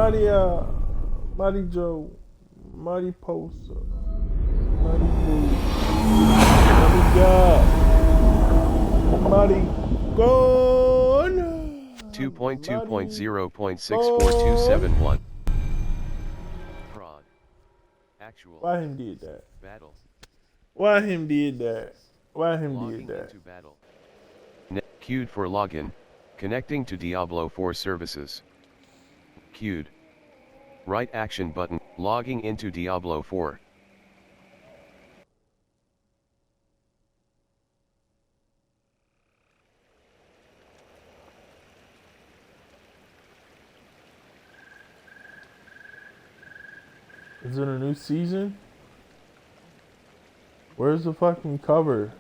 Maria, Mari Joe, Mariposa, Mariposa, Mari Gone. 2.2.0.64271. Prod. Actual. Why him did that? Battle. Why him did that? Why him Logging did that? into battle. Queued for login. Connecting to Diablo 4 services. Queued. Right action button. Logging into Diablo 4. Is it a new season? Where's the fucking cover?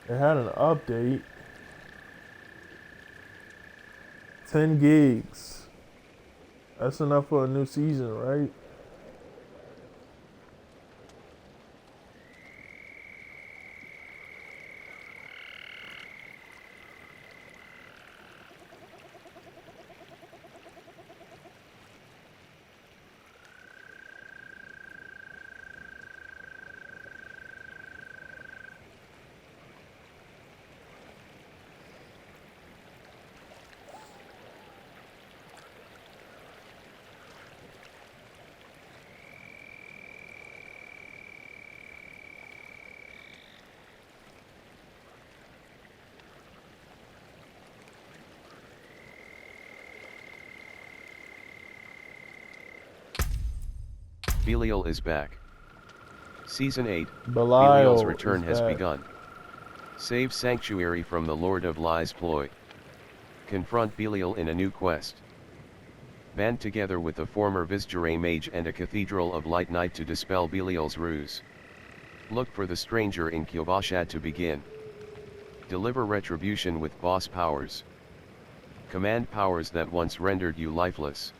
It had an update. 10 gigs. That's enough for a new season, right? Belial is back. Season 8, Belial Belial's return is has back. begun. Save Sanctuary from the Lord of Lies ploy. Confront Belial in a new quest. Band together with the former Vizjure mage and a Cathedral of Light Knight to dispel Belial's ruse. Look for the stranger in Yknowhisat to begin. Deliver retribution with boss powers. Command powers that once rendered you lifeless.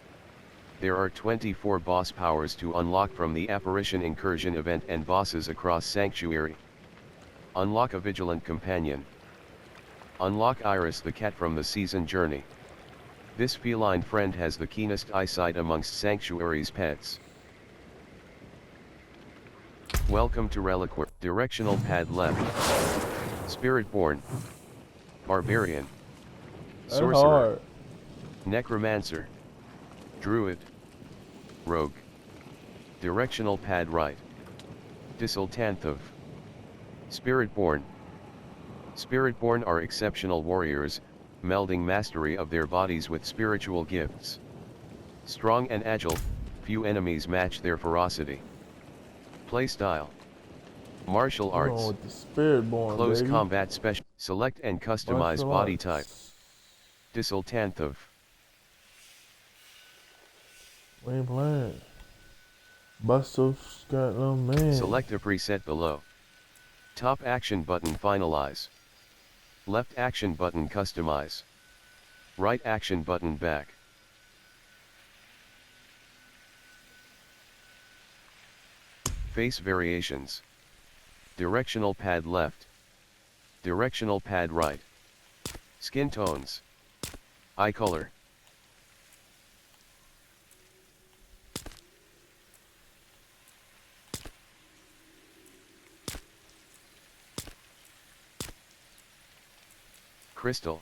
There are 24 boss powers to unlock from the Apparition Incursion event and bosses across Sanctuary. Unlock a Vigilant Companion. Unlock Iris the cat from the Season Journey. This feline friend has the keenest eyesight amongst Sanctuary's pets. Welcome to Reliquary. Directional pad left. Spiritborn. Barbarian. That's Sorcerer. hard. Necromancer. Druid. Rogue. Directional pad right. Dissultanthov. Spiritborn. Spiritborn are exceptional warriors, melding mastery of their bodies with spiritual gifts. Strong and agile, few enemies match their ferocity. Playstyle. Martial arts. With the Spiritborn, Close baby. combat special. Select and customize Martial body arts. type. Dissultanthov. We ain't playing. Buster's got no man. Select a preset below. Top action button finalize. Left action button customize. Right action button back. Face variations. Directional pad left. Directional pad right. Skin tones. Eye color. Crystal.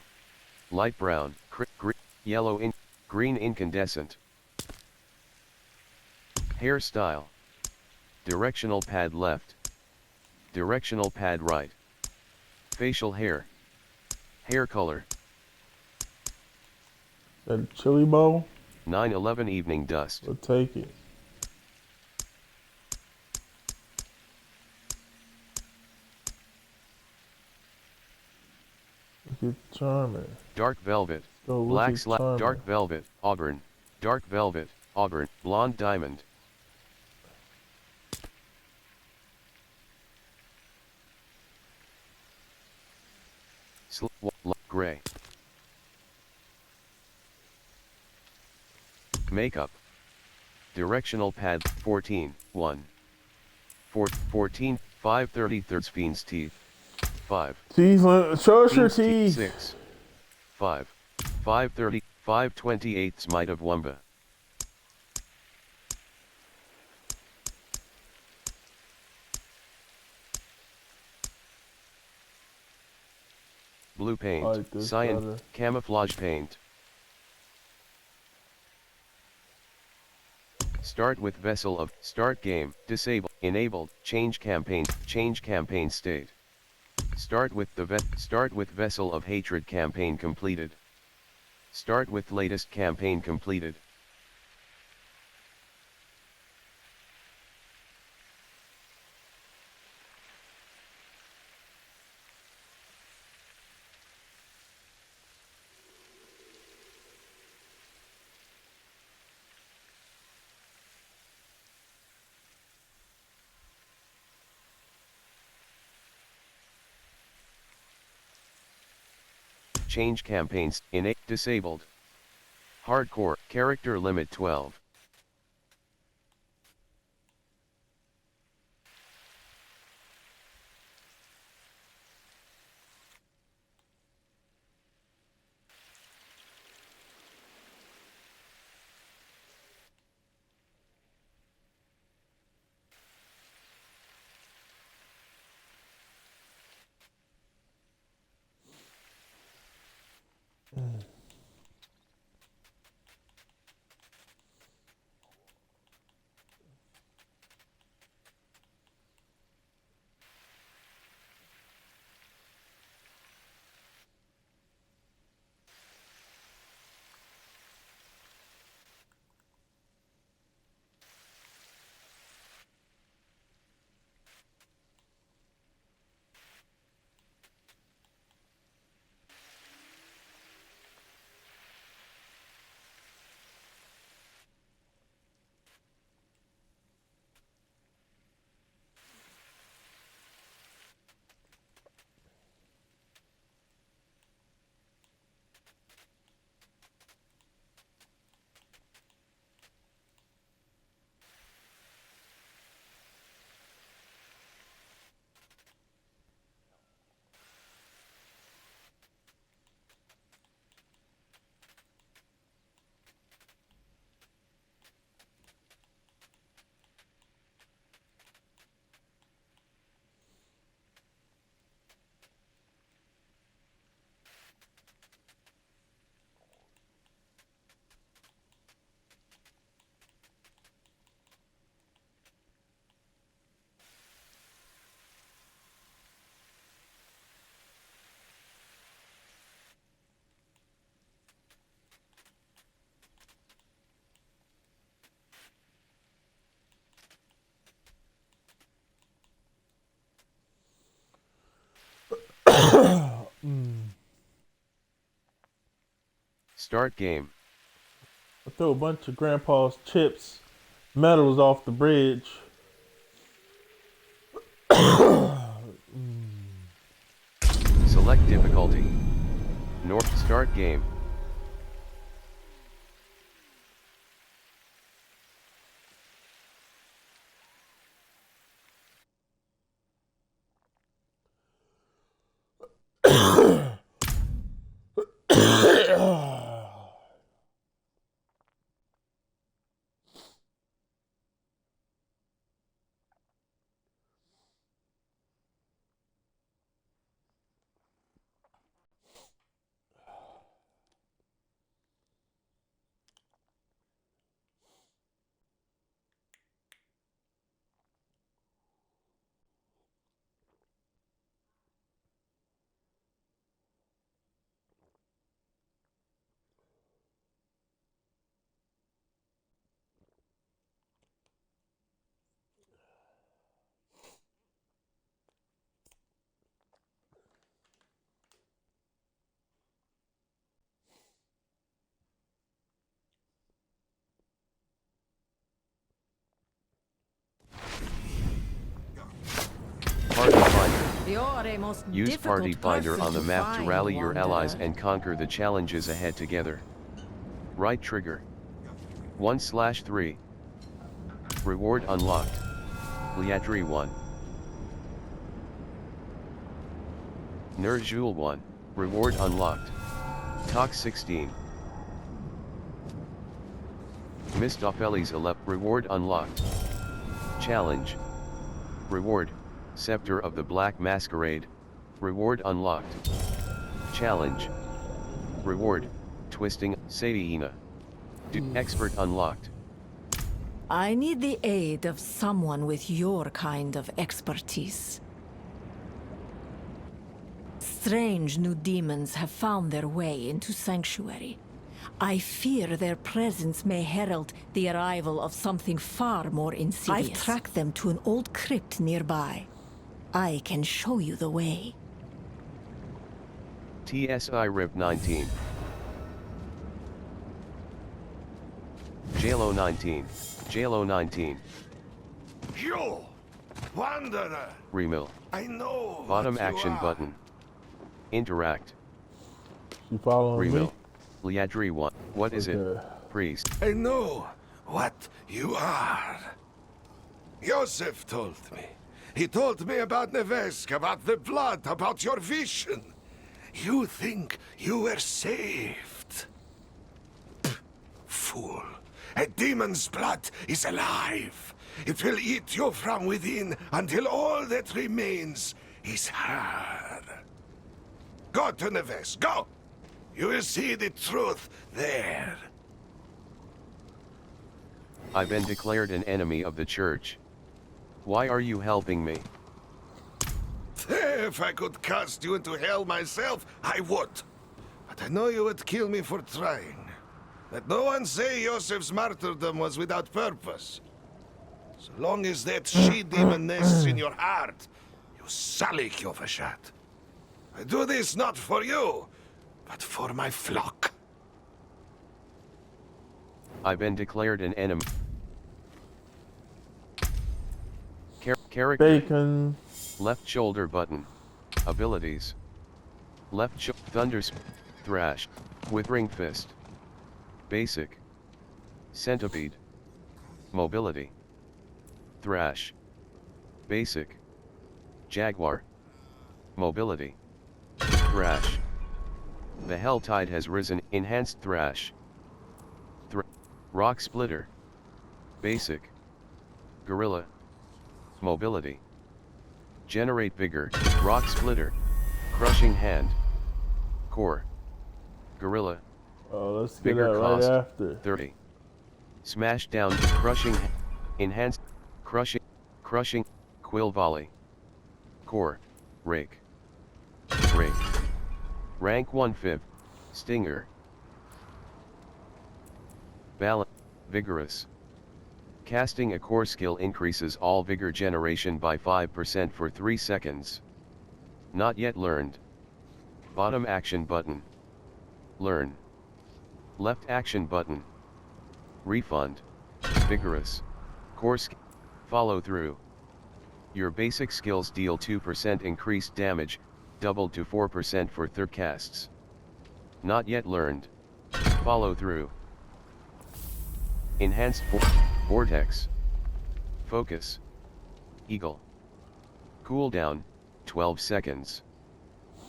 Light brown, yellow, green incandescent. Hairstyle. Directional pad left. Directional pad right. Facial hair. Hair color. That chili bowl? 9/11 evening dust. We'll take it. Look at Charmin. Dark velvet. Go look Black at slab. Charmin. Dark velvet. Auburn. Dark velvet. Auburn. Blonde diamond. Gray. Makeup. Directional pad 14 1 14 5/33 Fiend's teeth 5 Teeth, show us your Fiend's teeth. 6 5 5/30 5/28 Might of Wumba. Blue I paint, like this cyan, better. camouflage paint. Start with vessel of, start game, disable, enabled, change campaign state. Start with vessel of hatred campaign completed. Start with latest campaign completed. Change campaigns, disabled. Hardcore, character limit 12. Start game. I threw a bunch of Grandpa's chips, metals off the bridge. Select difficulty. North start game. Party Finder. Use Party Finder on the map to rally your allies and conquer the challenges ahead together. Right trigger. 1/3. Reward unlocked. Liadri 1. Nerjul 1. Reward unlocked. Talk 16. Mistopheles 11. Reward unlocked. Challenge. Reward, Scepter of the Black Masquerade. Reward unlocked. Challenge. Reward, Twisting Sadiina. Expert unlocked. I need the aid of someone with your kind of expertise. Strange new demons have found their way into Sanctuary. I fear their presence may herald the arrival of something far more insidious. I've tracked them to an old crypt nearby. I can show you the way. TSI RIP 19. JLO 19. JLO 19. You! Wanderer! Remill. I know. Bottom what you action are. button. Interact. You following me? Remill. Liadri 1. What is it? Priest. I know what you are. Yosef told me. He told me about Nevesk, about the blood, about your vision. You think you were saved. Pfft, fool. A demon's blood is alive. It will eat you from within until all that remains is her. Go to Nevesk, go! You will see the truth there. I've been declared an enemy of the church. Why are you helping me? If I could cast you into hell myself, I would. But I know you would kill me for trying. Let no one say Yosef's martyrdom was without purpose. So long as that she-demon nests in your heart, you sully Yknowhisat. I do this not for you, but for my flock. I've been declared an enemy. Character. Bacon. Left shoulder button. Abilities. Left Thunders. Thrash. Withering Fist. Basic. Centipede. Mobility. Thrash. Basic. Jaguar. Mobility. Thrash. The Hell Tide has risen. Enhanced Thrash. Rock Splitter. Basic. Gorilla. Mobility. Generate Vigor. Rock Splitter. Crushing Hand. Core. Gorilla. Oh, let's get Vigor that right cost. after. 30. Smash down. Crushing. Enhanced. Crushing. Quill Volley. Core. Rake. Rake. Rank 1/5. Stinger. Balance. Vigorous. Casting a core skill increases all vigor generation by 5% for 3 seconds. Not yet learned. Bottom action button. Learn. Left action button. Refund. Vigorous. Core follow through. Your basic skills deal 2% increased damage, doubled to 4% for third casts. Not yet learned. Follow through. Enhanced Vortex. Focus. Eagle. Cooldown, 12 seconds.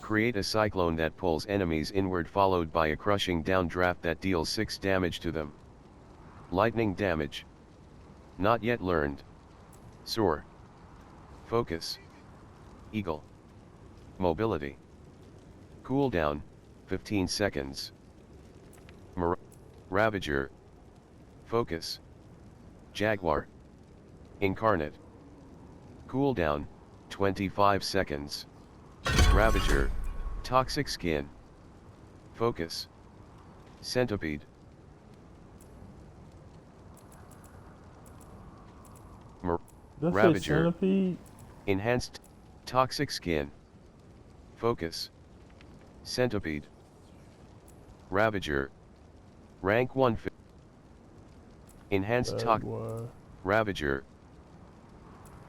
Create a cyclone that pulls enemies inward followed by a crushing downdraft that deals 6 damage to them. Lightning damage. Not yet learned. Soar. Focus. Eagle. Mobility. Cooldown, 15 seconds. Ravager. Focus. Jaguar. Incarnate. Cooldown, 25 seconds. Ravager. Toxic Skin. Focus. Centipede. Does it say Ravager. centipede? Enhanced. Toxic Skin. Focus. Centipede. Ravager. Rank 1/5. Enhanced Jaguar. Ravager.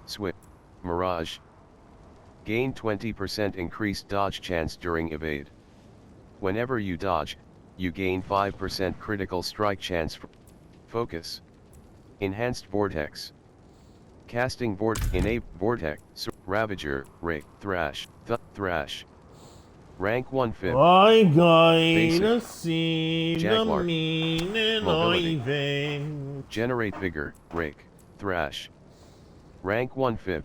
Swift. Mirage. Gain 20% increased dodge chance during evade. Whenever you dodge, you gain 5% critical strike chance. Focus. Enhanced Vortex. Casting Vortex. Ravager. Ray. Thrash. Thrash. Rank 1/5. I'm going Basic. to see Jaguar. the meaning Mobility. of Generate Vigor, Rake, Thrash. Rank 1/5.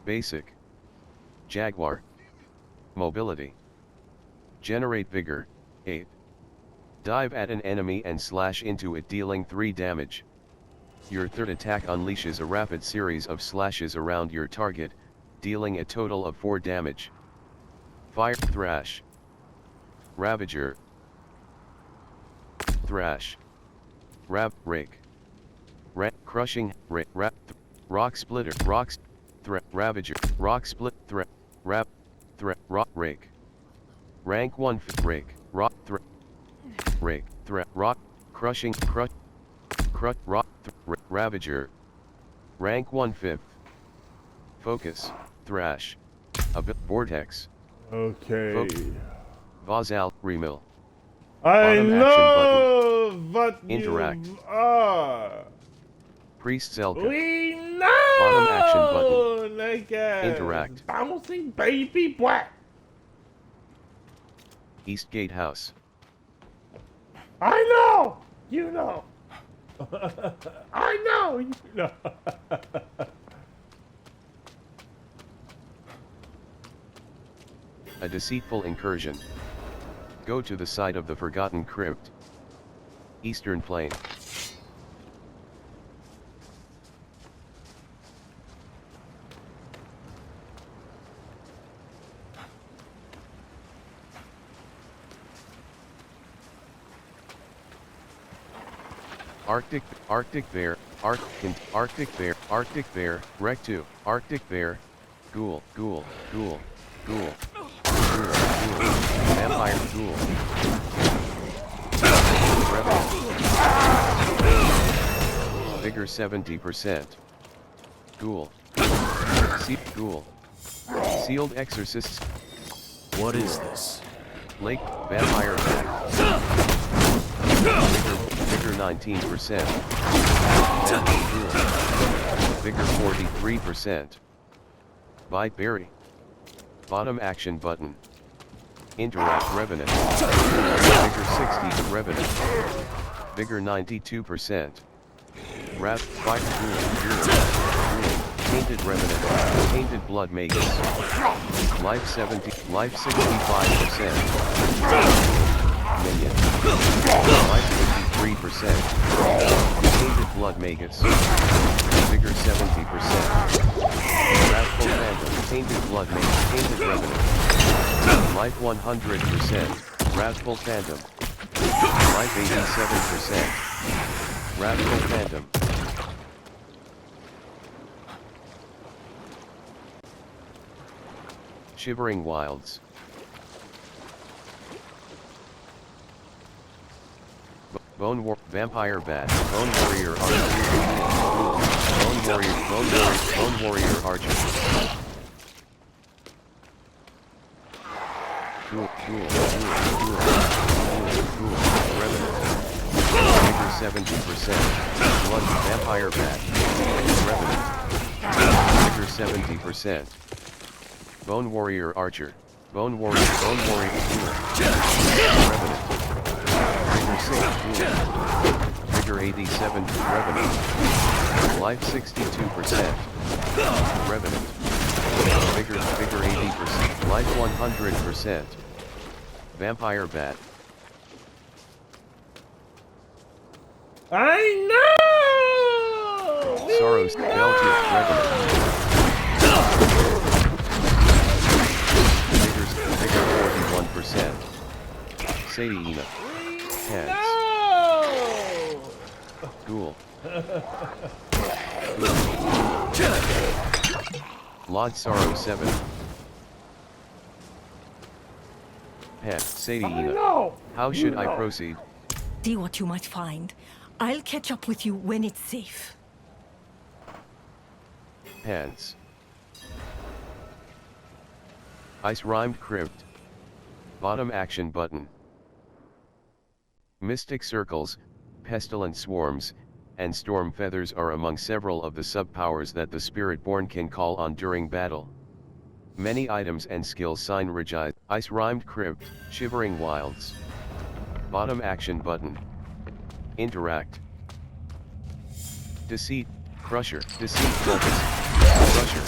Basic. Jaguar. Mobility. Generate Vigor, 8. Dive at an enemy and slash into it, dealing 3 damage. Your third attack unleashes a rapid series of slashes around your target, dealing a total of 4 damage. Fire. Thrash. Ravager. Thrash. Rake. Crushing. Rock Splitter. Ravager. Rock Split. Rake. Rank 1. Rake. Rake. Rock. Crushing. Ravager. Rank 1/5. Focus. Thrash. Vortex. Okay. Vazal. Remill. I Bottom know what Interact. you are. Priest Zelka. We know. Bottom action button. Nigga. Interact. Bouncing baby boy. Eastgate House. I know. You know. I know. You know. A deceitful incursion. Go to the site of the Forgotten Crypt. Eastern Plain. Arctic Bear, Arctic Bear, Rec 2, Arctic Bear, Ghoul, Vampire Ghoul, Vigor 70%, Ghoul, Ghoul, Sealed Exorcists. What is this? Lake, Vampire Back, Vigor 19%, Vigor 43%, Bite Berry, Bottom action button, Interact Revenant, Vigor 60 Revenant, Vigor 92%, Wrath, Fight Ghoul, Tainted Revenant, Tainted Blood Magus, Life 70, Life 65%, Minion, Life 53%, Tainted Blood Magus, Vigor 70%, Wrathful Phantom, Tainted Blood Magus, Tainted Revenant, Life 100%, Wrathful Phantom, Life 87%, Wrathful Phantom. Shivering Wilds. Vampire Bat, Bone Warrior Archer, Bone Warrior Archer. Ghoul, Revenant. Vigor 70%, Blood, Vampire Bat, Revenant. Vigor 70%. Bone Warrior Archer, Bone Warrior Ghoul, Revenant. Vigor 6, Vigor 87, Revenant. Life 62%, Revenant. Vigor 80%, Life 100%. Vampire Bat. I know. Sorrows, Belgian, Revenant. Vigor 41%. Saiyina. Hands. Ghoul. Lord Sorrow 7. Pet, Saiyina. How should I proceed? See what you might find. I'll catch up with you when it's safe. Pants. Ice Rhymed Crypt. Bottom action button. Mystic Circles, Pestilent Swarms, and Storm Feathers are among several of the sub-powers that the Spirit-born can call on during battle. Many items and skills sign Regize. Ice Rhymed Crypt, Shivering Wilds. Bottom action button. Interact. Deceit, Crusher, Deceit, Focus, Crusher,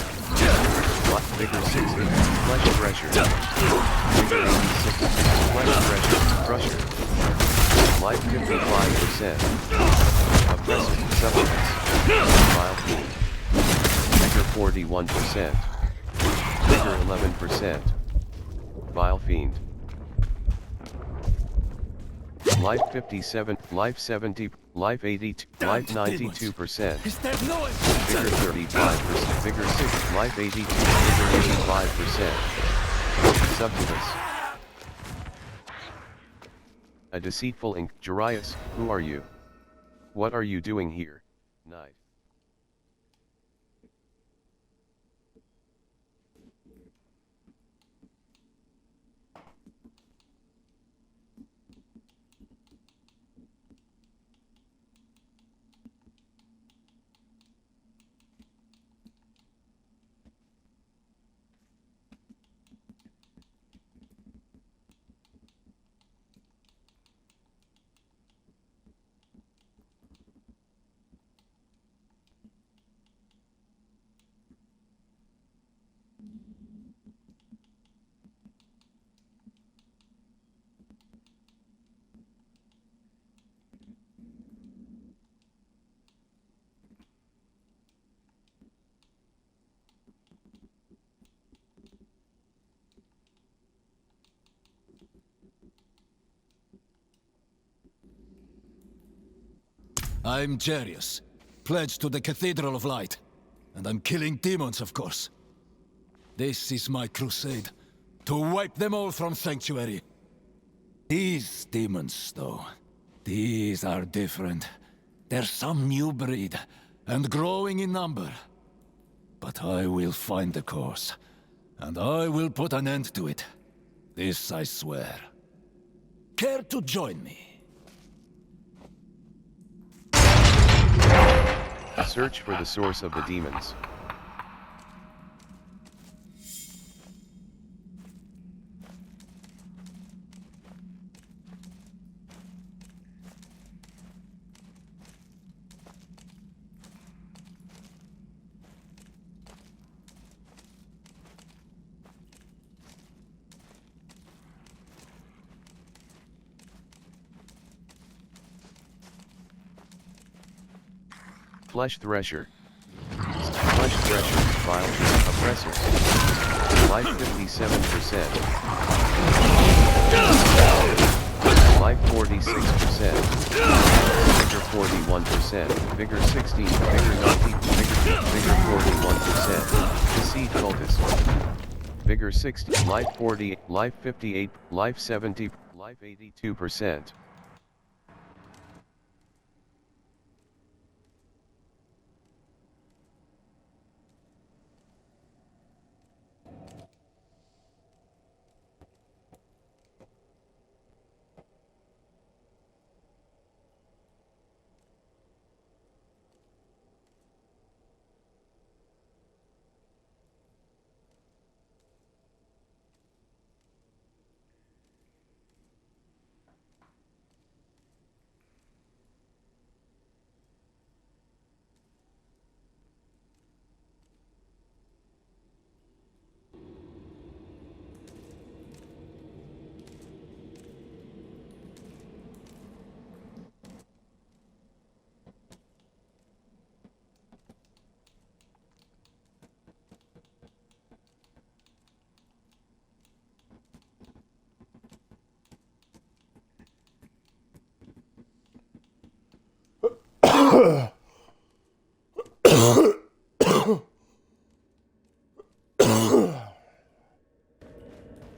Vigor 60, Flesh Thresher, Vigor 86, Flesh Thresher, Crusher, Life 55%, Oppressor, Supplements, Vile Fiend, Vigor 41%, Vigor 11%, Vile Fiend. Life 57, Life 70, Life 82, Life 92%, Vigor 35%, Vigor 6, Life 82, Vigor 85%, Subdivus. A deceitful ink, Jarius, who are you? What are you doing here, Knight? I'm Jarius, pledged to the Cathedral of Light. And I'm killing demons, of course. This is my crusade, to wipe them all from Sanctuary. These demons, though, these are different. They're some new breed, and growing in number. But I will find the cause, and I will put an end to it. This I swear. Care to join me? Search for the source of the demons. Flesh Thresher. Flesh Thresher, Vile Fiend, Oppressor. Life 57%. Life 46%. Vigor 41%. Vigor 16, Vigor 19, Vigor 41%. Deceit Cultist. Vigor 60, Life 40, Life 58, Life 70, Life 82%.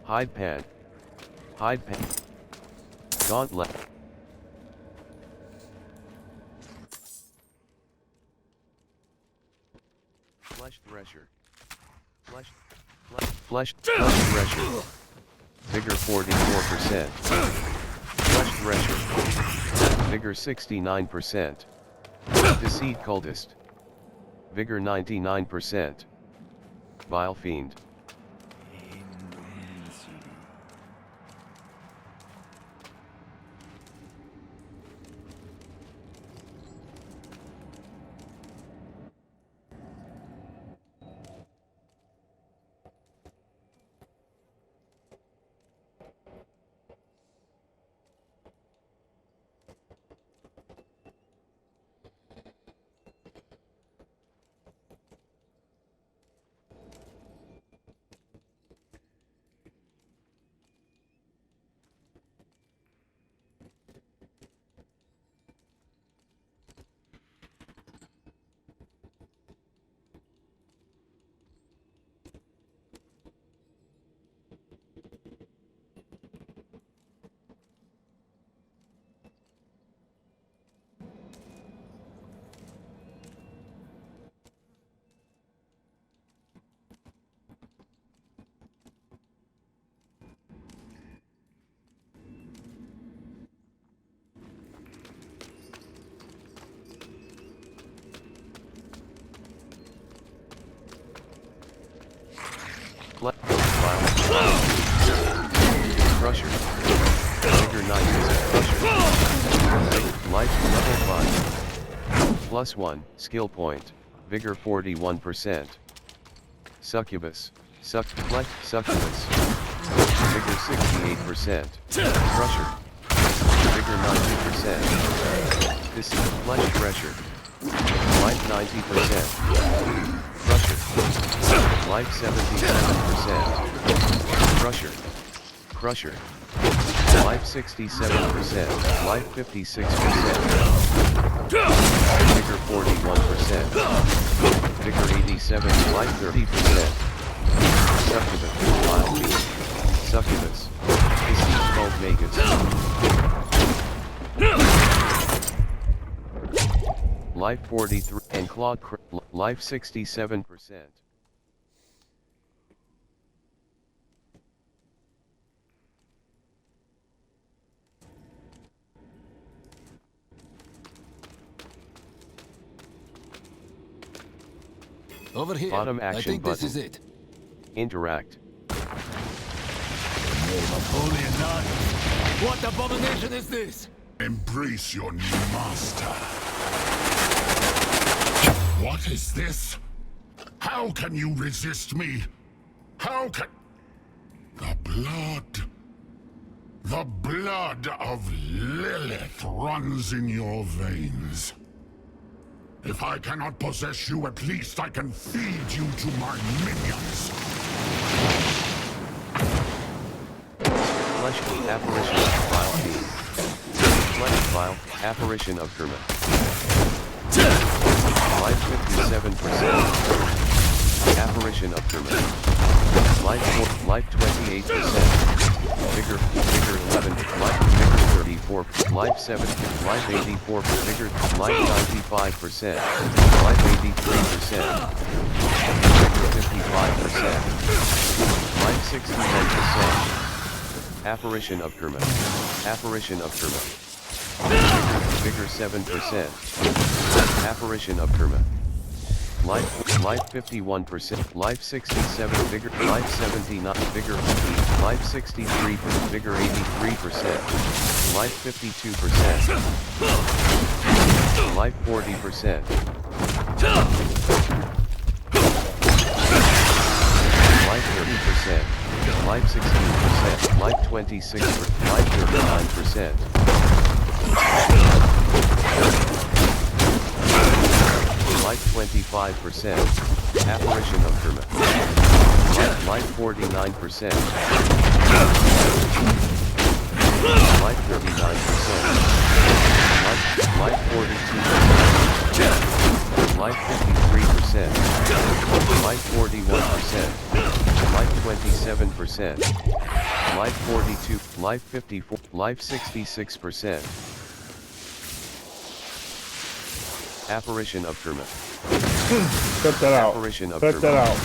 Hide Pan. Hide Pan. Gauntlet. Flesh Thresher. Flesh Thresher. Vigor 44%. Flesh Thresher. Vigor 69%. Deceit Cultist. Vigor 99%. Vile Fiend. Life level 5. +1, skill point, vigor 41%. Succubus, succubus, vigor 68%. Crusher, vigor 90%. This is flesh thresher, life 90%. Crusher, life 77%. Crusher, life 67%, life 56%. Vigor 41%. Vigor 87, life 30%. Succubus, wild beast. Succubus. This is 12 megas. Life 43 and clawed life 67%. Over here. Bottom action I think button. this is it. Interact. Name of holy and none. What abomination is this? Embrace your new master. What is this? How can you resist me? How can... The blood of Lilith runs in your veins. If I cannot possess you, at least I can feed you to my minions. Flesh apparition of vile being. Flesh vile apparition of Kerma. Life 57%. Apparition of Kerma. Life 28%. Vigor 11. Life vigor 34. Life 7. Life 84. Vigor life 95%. Life 83%. Vigor 55%. Life 61%. Apparition of Kerma. Apparition of Kerma. Vigor 7%. Apparition of Kerma. Life 51%. Life 67. Vigor. Life 79. Vigor 50. Life 63. Vigor 83%. Life 52%. Life 40%. Life 30%. Life 16%. Life 26%. Life 39%. Life 25%. Apparition of Kerma. Life 49%. Life 39%. Life 42%. Life 53%. Life 41%. Life 27%. Life 42. Life 54. Life 66%. Apparition of Kerma. Cut that out. Apparition of Cut Kerma. that out.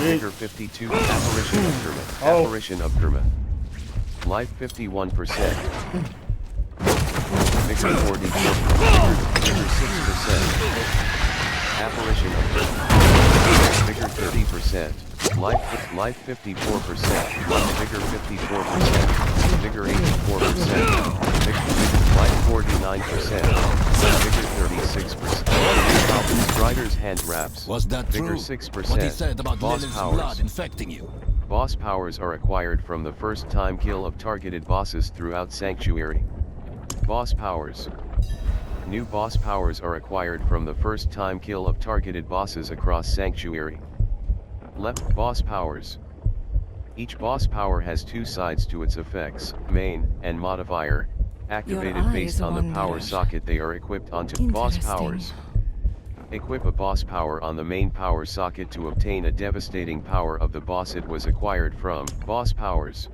Vigor 52. Apparition of Kerma. Apparition of Kerma. Life 51%. Vigor 44. Vigor 6%. Apparition of Kerma. Vigor 30%. Life 54%. Vigor 54%. Vigor 84%. Life 49%. Vigor 36%. Strider's hand wraps. Was that Vigor true? 6%. What he said about Boss Lilith's powers. blood infecting you? Boss powers are acquired from the first time kill of targeted bosses throughout Sanctuary. Boss powers. New boss powers are acquired from the first time kill of targeted bosses across Sanctuary. Left boss powers. Each boss power has two sides to its effects, main and modifier, activated based on the power socket they are equipped onto. Boss powers. Equip a boss power on the main power socket to obtain a devastating power of the boss it was acquired from. Boss powers.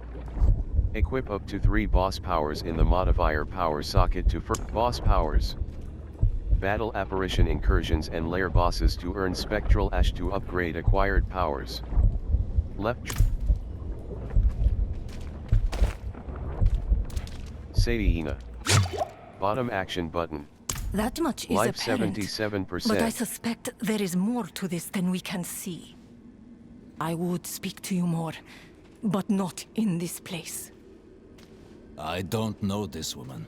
Equip up to 3 boss powers in the modifier power socket to boss powers. Battle apparition incursions and lair bosses to earn spectral ash to upgrade acquired powers. Left. Saiyina. Bottom action button. That much is Life apparent, 77%. but I suspect there is more to this than we can see. I would speak to you more, but not in this place. I don't know this woman.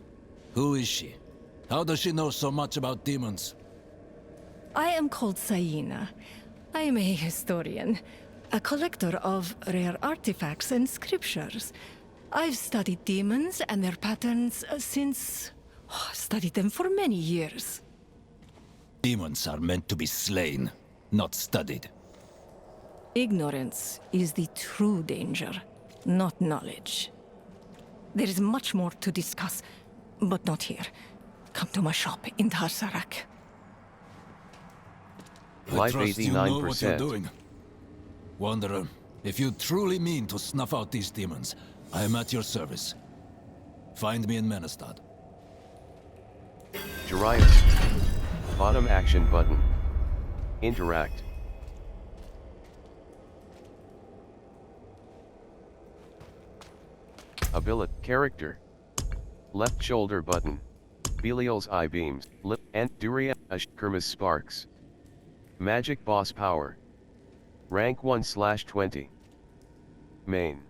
Who is she? How does she know so much about demons? I am called Saina. I am a historian, a collector of rare artifacts and scriptures. I've studied demons and their patterns since... studied them for many years. Demons are meant to be slain, not studied. Ignorance is the true danger, not knowledge. There is much more to discuss, but not here. Come to my shop in Tarsarak. I Life trust you know what you're 89%. doing. Wanderer, if you truly mean to snuff out these demons, I am at your service. Find me in Menestad. Darius. Bottom action button. Interact. Ability. Character. Left shoulder button. Belial's eye beams. Lip and Duria. Kermis sparks. Magic boss power. Rank 1/20. Main.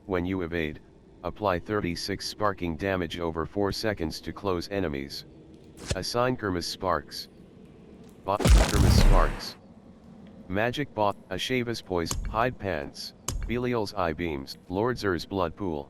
When you evade, apply 36 sparking damage over 4 seconds to close enemies. Assign Kermis sparks. Bot Kermis sparks. Magic bot. Ashavis poise. Hide pants. Belial's eye beams. Lord Zer's blood pool.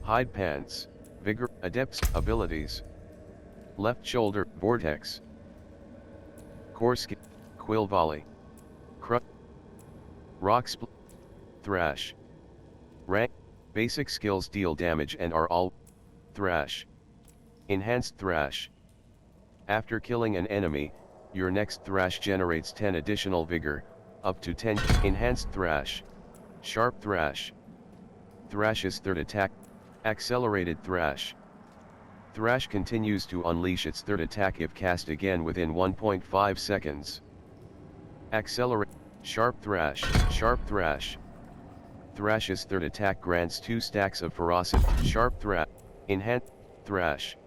Hide pants, vigor, adepts, abilities. Left shoulder, vortex. Core skill, quill volley. Rock split, thrash. Rank, basic skills deal damage and are all thrash. Enhanced thrash. After killing an enemy, your next thrash generates 10 additional vigor, up to 10. Enhanced thrash. Sharp thrash. Thrash's third attack. Accelerated thrash. Thrash continues to unleash its third attack if cast again within 1.5 seconds. Accelerate. Sharp thrash. Sharp thrash. Thrash's third attack grants 2 stacks of ferocity. Sharp thrash. Enhanced thrash.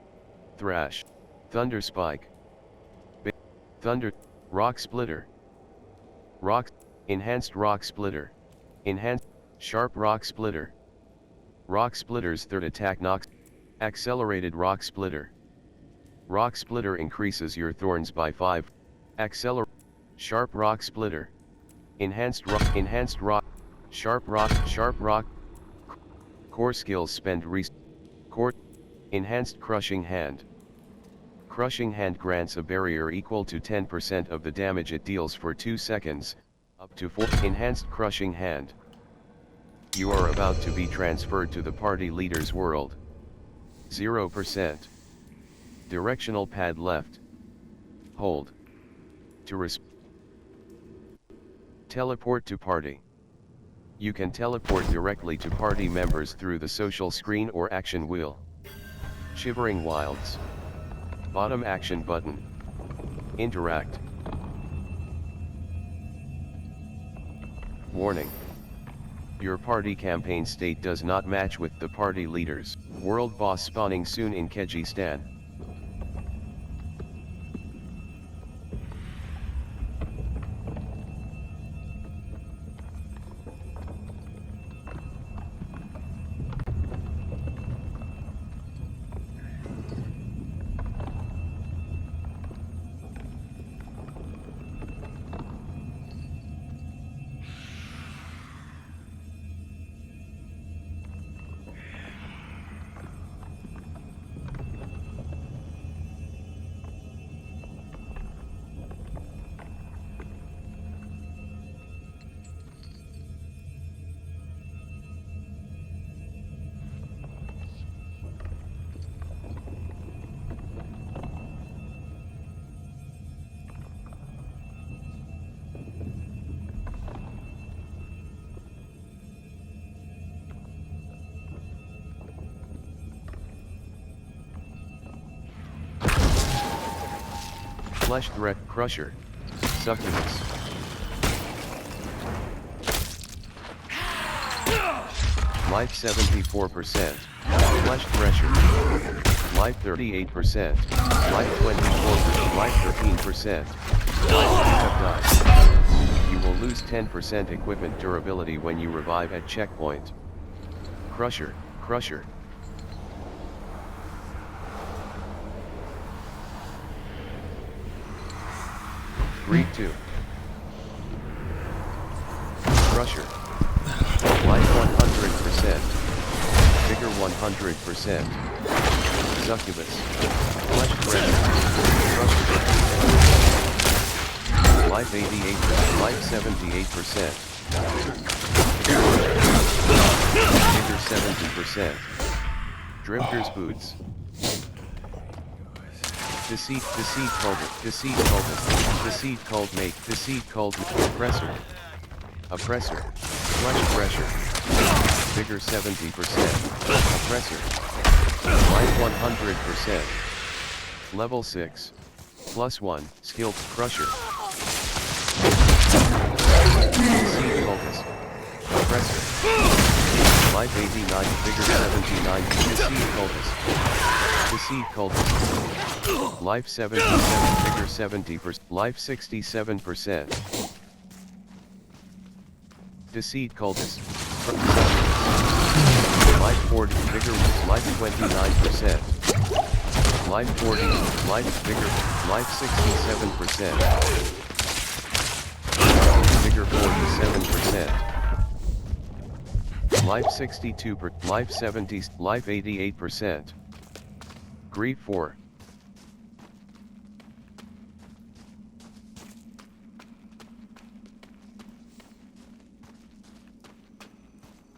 Thrash. Thunder spike. Thunder. Rock splitter. Rock. Enhanced rock splitter. Enhanced. Sharp rock splitter. Rock splitter's third attack knocks. Accelerated rock splitter. Rock splitter increases your thorns by 5. Accelerate. Sharp rock splitter. Enhanced rock. Sharp rock. Core skills spend core. Enhanced crushing hand. Crushing hand grants a barrier equal to 10% of the damage it deals for 2 seconds, up to 4. Enhanced crushing hand. You are about to be transferred to the party leader's world. 0%. Directional pad left. Hold. To teleport to party. You can teleport directly to party members through the social screen or action wheel. Shivering Wilds. Bottom action button. Interact. Warning. Your party campaign state does not match with the party leaders. World boss spawning soon in Kyrgyzstan. Flesh threat crusher. Succubus. Life 74%. Flesh thresher. Life 38%. Life 24%. Life 13%. Life you will lose 10% equipment durability when you revive at checkpoint. Crusher. 3-2. Crusher. Life 100%. Vigor 100%. Succubus. Flesh thresher. Crusher. Life 88%. Life 78%. Vigor 70%. Drifter's boots. Deceit cultmate, oppressor, flesh thresher, vigor 70%, oppressor, life 100%, level 6, +1, skilled crusher, deceit cultist, oppressor, life 89, vigor 79, deceit cultist, life 77, vigor 70%, life 67%. Deceit cultist. Life 40, vigor, life 29%. Life 40, life vigor, life 67%. Vigor 47%. Life 62 per, life 70, life 88%. Grief 4.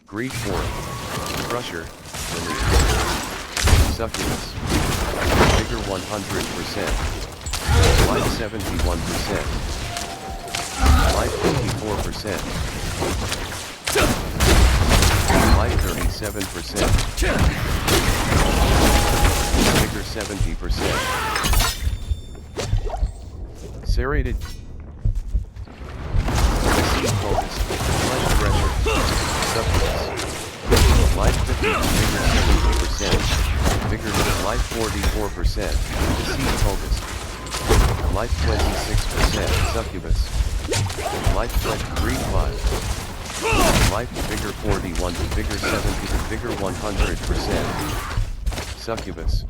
Grief 4. Crusher, release. Succubus. Vigor 100%. Life 71%. Life 54%. Life 37%. Vigor 70%. Serrated. Disease focus. Flesh pressure. Succubus. Life 50. Vigor 70%. Vigor life 44%. Disease focus. Life 26%. Succubus. Life flesh. Grief 5. Life vigor 41, vigor 70, vigor 100%. Succubus.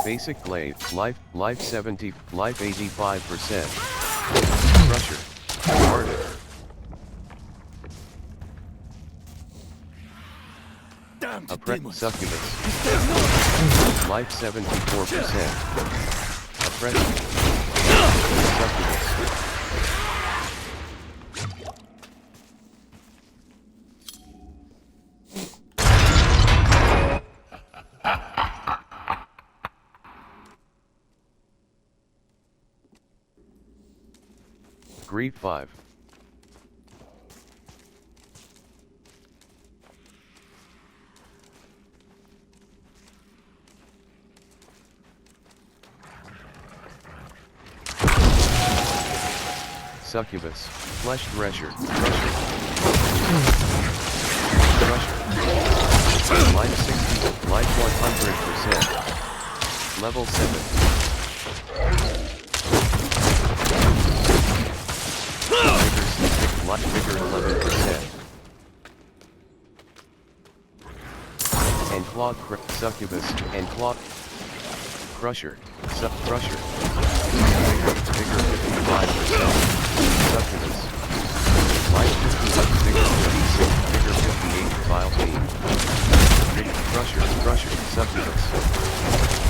Basic glaive, life 70, life 85%. Crusher. Hardened. Damn the demons. Succubus. Life 74%. Oppression. Succubus. Grief 5. Succubus, flesh thresher, crusher. Life 60, life 100%. Level 7. Vigor 11%. And claw succubus and claw crusher, crusher. Vigor 55%. Succubus. Life 50, vigor 36, vigor 58, vile fiend. Crusher, succubus.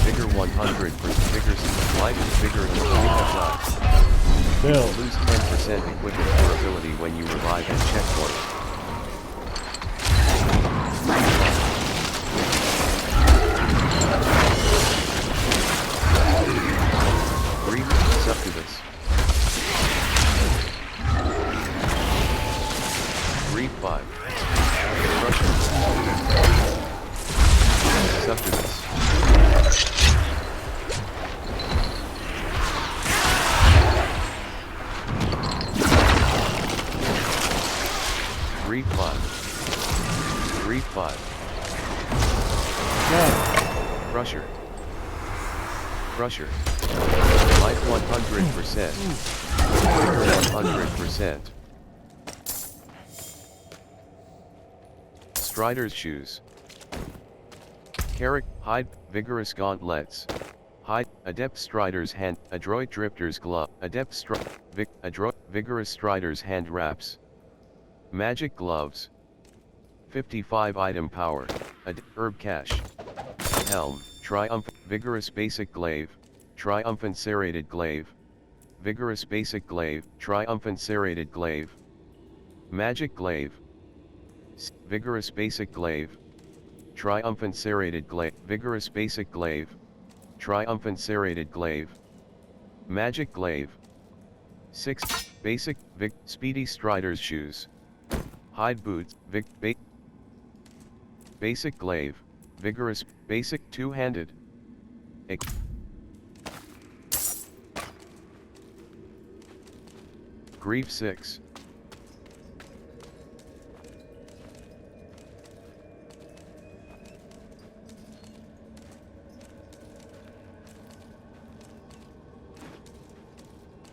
Vigor 100, vigor, life is vigor and lose 10% equipment durability when you revive at checkpoint. Grief, succubus. Grief 5. Crusher. Succubus. Grief 5. Grief 5. Yeah. Crusher. Crusher. Life 100%. Vigor 100%. Strider's shoes. Carrick, hide, vigorous gauntlets. Hide, adept strider's hand, adroit drifter's glove, adept adroit, vigorous strider's hand wraps. Magic gloves. 55 item power, herb cache. Helm, triumphant, vigorous basic glaive, triumphant serrated glaive. Vigorous basic glaive, triumphant serrated glaive. Magic glaive. Vigorous basic glaive. Triumphant serrated glaive. Vigorous basic glaive. Triumphant serrated glaive. Magic glaive. 6. Basic, speedy strider's shoes. Hide boots, basic glaive. Vigorous, basic two-handed. Grief 6.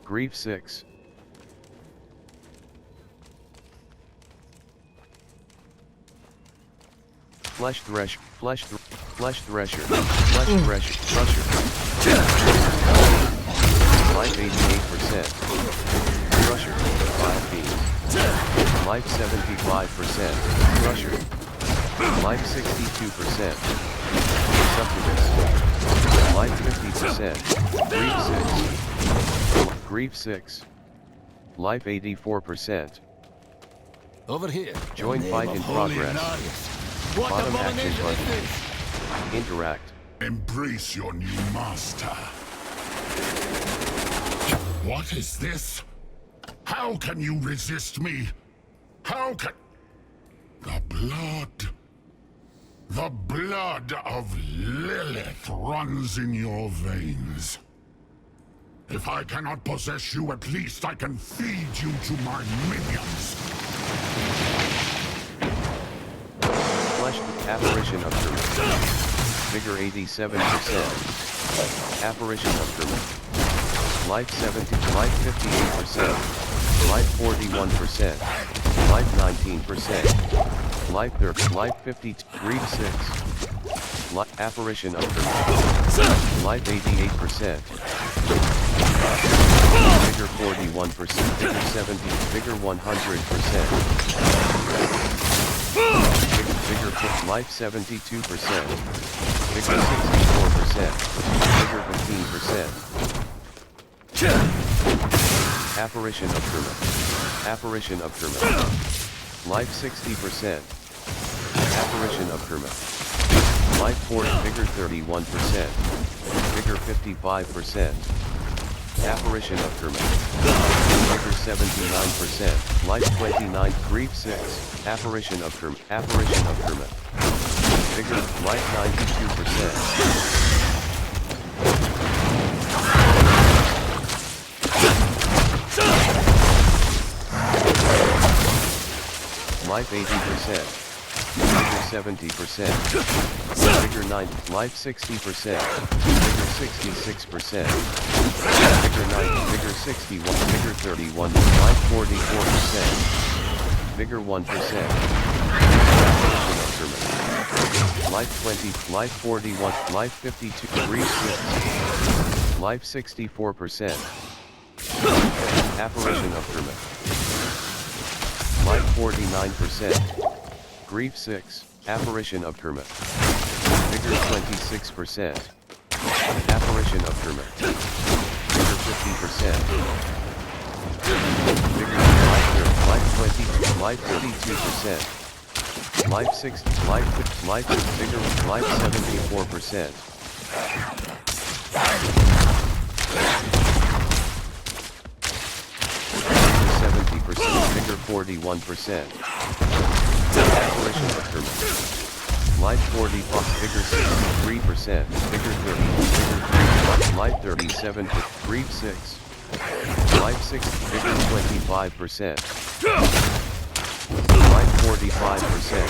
Grief 6. Flesh thresher, flesh thresher, crusher. Life 88%. Crusher, 5 feet. Life 75%. Crusher. Life 62%. Succubus. Life 50%. Grief 6. Life 84%. Over here. Join fight in progress. What Bottom action abomination is button. this? Interact. Embrace your new master. What is this? How can you resist me? How can... The blood... The blood of Lilith runs in your veins. If I cannot possess you, at least I can feed you to my minions. Flesh. Apparition of Kermit. Vigor 87%. Apparition of Kermit. Life 70. Life 58%. Life 41%. Life 19%. Life 30. Life 52. Grief 6. Apparition of Kermit. Life 88%. Vigor 41%. Vigor 70. Vigor 100%. Vigor Life 72%. Vigor 64%. Vigor 15%. Apparition of Kermit. Apparition of Kermit. Life 60%. Apparition of Kermit. Life 40. Vigor 31%. Vigor 55%. Apparition of Kermit. Vigor 79%. Life 29. Grief 6. Apparition of Kermit. Apparition of Kermit. Vigor. Life 92%. Life 80%. Vigor 70%. Vigor 90. Life 60%. Vigor 66%. Vigor 90. Vigor 61. Vigor 31. Life 44%. Vigor 1%. Life 20. Life 41. Life 52. Grief 6. Life 64%. Apparition of Kermit. Life 49%. Grief 6. Apparition of Kermit. Vigor 26%. Apparition of Kermit. Vigor 50%. Vigor Life 20. Life 32%. Life 60. Life Vigor. Life 74%. Vigor 41%. Apparition of Kermit. Life 40. Vigor 63%. Vigor 30. Vigor 3. Life 37. Grief 6. Life 6. Vigor 25%. Life 45%.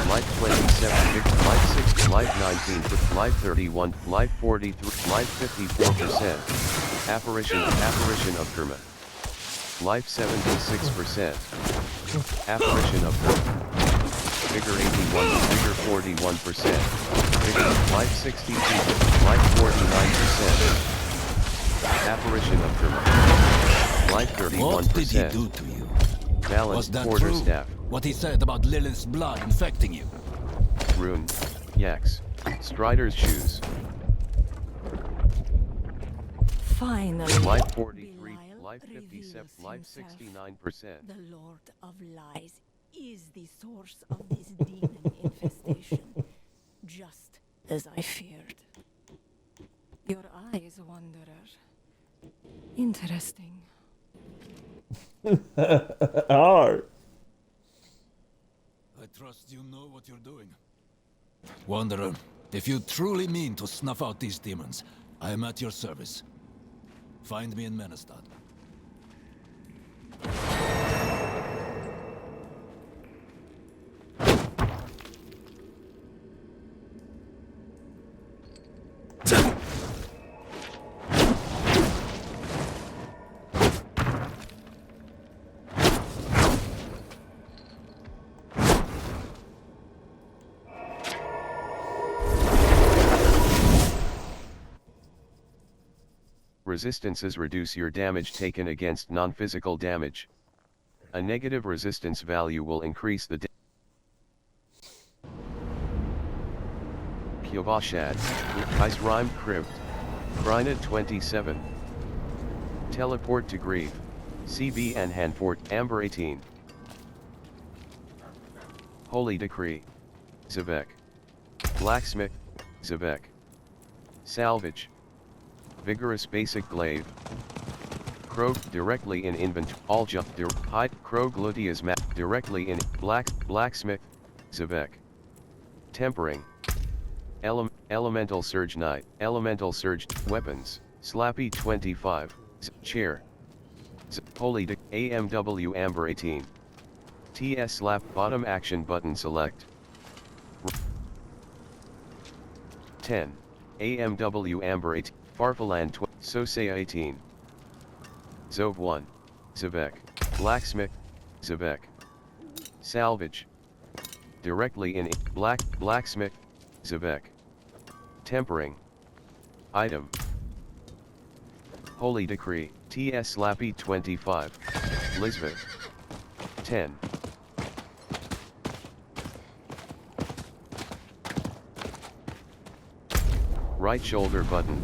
Life 27. Life 6. Life 19. Life 31. Life 43. Life 54%. Apparition of Kermit. Life 76%. Apparition of Kermit. Vigor 81. Vigor 41%. Vigor. Life 62. Life 49%. Apparition of Kermit. Life 31%. What did he do to you? Balanced Was that quarterstaff. true? What he said about Lilith's blood infecting you? Rune. Yaks. Strider's shoes. Finally, Life 43. Belial Life 57. Life reveals himself. 69%. The Lord of Lies is the source of this demon infestation, just as I feared. Your eyes, Wanderer. Interesting. Alright. I trust you know what you're doing. Wanderer, if you truly mean to snuff out these demons, I am at your service. Find me in Menestad. Resistances reduce your damage taken against non-physical damage. A negative resistance value will increase the Yknowhisat, Ice Rhyme Crypt, Krynid 27. Teleport to Grief, CB and Hanfort, Amber 18. Holy Decree, Zavek. Blacksmith, Zavek. Salvage. Vigorous Basic Glaive. Krog directly in inventory. All jump. Hide. Krog Lutia's map directly in Blacksmith, Zavek. Tempering. Elemental Surge Knight. Elemental Surge Weapons. Slappy 25. Chair. Holy AMW Amber 18. TS Slap bottom action button select. 10. AMW Amber 8. Farfalan 12. Sosea 18. Zove 1. Zavek. Blacksmith. Zavek. Salvage. Directly in Blacksmith. Zavek. Tempering. Item. Holy Decree. TS Slappy 25. Lisbeth. 10. Right shoulder button.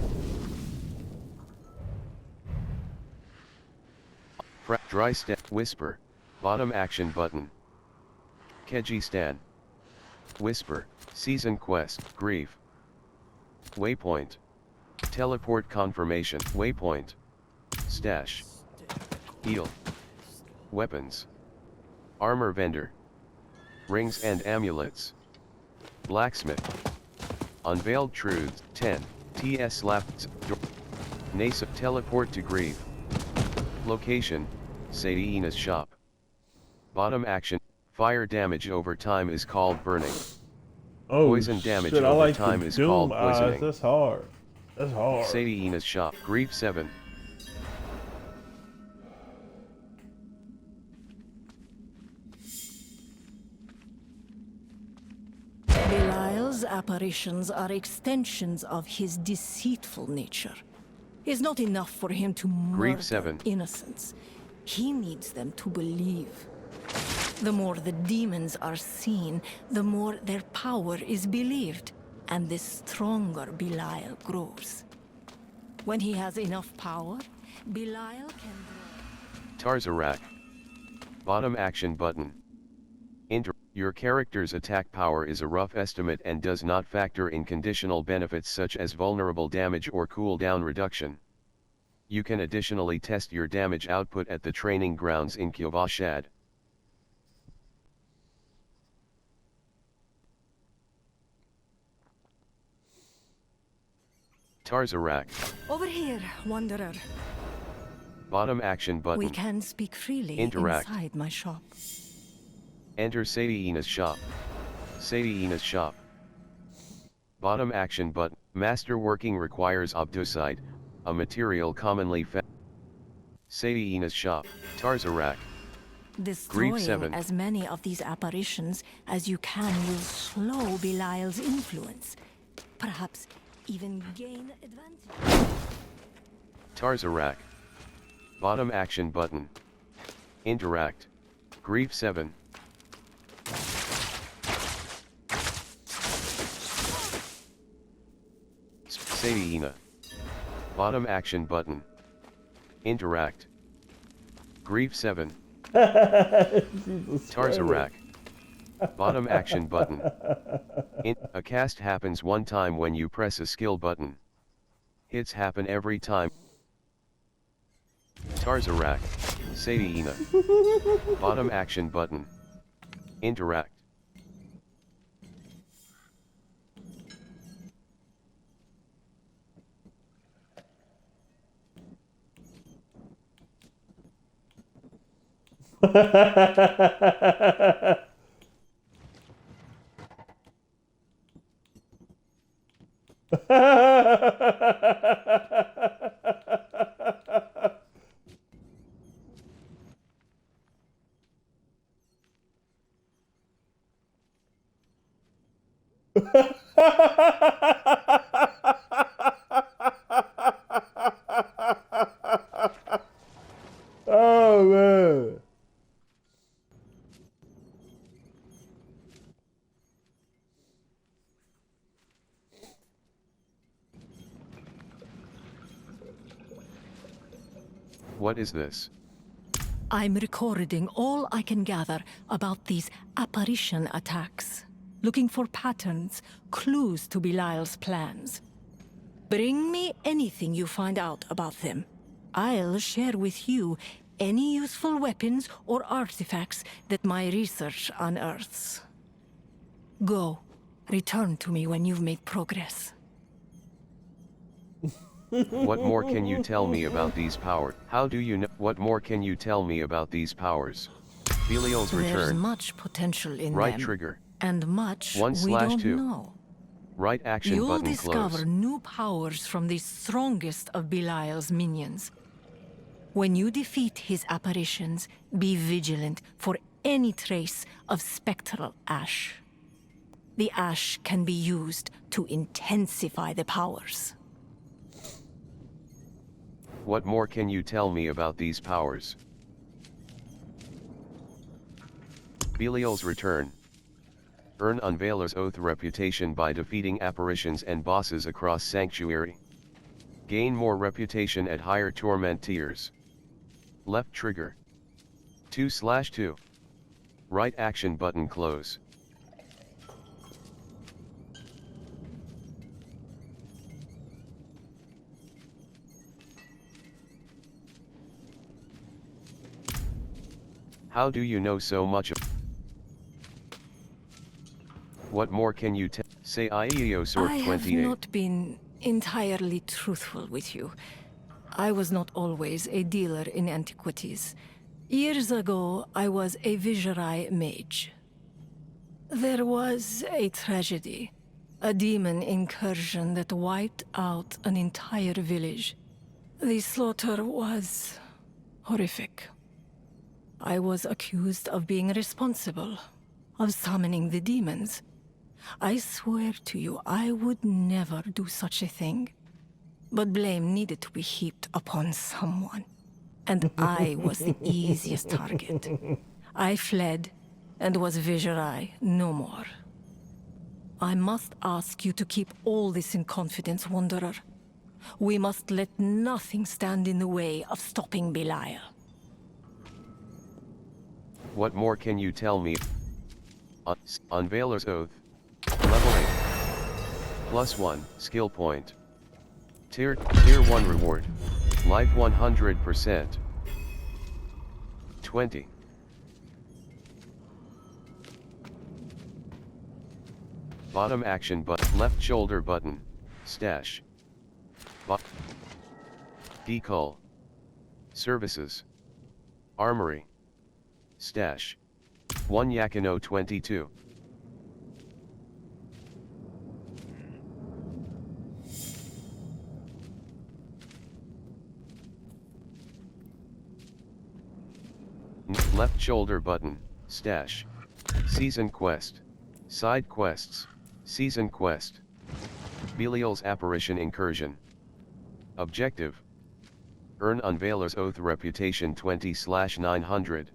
Dry step whisper. Bottom action button. Keji Stan. Whisper. Season quest. Grief. Waypoint. Teleport confirmation. Waypoint. Stash. Heal. Weapons. Armor vendor. Rings and amulets. Blacksmith. Unveiled truths. 10. TS Slap. Nasa. Teleport to Grief. Location. Sadiena's shop. Bottom action. Fire damage over time is called burning. Oh, Poison damage shit, I over like time the is Doom called eyes. poisoning. That's hard. That's hard. Sadiena's shop. Grief 7. Belial's apparitions are extensions of his deceitful nature. It's not enough for him to murder 7. innocents. He needs them to believe. The more the demons are seen, the more their power is believed, and the stronger Belial grows. When he has enough power, Belial can grow. Tarzarak. Bottom action button. Your character's attack power is a rough estimate and does not factor in conditional benefits such as vulnerable damage or cooldown reduction. You can additionally test your damage output at the training grounds in Yknowhisat. Tarzarak. Over here, Wanderer. Bottom action button. We can speak freely Interact. inside my shop. Enter Sadiena's shop. Sadiena's shop. Bottom action button. Masterworking requires obdusite, a material commonly found. Sadiena's shop. Tarzarak. Destroying 7. as many of these apparitions as you can will slow Belial's influence. Perhaps even gain advantage. Tarzarak. Bottom action button. Interact. Grief 7. Sadiena. Bottom action button. Interact. Grief 7. Tarzarak. Bottom action button. A cast happens one time when you press a skill button. Hits happen every time. Tarzarak. Sadiena. Bottom action button. Interact. Oh man. What is this? I'm recording all I can gather about these apparition attacks, looking for patterns, clues to Belial's plans. Bring me anything you find out about them. I'll share with you any useful weapons or artifacts that my research unearths. Go. Return to me when you've made progress. What more can you tell me about these powers? How do you know? What more can you tell me about these powers? Belial's There's return. much potential in Right them. trigger. And much 1/2. we don't know. Right action You'll button discover close. new powers from the strongest of Belial's minions. When you defeat his apparitions, be vigilant for any trace of spectral ash. The ash can be used to intensify the powers. What more can you tell me about these powers? Belial's return. Earn Unveiler's Oath reputation by defeating apparitions and bosses across Sanctuary. Gain more reputation at higher torment tiers. Left trigger. 2/2. Right action button close. How do you know so much of? What more can you tell? Say IEO Sword I 28. have not been entirely truthful with you. I was not always a dealer in antiquities. Years ago, I was a Viserai mage. There was a tragedy, a demon incursion that wiped out an entire village. The slaughter was horrific. I was accused of being responsible, of summoning the demons. I swear to you, I would never do such a thing. But blame needed to be heaped upon someone. And I was the easiest target. I fled, and was Viserai no more. I must ask you to keep all this in confidence, Wanderer. We must let nothing stand in the way of stopping Belial. What more can you tell me? Unveiler's Oath. Level 8. +1, skill point. Tier 1 reward. Life 100%. 20. Bottom action button, left shoulder button, stash. Decal. Services. Armory. Stash. 1 Ykno 22. Left shoulder button, stash. Season quest. Side quests. Season quest. Belial's apparition incursion. Objective. Earn Unveiler's Oath reputation 20/900.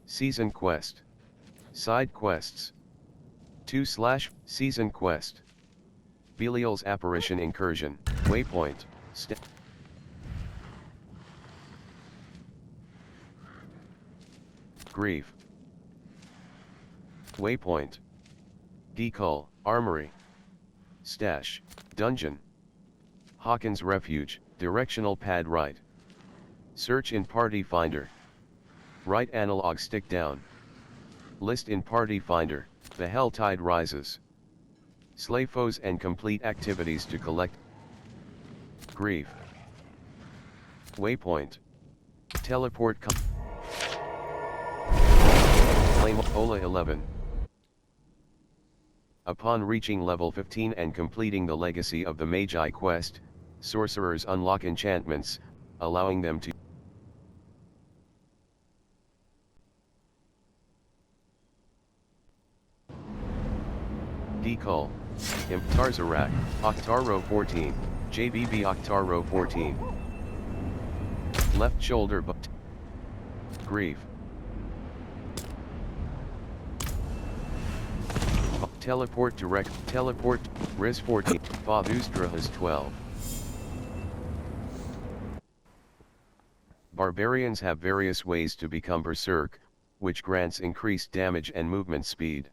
Season quest. Side quests. 2/ Season quest. Belial's apparition incursion. Waypoint. Grief. Waypoint. Decal, Armory. Stash, Dungeon. Hawkins Refuge, directional pad right. Search in Party Finder. Right analog stick down. List in Party Finder, the Hell Tide rises. Slay foes and complete activities to collect. Grief. Waypoint. Teleport. Claim Ola 11. Upon reaching level 15 and completing the Legacy of the Magi quest, sorcerers unlock enchantments, allowing them to Decal. Imp Tarzarak, Octaro 14, JBB Octaro 14. Left shoulder but Grief. Teleport direct, teleport, Riz 14, Fadustra has 12. Barbarians have various ways to become berserk, which grants increased damage and movement speed.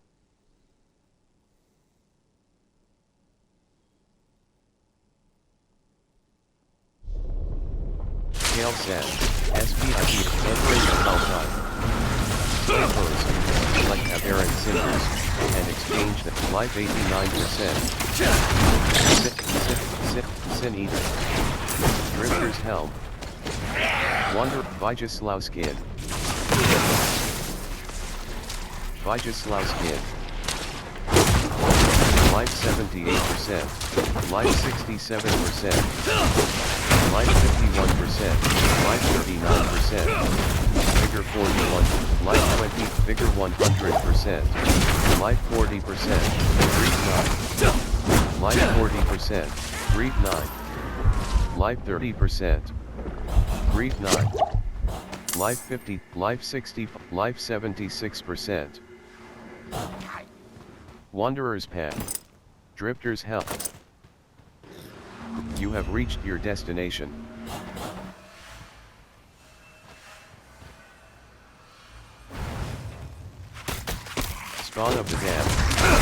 Kale said, SPIP, entering the Helltide. Suppose, select aberrant cinders, and exchange them. Life 89%. Sin Eater. Drifter's Helm. Wonder, Vyjaslawskin. Vyjaslawskin. Life 78%. Life 67%. Life 51%, life 39%, vigor 41, life 20, vigor 100%, life 40%, grief 9, life 40%, grief 9, life 30%, grief 9, life 50, life 60, life 76%. Wanderer's Path, Drifter's Hell. You have reached your destination. Spawn of the Dam.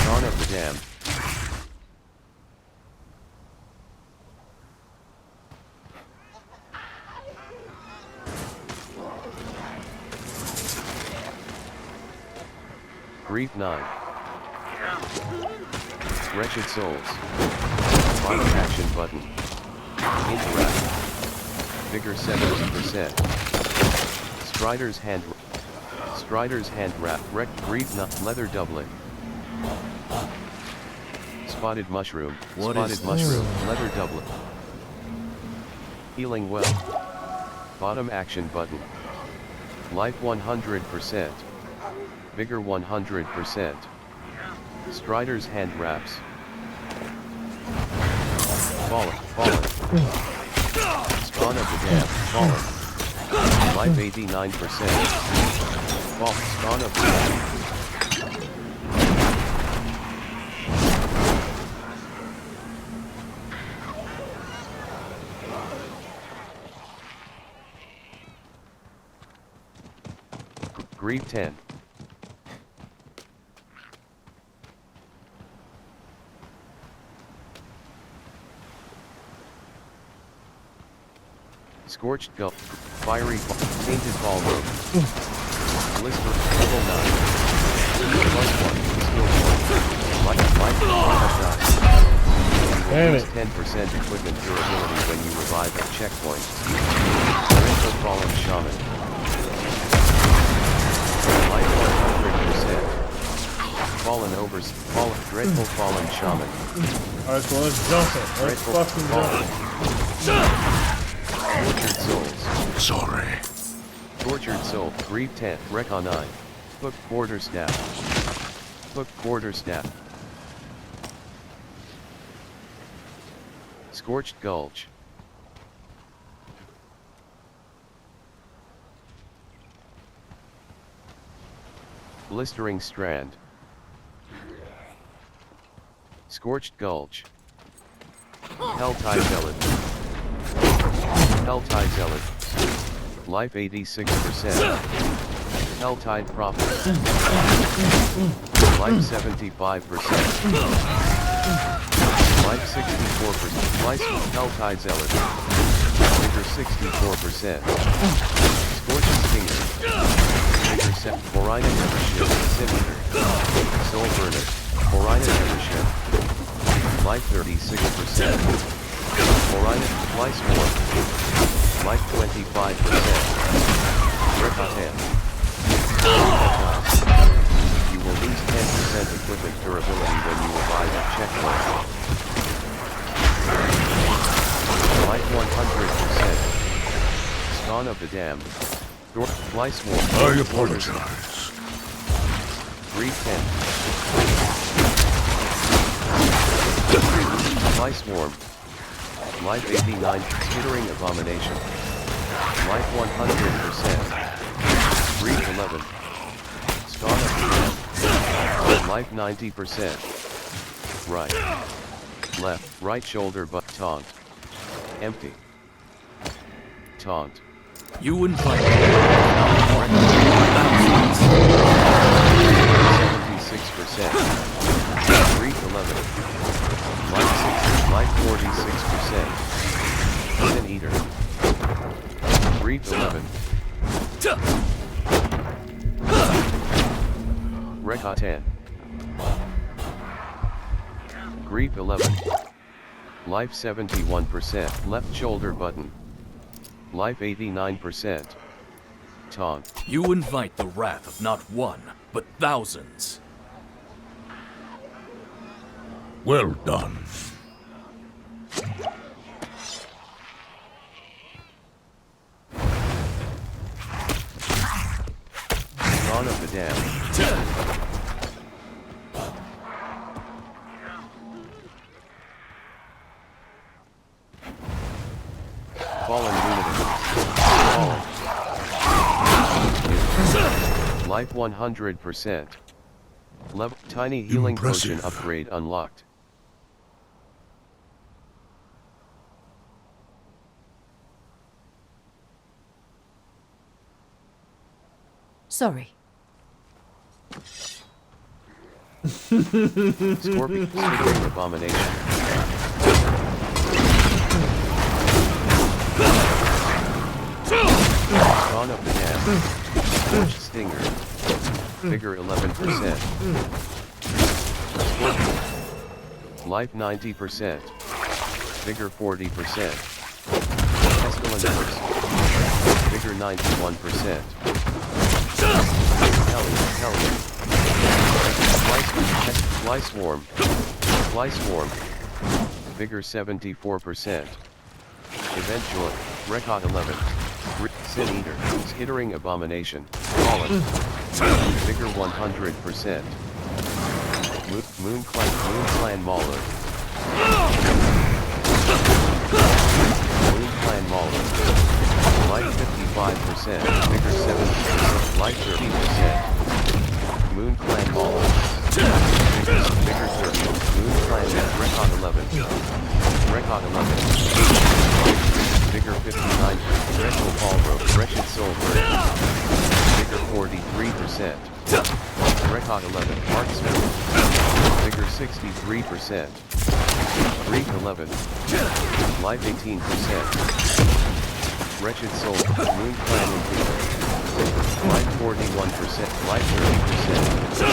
Spawn of the Dam. Grief 9. Wretched Souls. Fire action button. Interact. Vigor 70%. Strider's hand wrap. Grief not leather doublet. Spotted mushroom. Spotted mushroom. Leather doublet. Healing well. Bottom action button. Life 100%. Vigor 100%. Strider's hand wraps. Fallen. Spawn of the Dam. Fallen. Life 89%. Spawn of the Dam. Grief 10. Scorched Gulf, Fiery Tainted Ballroom, Blister, Level 9, +1, Skill point, Life 9. Damn it. 10% equipment durability when you revive at checkpoint. Dreadful Fallen Shaman. Life 100%. Dreadful Fallen Shaman. Alright, so let's jump it. Let's fucking jump it. Tortured Souls. Sorry. Tortured Soul, Grief 10, Recon 9. Hook Quarterstaff. Hook Quarterstaff. Scorched Gulch. Blistering Strand. Scorched Gulch. Helltide Zealot. Helltide Zealot. Life 86%. Helltide Prophet. Life 75%. Life 64%. Life Helltide Zealot. Vigor 64%. Scorched Stinger. Vigor 7. Borina Evership. Sinister. Soul Burner. Borina Evership. Life 36%. Borina. Lice More. Life 25%. Recatan. You will lose 10% equipment durability when you arrive at checkpoint. Life 100%. Spawn of the Dam. Lice More. I apologize. Grief 10. Lice Swarm. Life 89, Skittering Abomination. Life 100%. Grief 11. Spawn of the Dam. Life 90%. Right. Left, right shoulder but taunt. Empty. Taunt. You invite 76%. Grief 11. Life 46%. Sin Eater. Grief 11. Rekha 10. Grief 11. Life 71%. Left shoulder button. Life 89%. Taunt. You invite the wrath of not one, but thousands. Well done. Dawn of the Damned. Fallen Luminous. Fallen. Life 100%. Level Tiny Healing Potion Impressive. upgrade unlocked. Sorry. Scorpion Abomination. Dawn of the Damned. Scorched Stinger. Vigor 11%. Scorpion. Life 90%. Vigor 40%. Pestilent Burst. Vigor 91%. Hellion. Fly Swarm. Vigor 74%. Eventually, Rekha 11. Sin Eater. Skittering Abomination. Fallen. Vigor 100%. Moon Clan Mauler. Moon Clan Mauler. Life 55%. Vigor 70%. Life 30%. Moon Clan Mauler. Vigor 30. Moon Clan Rekha 11. Rekha 11. Vigor 59. Dreadful Paul Rope. Wretched Soul Burn. Vigor 43%. Rekha 11. Marksman. Vigor 63%. Grief 11. Life 18%. Wretched Soul. Moon Clan Invader. Life 41%. Life 30%.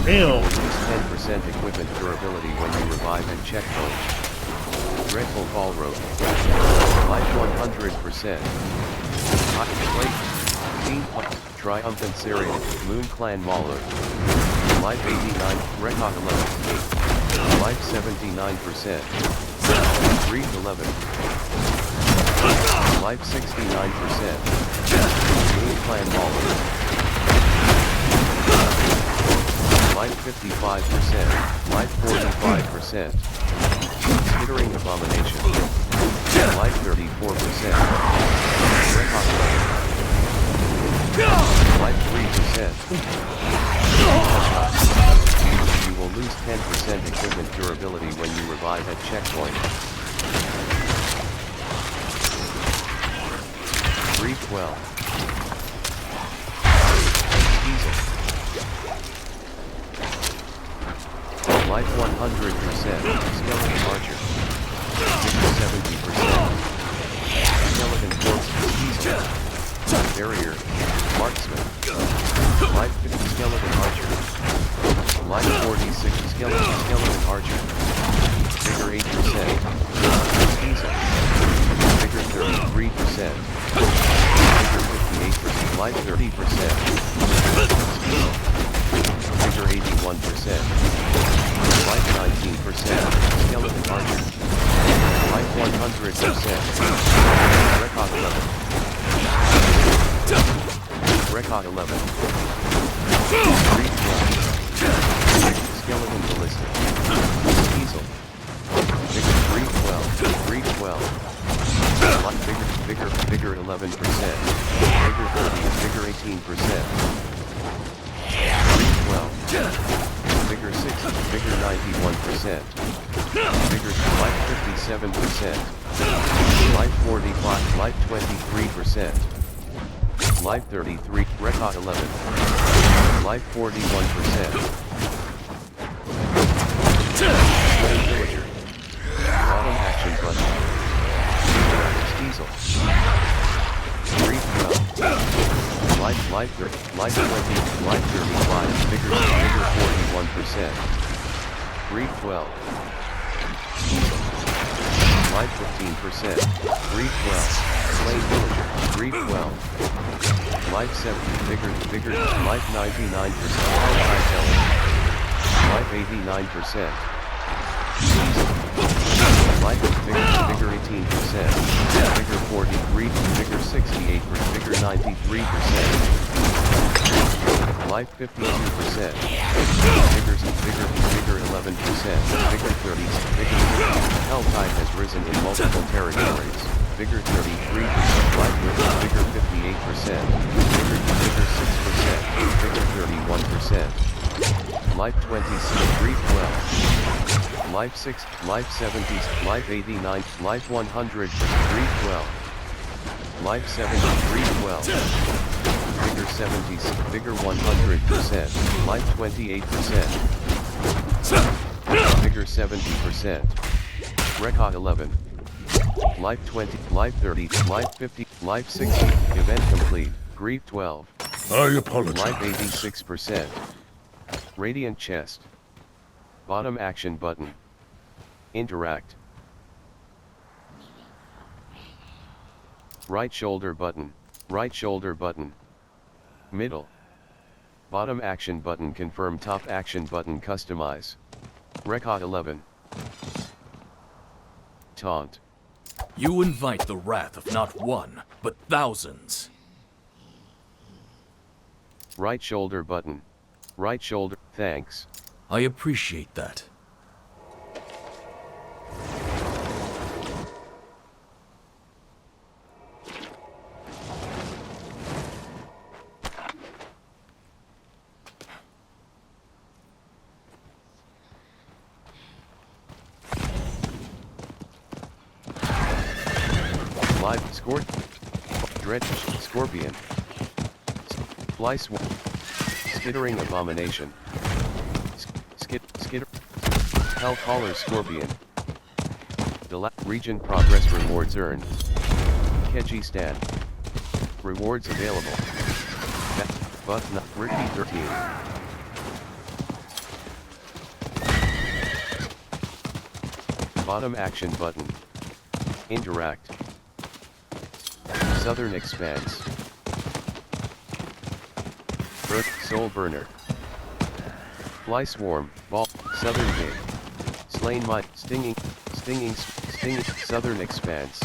Damn. 10% equipment durability when you revive at checkpoint. Dreadful Ball Rope. Life 100%. Hot Plate. Team Triumphant Syrian. Moon Clan Mauler. Life 89. Rekha 11. Life 79%. Grief 11. Life 69%. Moon Clan Mauler. Life 55%. Life 45%. Skittering Abomination. Life 34%. Rekha 11. Life 3%. You will lose 10% equipment durability when you revive at checkpoint. Grief 12. Diesel. Life 100%. Skeleton Archer. Vigor 70%. Skeleton Corpse. Diesel. Barrier. Marksman. Life 50. Skeleton Archer. Life 46. Skeleton Archer. Vigor 8%. Diesel. Vigor 33%. Vigor 58%. Life 30%. Vigor 81%. Life 19%. Skeleton Archer. Life 100%. Rekha 11. Rekha 11. Grief 12. Skeleton Ballista. Diesel. Vigor 12. Vigor 11%. Vigor 30. Vigor 18%. Grief 12. Vigor 6. Vigor 91%. Vigor Life 57%. Life 45, life 23%. Life 33, record 11. Life 41%. Villager. Bottom action button. Diesel. Brief well. Life 30, life 20, life 35, figure 41%. Brief 12. Life 15%. Brief 12. Slain villager. Brief 12. Life 70, figure, life 99%. Life 89%. Life figure 18%. Figure 43, figure 68, figure 93%. Life 52%. Figure 11%. Figure 30. Hell tide has risen in multiple territories. Figure 33%. Life figure 58%. Figure 6%. Figure 31%. Life 26. Brief 12. Life 6, life 70s, life 89, life 100, brief 12. Life 73, 12. Figure 70s, figure 100%, life 28%. Figure 70%. Record 11. Life 20, life 30, life 50, life 60, event complete, grief 12. I apologize. Life 86%. Radiant chest. Bottom action button. Interact. Right shoulder button. Right shoulder button. Middle. Bottom action button. Confirm. Top action button. Customize. Record 11. Taunt. You invite the wrath of not one, but thousands. Right shoulder button. Right shoulder. Thanks. I appreciate that. Live Dredge Scorpion. Fly Skittering Abomination. Skitter. Hell Caller Scorpion. Region Progress Rewards earned. Keji Stan. Rewards available. But not Ricky 13. Bottom action button. Interact. Southern Expanse. Earth Soul Burner. Fly Swarm, Ball, Southern Gate. Slain Might, Stinging, Southern Expanse.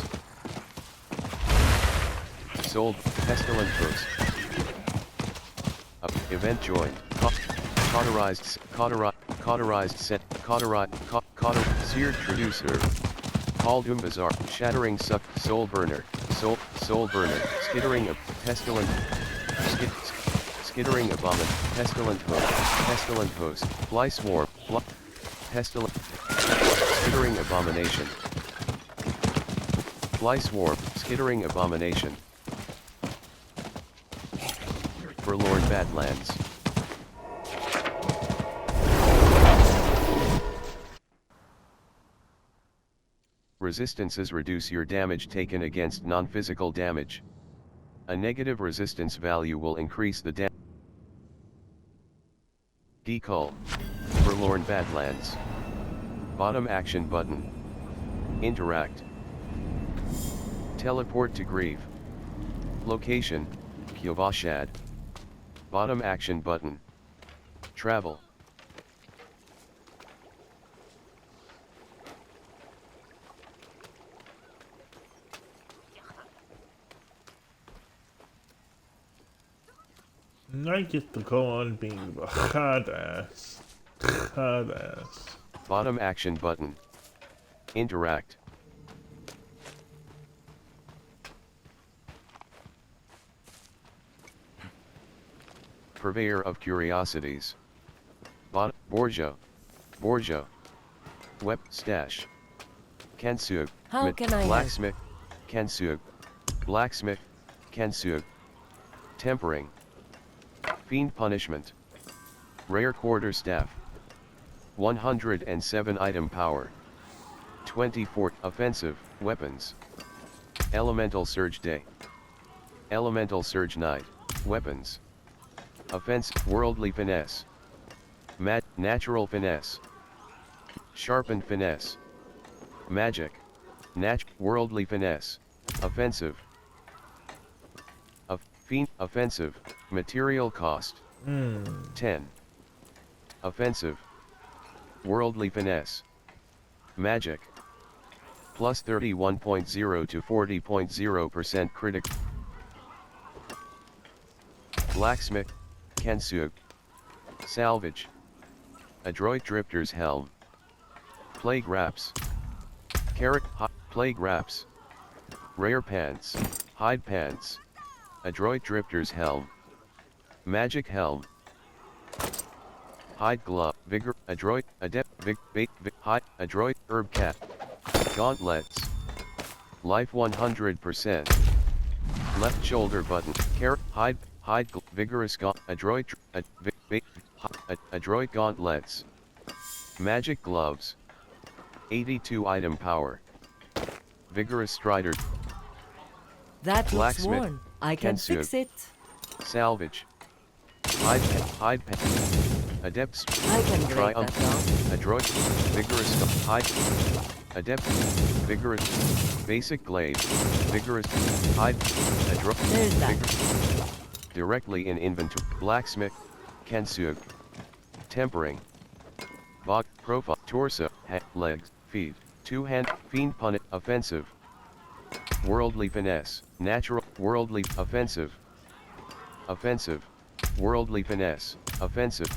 Soul, Pestilent Boost. Event joined. Cauterized Seared Traducer. Kaldum Bazaar, Shattering Suck, Soul Burner, Soul Burner, Skittering of Pestilent, Skittering Abomin, Pestilent Host, Fly Swarm, Pestilent, Skittering Abomination, Fly Swarm, Skittering Abomination, Forlorn Badlands. Resistances reduce your damage taken against non-physical damage. A negative resistance value will increase the damage. Decal. Forlorn Badlands. Bottom action button. Interact. Teleport to Grieve. Location, Yknowhisat. Bottom action button. Travel. I get to go on being a hard ass. Hard ass. Bottom action button. Interact. Purveyor of Curiosities. Borgia. Web Stash. Kensu. How can I help? Blacksmith. Kensug. Blacksmith, Kensug. Tempering. Fiend Punishment. Rare Quarterstaff. 107 item power. 24 offensive weapons. Elemental Surge Day. Elemental Surge Night. Weapons. Offense, Worldly Finesse. Natural Finesse. Sharpened Finesse. Magic. Worldly Finesse. Offensive. Fiend. Offensive. Material cost. 10. Offensive. Worldly Finesse. Magic. Plus 31.0 to 40.0% critic. Blacksmith, Kensug. Salvage. Adroit Drifter's Helm. Plague Wraps. Plague Wraps. Rare Pants. Hide Pants. Adroit Drifter's Helm. Magic Helm. Hide Glove. Vigor. Adroit. Adept. Hide. Adroit. Herb Cap. Gauntlets. Life 100%. Left shoulder button. Hide. Vigorous Adroit. Adroit Gauntlets. Magic Gloves. 82 item power. Vigorous Strider. That looks worn. I can fix it. Salvage. Hide. Adepts. I can break that down. Adroit. Vigorous. Hide. Adept. Vigorous. Basic Glade. Vigorous. Hide. Adroit. There's that. Directly in inventory. Blacksmith. Kensug. Tempering. Bog. Profile. Torso. Legs. Feet. Two-hand. Fiend Punnet. Offensive. Worldly Finesse. Natural. Worldly. Offensive. Offensive. Worldly Finesse. Offensive.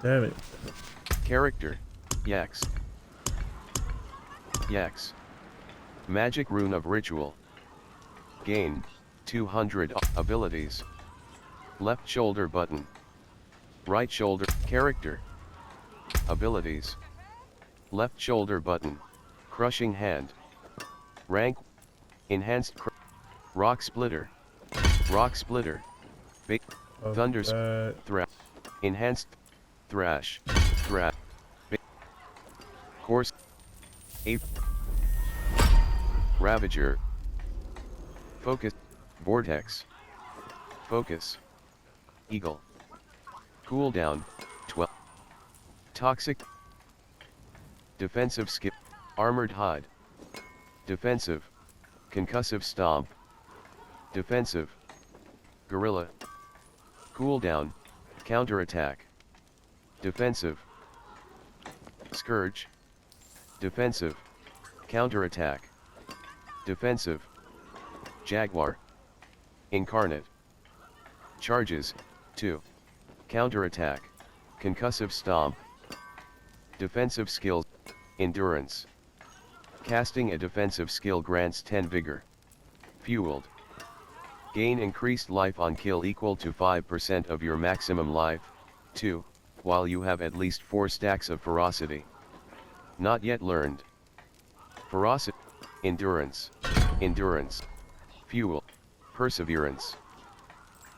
Damn it. Character. Yax. Yax. Magic Rune of Ritual. Gain. 200 abilities. Left shoulder button. Right shoulder. Character. Abilities. Left shoulder button. Crushing Hand. Rank. Enhanced. Rock Splitter. Rock Splitter. Thunder. Thrash. Enhanced. Thrash. Thrash. Course. Ravager. Focus. Vortex. Focus. Eagle. Cooldown. 12. Toxic. Defensive Skip. Armored Hide. Defensive. Concussive Stomp. Defensive. Gorilla. Cooldown. Counterattack. Defensive. Scourge. Defensive. Counterattack. Defensive. Jaguar. Incarnate. Charges. 2. Counterattack. Concussive Stomp. Defensive skills. Endurance. Casting a defensive skill grants 10 vigor. Fueled. Gain increased life on kill equal to 5% of your maximum life. 2. While you have at least 4 stacks of ferocity. Not yet learned. Ferocity. Endurance. Endurance. Fuel. Perseverance.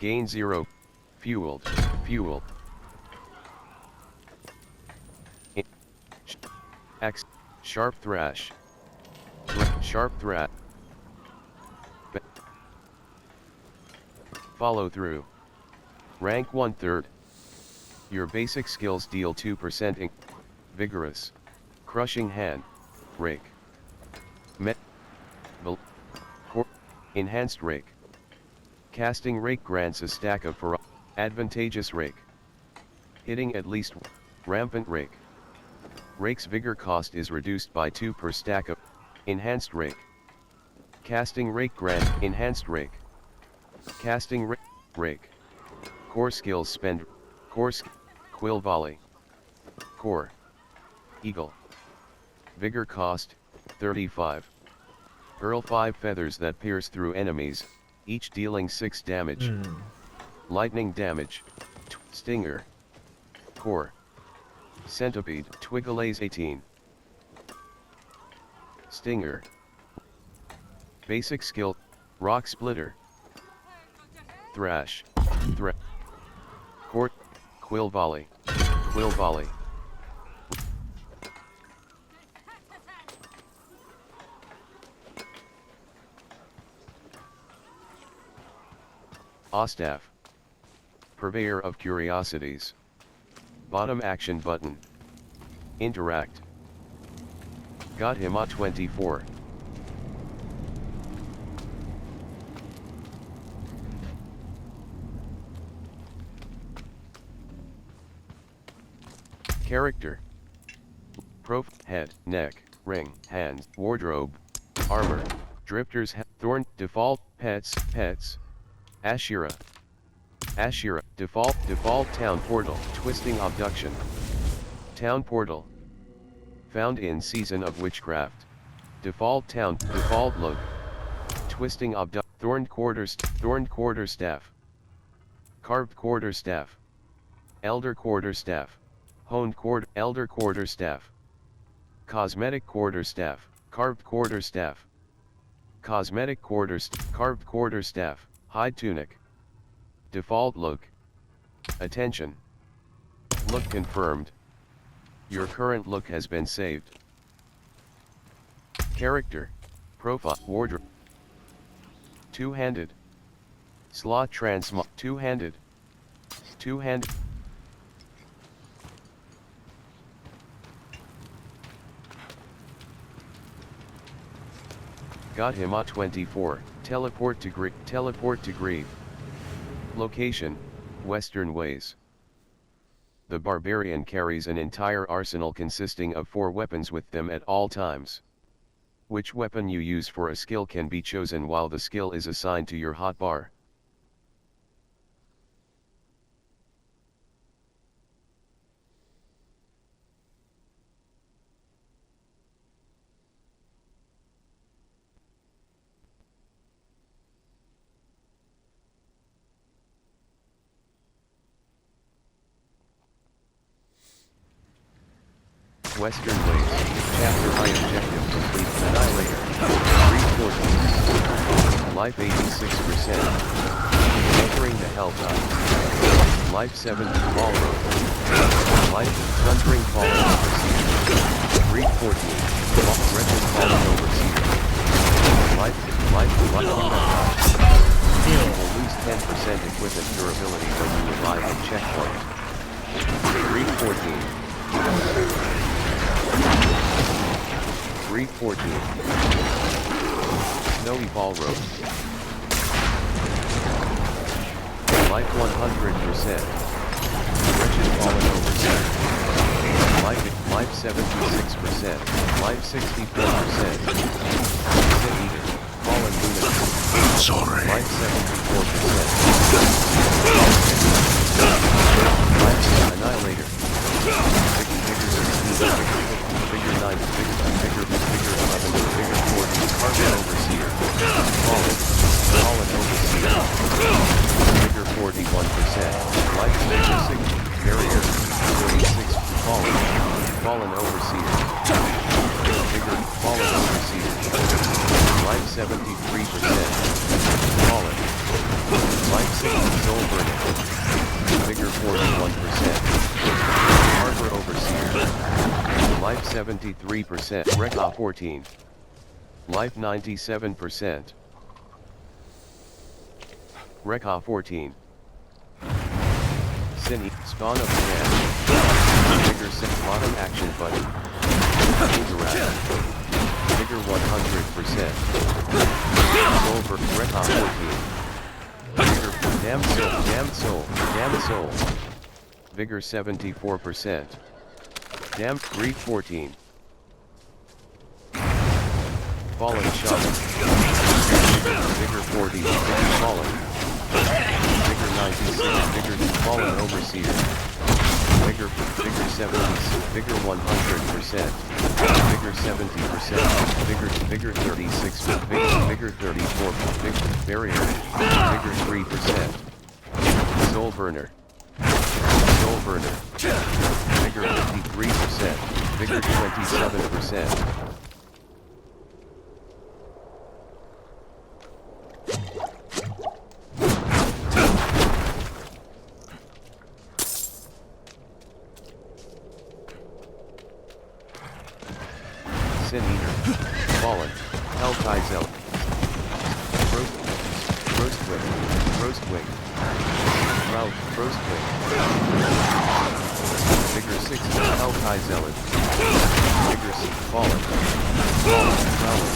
Gain 0. Fueled. Fuel. X. Sharp Thrash. Sharp Thrash. Follow through. Rank 1/3. Your basic skills deal 2% Vigorous. Crushing Hand. Rake. Enhanced Rake. Casting Rake grants a stack of Advantageous Rake. Hitting at least Rampant Rake. Rake's vigor cost is reduced by 2 per stack of Enhanced Rake. Casting Rake grant Enhanced Rake. Casting Rake. Core skills spend Quill Volley. Core. Eagle. Vigor cost 35. Hurl 5 feathers that pierce through enemies, each dealing 6 damage. Lightning damage. Stinger. Core. Centipede. Twigalaze 18. Stinger. Basic skill, rock splitter. Thrash, court, quill volley, quill volley. Ostaff, purveyor of curiosities. Bottom action button. Interact. Got him at 24. Character. Head, neck, ring, hands, wardrobe, armor, drifter's thorn, default, pets, Ashira, default town portal, twisting abduction. Town portal. Found in Season of Witchcraft. Default town, default look. Twisting thorned quarterstaff. Carved quarterstaff. Elder quarterstaff. Honed elder quarterstaff. Cosmetic quarterstaff, carved quarterstaff. Cosmetic carved quarterstaff, hide tunic. Default look. Attention. Look confirmed. Your current look has been saved. Character, profile, wardrobe. Two-handed. Slot transmog, two-handed. Two-handed. Got him at 24, teleport to Grieve. Location, Western Ways. The barbarian carries an entire arsenal consisting of 4 weapons with them at all times. Which weapon you use for a skill can be chosen while the skill is assigned to your hotbar. Western Ways, Chapter I Objective Complete, Annihilator, 340, Life 86%, Entering the Hell Tide, Life 70, Fall Road, Life, Thundering Fallen Overseer, 314, Wretched Fallen Overseer, Life, You will lose 10% equipment durability when you revive a checkpoint, 314, 314. Snowy Ball Road. Life 100%. Wretched Fallen Overseer. Life 76%. Life 64%. Sin Eater. Fallen Lunatic. Sorry. Life 74%. Life Annihilator. Figure 9, figure 11, figure 40, Carpet Overseer, Fallen Overseer, figure 41%, Life figure 6, Barrier, 46, Fallen Overseer, figure Fallen Overseer, Life 73%, Fallen, Life 60, Soul Burning, figure 41%, Harbor Overseer, Life 73%, Rekha 14. Life 97%. Rekha 14. Cine, Spawn of Command. Figure 6, bottom action button. Interact. Figure 100%. Silver, Rekha 14. Figure, damn soul. Vigor 74%. Damn, Grief 14. Fallen Shaman. Vigor 40, Vigor Fallen. Vigor 96, Vigor Fallen Overseer. Vigor 70, Vigor 100%. Vigor 70%. Vigor 36, Vigor 34, Vigor Barrier. Vigor 3%. Soul Burner. Vigor 53%, Vigor 27%. Sin Eater, Fallen, Hellkite Zealot, Roastwing, Roastwing, Vigor 6, Hellkite Zealot, Vigor 6, Fallen, Prowler,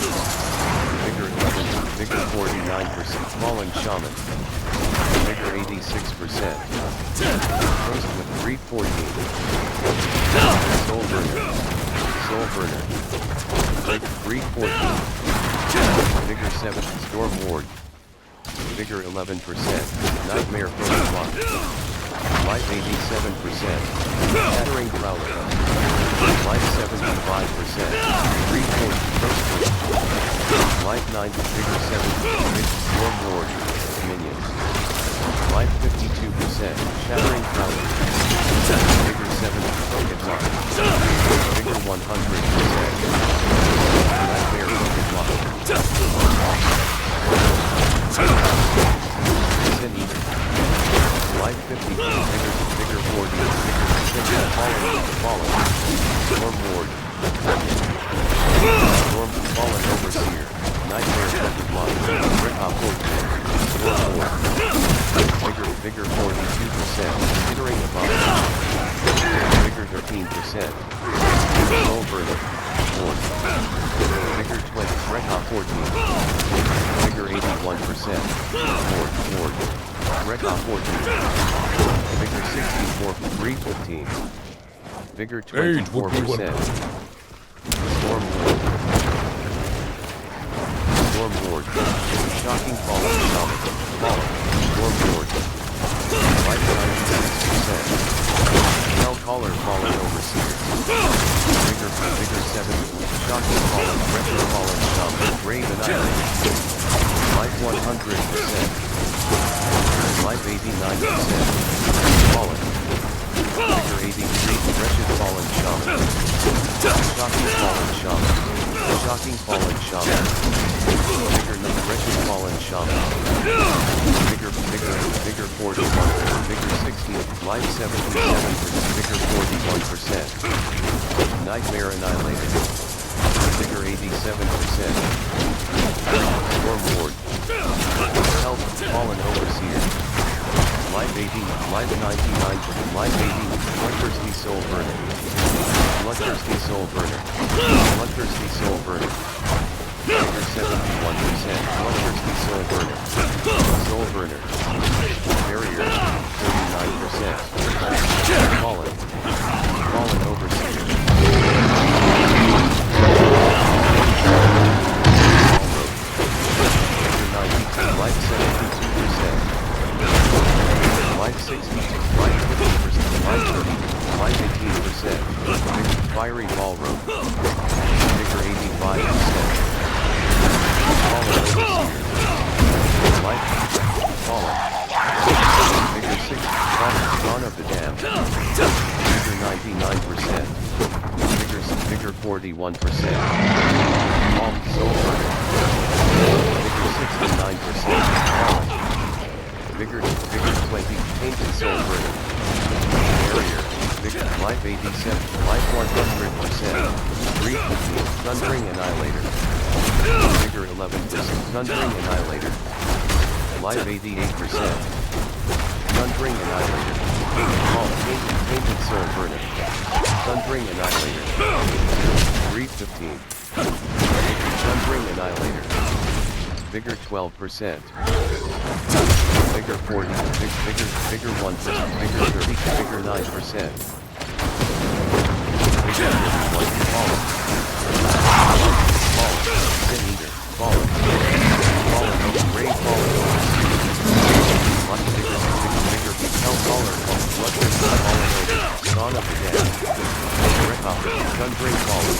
Vigor 11, Vigor 49%, Fallen Shaman, Vigor 86%, Roastwing 314, Soul Burner, Vigor 314, Vigor 7, Storm Ward, Vigor 11%, Nightmare Protocol, Life 87%, Shattering Prowler, Life 75%, 340, Roastwing, Life 90, Vigor 7, Storm Ward, Minions, Life 52%, Shattering Prowler, Vigor 7, Rocket Lock, Vigor 100%, Nightmare Rocket Lock, Sin Eater, Life 50, Vigor 40, Vigor Fallen, Storm Ward, Storm Fallen Overseer, Nightmare Rocket Lock, Rickoff 14, Storm Ward, Vigor 42%, Jittering Above, Vigor 13%, Soul Burner, Ward, Vigor 20, Rickoff 14, Vigor 81%, Ward, Rickoff 14, Vigor 64, 315, Vigor 24%, Storm Ward, Shocking Fallen Shaman, Storm Ward, Life 96%, Hellcaller Fallen Overseer, Vigor 7, Shocking Fallen, Retro Fallen Shaman, Brave Annihilator, Life 100%, Life 89%, Fallen, Vigor 83, Wretched Fallen Shaman, Shocking Fallen Shaman, Shocking Fallen Shaman, Vigor 9, Wretched Fallen Shaman, Vigor 41, Vigor 60, Life 77%, Vigor 41%, Nightmare Annihilator, Vigor 87%, Storm Ward, Health, Fallen Overseer, Life 80, Life 99, Life 80, Bloodthirsty Soul Burner, Bloodthirsty Soul Burner, Bloodthirsty Soul Burner, Vigor 71%, Bloodthirsty Soul Burner, Soul Burner, Barrier, 39%, Fallen Overseer, Life 72%, Life 60, Life 50%, Life 30, Life 18%, Fiery Ballroom, Vigor 85%, Fallen Overseer, Life, Fallen, Vigor 60, Dawn of the Damned, Vigor 99%, Vigor 41%, Calm Soul Burner, Vigor 69%, Vigor 20, Tainted Soul Burner, Barrier, Vigor, Life 87, Life 100%, 315, Thundering Annihilator, Vigor 11%, Thundering Annihilator, Life 88%, Thundering Annihilator, Tainted Soul Burner, Thundering Annihilator, 315, Thundering Annihilator, Vigor 12%, Vigor 40, Vigor 1%, Vigor 30, Vigor 9%, Vigor 51, Fallen, Sin Eater, Fallen, Ray Fallen, Vigor, Hellcaller, Bloodthirsty Fallen Over, Dawn of the Dead, Rickoff, Thundering Fallen,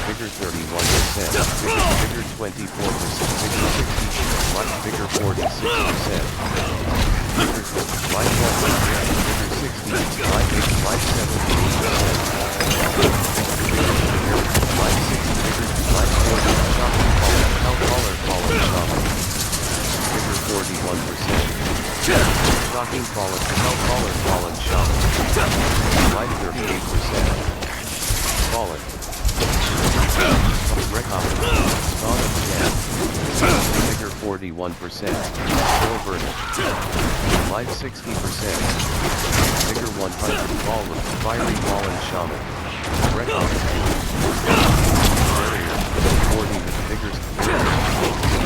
Vigor 31%, Vigor 24%, Vigor 60%, Vigor 46%, Vigor 20, Life 100%, Vigor 60, Life 78%, Life 60, Life 40, Shocking Fallen, Hellcaller Fallen Shaman, Vigor 41%, Shocking Fallen, Hellcaller Fallen Shaman, Life 38%, Fallen, 41%. Still burning. Life 60%. Vigor 100. Ballroom. Fiery ball and shaman. Red off. Barrier. 40. Vigors.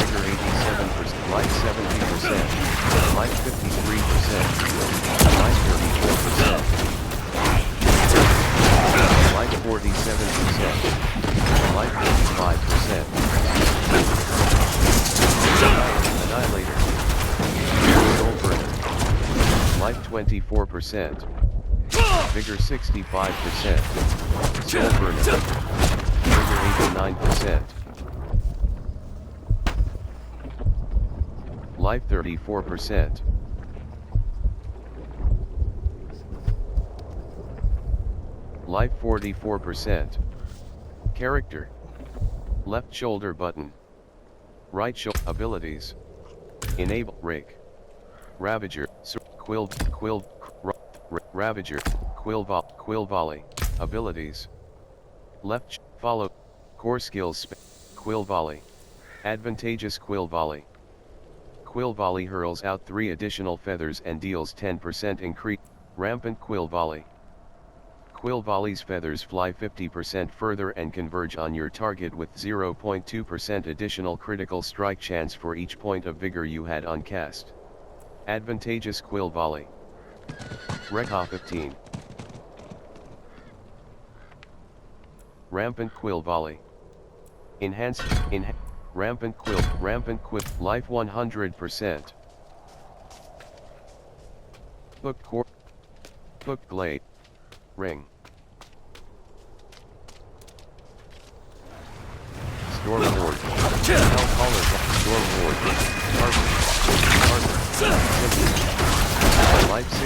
Vigor 87%. Life 70%. Life 53%. Life 34%. Life 47%. Life 55%. Annihilator. Soul burner. Life 24%. Vigor 65%. Soul burner. Vigor 89%. Life 34%. Life 44%. Character. Left shoulder button. Right shoulder. Abilities. Enable. Rake. Ravager. Quill. Ravager. Quill volley. Abilities. Left. Follow. Core skills. Quill volley. Advantageous quill volley. Quill volley hurls out 3 additional feathers and deals 10% increase. Rampant quill volley. Quill volley's feathers fly 50% further and converge on your target with 0.2% additional critical strike chance for each point of vigor you had on cast. Advantageous quill volley. Rekha 15. Rampant quill volley. Enhanced. Rampant quill. Life 100%. Hook core. Hook blade. Ring. Storm Lord. Hell Caller. Storm Lord. Harbor. Life 60.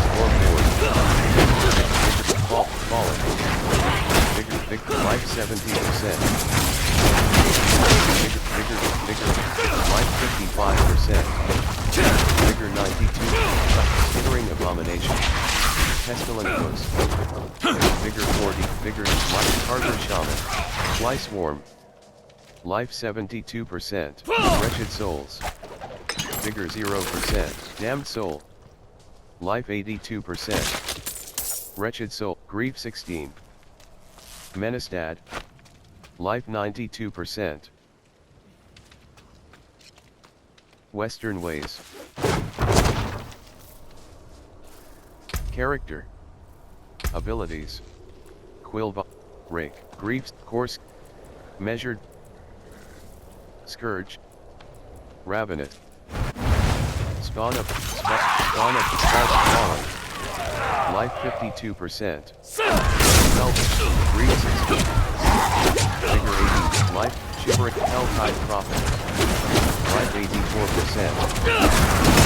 Storm Lord. Fallen. Victor. Life 70%. Vigor. Life 55%. Vigor 92. Skittering Abomination. Pestilent Ghost. Vigor 40. Vigor. Life Harbor Shaman. Fly Swarm. Life 72%. Wretched Souls. Vigor 0%. Damned Soul. Life 82%. Wretched Soul. Grief 16. Menestad. Life 92%. Western Ways. Character. Abilities. Rake. Grief. Course. Measured. Scourge. Ravenet. Spawn of Fallen. Life 52%. Velvet. Grief 16. Vigor 80. Life. Shiverick. Helltide Prophet. Life 84%.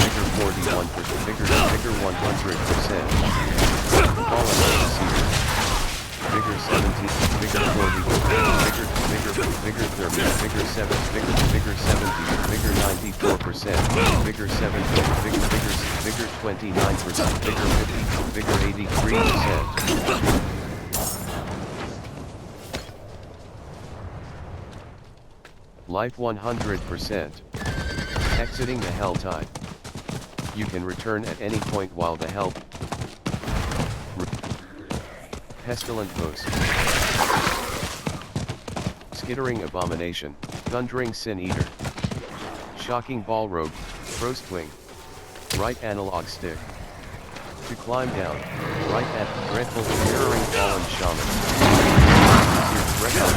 Vigor 41%. Vigor 100%. Fallen Receiver. Vigor 17. Vigor 40. Vigor 30. Vigor 7. Vigor 70. Vigor 94%. Vigor 70. Vigor 29%. Vigor 50. Vigor 83%. Life 100%. Exiting the Helltide. You can return at any point while the Hell. Pestilent Ghost. Skittering Abomination. Thundering Sin Eater. Shocking Ballrobe. Frostwing. Right Analog Stick. To climb down. Right at Dreadful Mirroring Fallen Shaman. Record.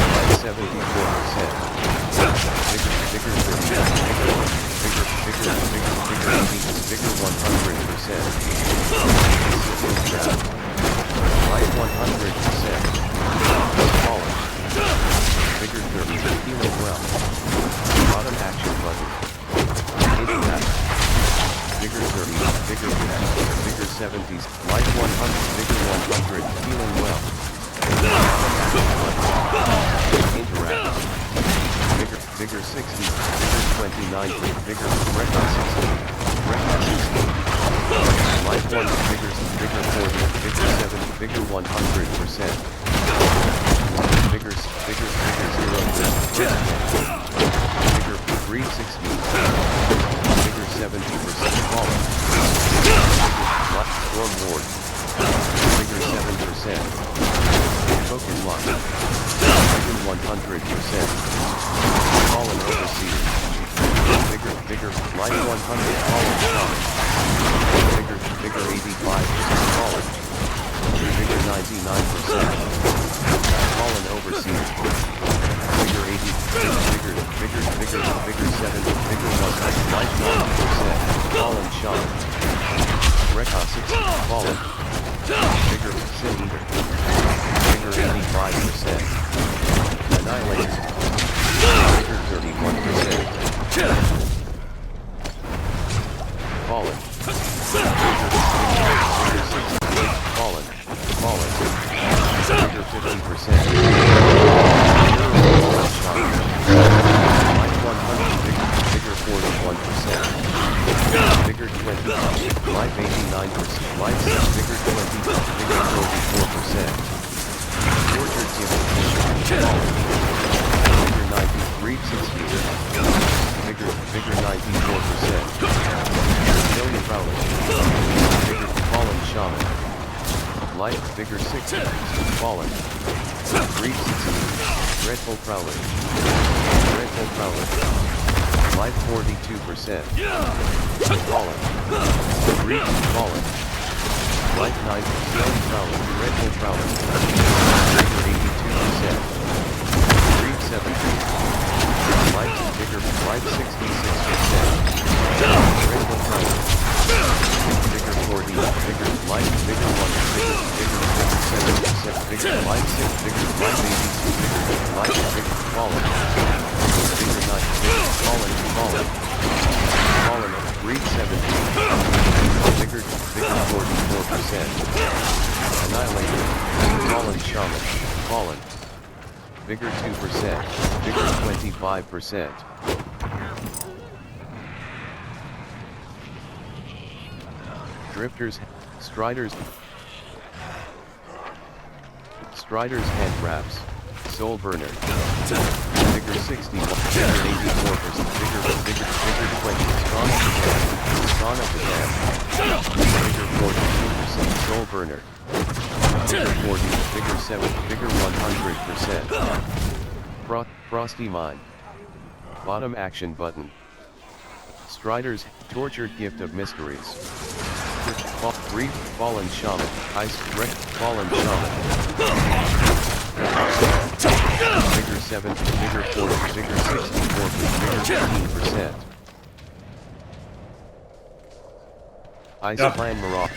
Like 74%. Vigor 100%. Life 100%. Fallen. Vigor 30. Healing well. Bottom action button. Hidden back. Vigor 30. Vigor 70s. Life 100. Vigor 100. Healing well. Interact. Vigor 60. Vigor 29. Vigor. Rekha 60. Rekha 60. Life 1. Vigor 40. Vigor 70. bigger 100%. Bigger 0%. Bigger 360. Bigger 70%. Fallen. Luck Storm Ward. Bigger 7%. Token Luck. Bigger 100%. Fallen Overseer. Bigger Light 100. Fallen Shaman. Bigger 85%. Fallen. Bigger 99%. Fallen Overseer. Bigger 80. Bigger 7. Bigger 100. Light 90%. Fallen Shaman. Rekha 60. Fallen. Bigger Sin Eater. Bigger 85%. Annihilator. Bigger 31%. Fallen. Bigger 68. Fallen. Bigger 50%. Light 100. Bigger 41%. Bigger 20. Light 89%. Light 6. Bigger 20. Bigger 44%. Tortured Given. Fallen. Bigger 93. 60. Bigger 94%. Million Prowler. Bigger Fallen Shaman. Light bigger 60. Fallen. 360. Dreadful Prowler. Dreadful Prowler. Light 42%. Fallen. 3. Fallen. Light 9. Young Prowler. Dreadful Prowler. Bigger 82%. 370. Light bigger. Light 66%. Dreadful Prowler. Bigger 40. Bigger light. Bigger 1. Bigger 7%. Bigger light 6. Bigger light 82. Bigger light. Bigger fallen. Bigger 9. Bigger fallen. Fallen 370. Bigger 44%. Annihilator. Fallen Shaman. Fallen. Bigger 2%. Bigger 25%. Drifters, Striders, Hand Wraps, Soul Burner, Bigger 60, Bigger 84%, Bigger 20, Spawn of the Dam, Bigger 42%, Soul Burner, Bigger 40, Bigger 7, Bigger 100%, Frosty Mine, Bottom Action Button, Striders, Tortured Gift of Mysteries. Reef, Fallen Shaman, Ice, Wreck, Fallen Shaman. Bigger 7, bigger 40, bigger 64, bigger 15%. Ice Clan Marauder,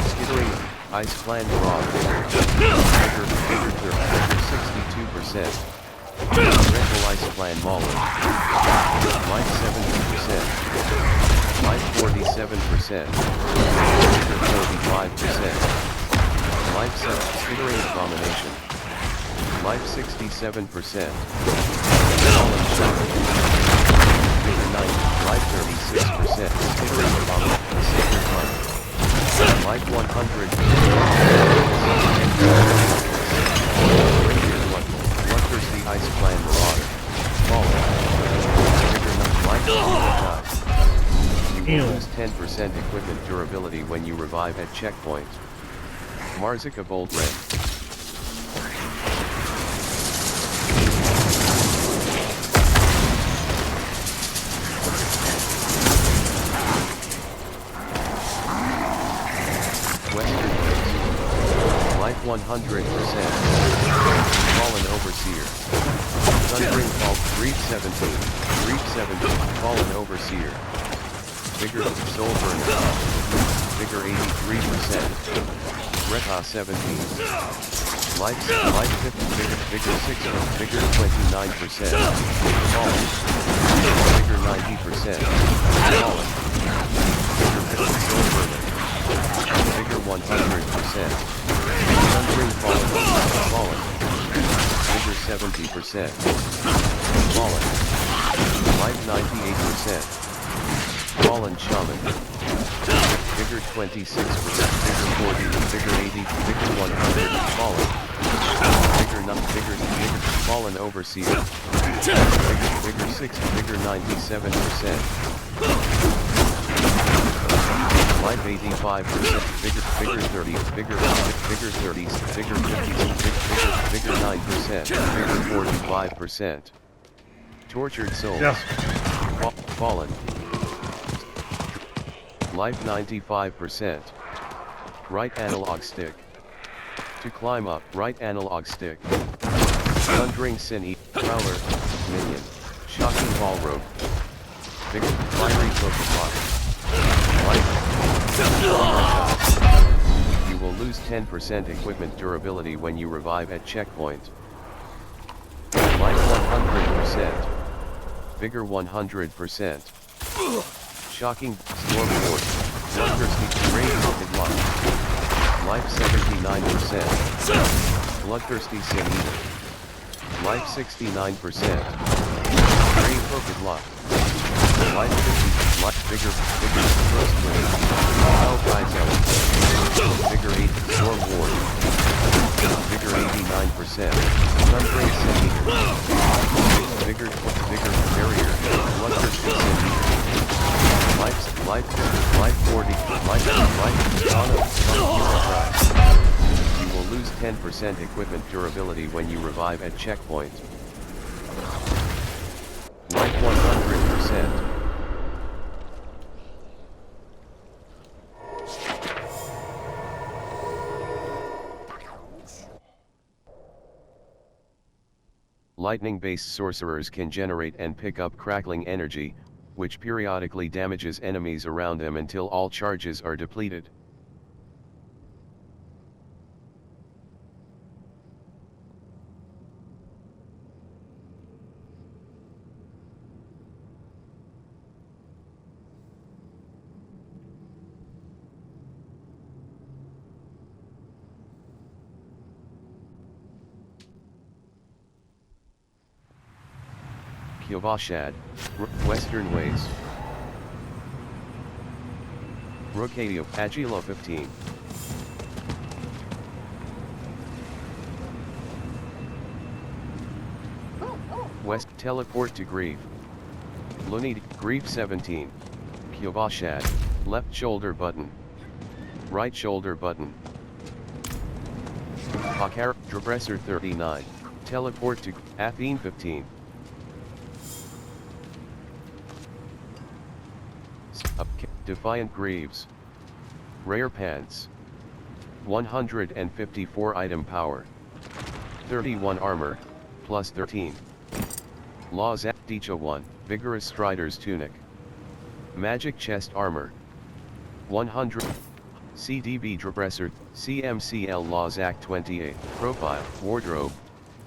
Skittering, Ice Clan Marauder. Bigger 62%. Rental Ice Clan Mauler. Light 70%. Light 47%. Bigger 45%. Life 7. Skittering Abomination. Life 67%. Fallen Shaman. Bigger 90. Life 36%. Skittering Abomination. Sacred Hunt. Life 100. Reindeer Bloodthirsty Ice Clan Marauder. Fallen. Bigger 9. Life 9. You will lose 10% equipment durability when you revive at checkpoint. Marzika Bolt Red. Western Waves. Life 100%. Fallen Overseer. Thundering Fault 317. 370. Fallen Overseer. Bigger Soul Burner. Bigger 83%. Rekha 17. Life 50. Bigger 60. Bigger 29%. Fallen. Bigger 90%. Fallen. Bigger 50. Soul Burner. Bigger 100%. Thundering Fallen. Fallen. Bigger 70%. Fallen. Life 98%. Fallen Shaman. Bigger 26%. Bigger 40, Vigor 80, Vigor 100, Fallen. Vigor, Fallen Overseer. Vigor 60, Vigor 97%. Life 85%, Vigor 30, Vigor 30, Vigor 50, Vigor 9%, Vigor 45%. Tortured Souls. Yeah. Fallen. Life 95%. Right analog stick. To climb up, right analog stick. Thundering Sin Prowler, Minion. Shocking Ball Rope. Vigor, Fiery Pokemon. Life. You will lose 10% equipment durability when you revive at checkpoint. Life 100%. Vigor 100%. Shocking, Storm Force, Bloodthirsty, Radiated Life. Life 79%. Bloodthirsty Sin Eater. Life 69%. Green Crooked Luck. Life 50, Life Vigor, First Wave. Wild Guides Element. Vigor 8, Storm Ward. Vigor 89%. Thundering Sin Eater. Vigor Barrier, Bloodthirsty Sin Eater. Life 40, You will lose 10% equipment durability when you revive at checkpoint. Life 100%. Lightning-based sorcerers can generate and pick up crackling energy, which periodically damages enemies around them until all charges are depleted. Yknowhisat, Western Ways. Yknowhisatgodya, Agila 15. West, Teleport to Grief. Lunid, Grief 17. Yknowhisat, left shoulder button. Right shoulder button. Akara, Dresser 39. Teleport to Athene 15. Defiant Greaves. Rare Pants. 154 item power. 31 armor, plus 13. Laws Dicha 1, Vigorous Strider's Tunic. Magic Chest Armor. 100. CDB Dresser, CMCL Laws Act 28. Profile, Wardrobe.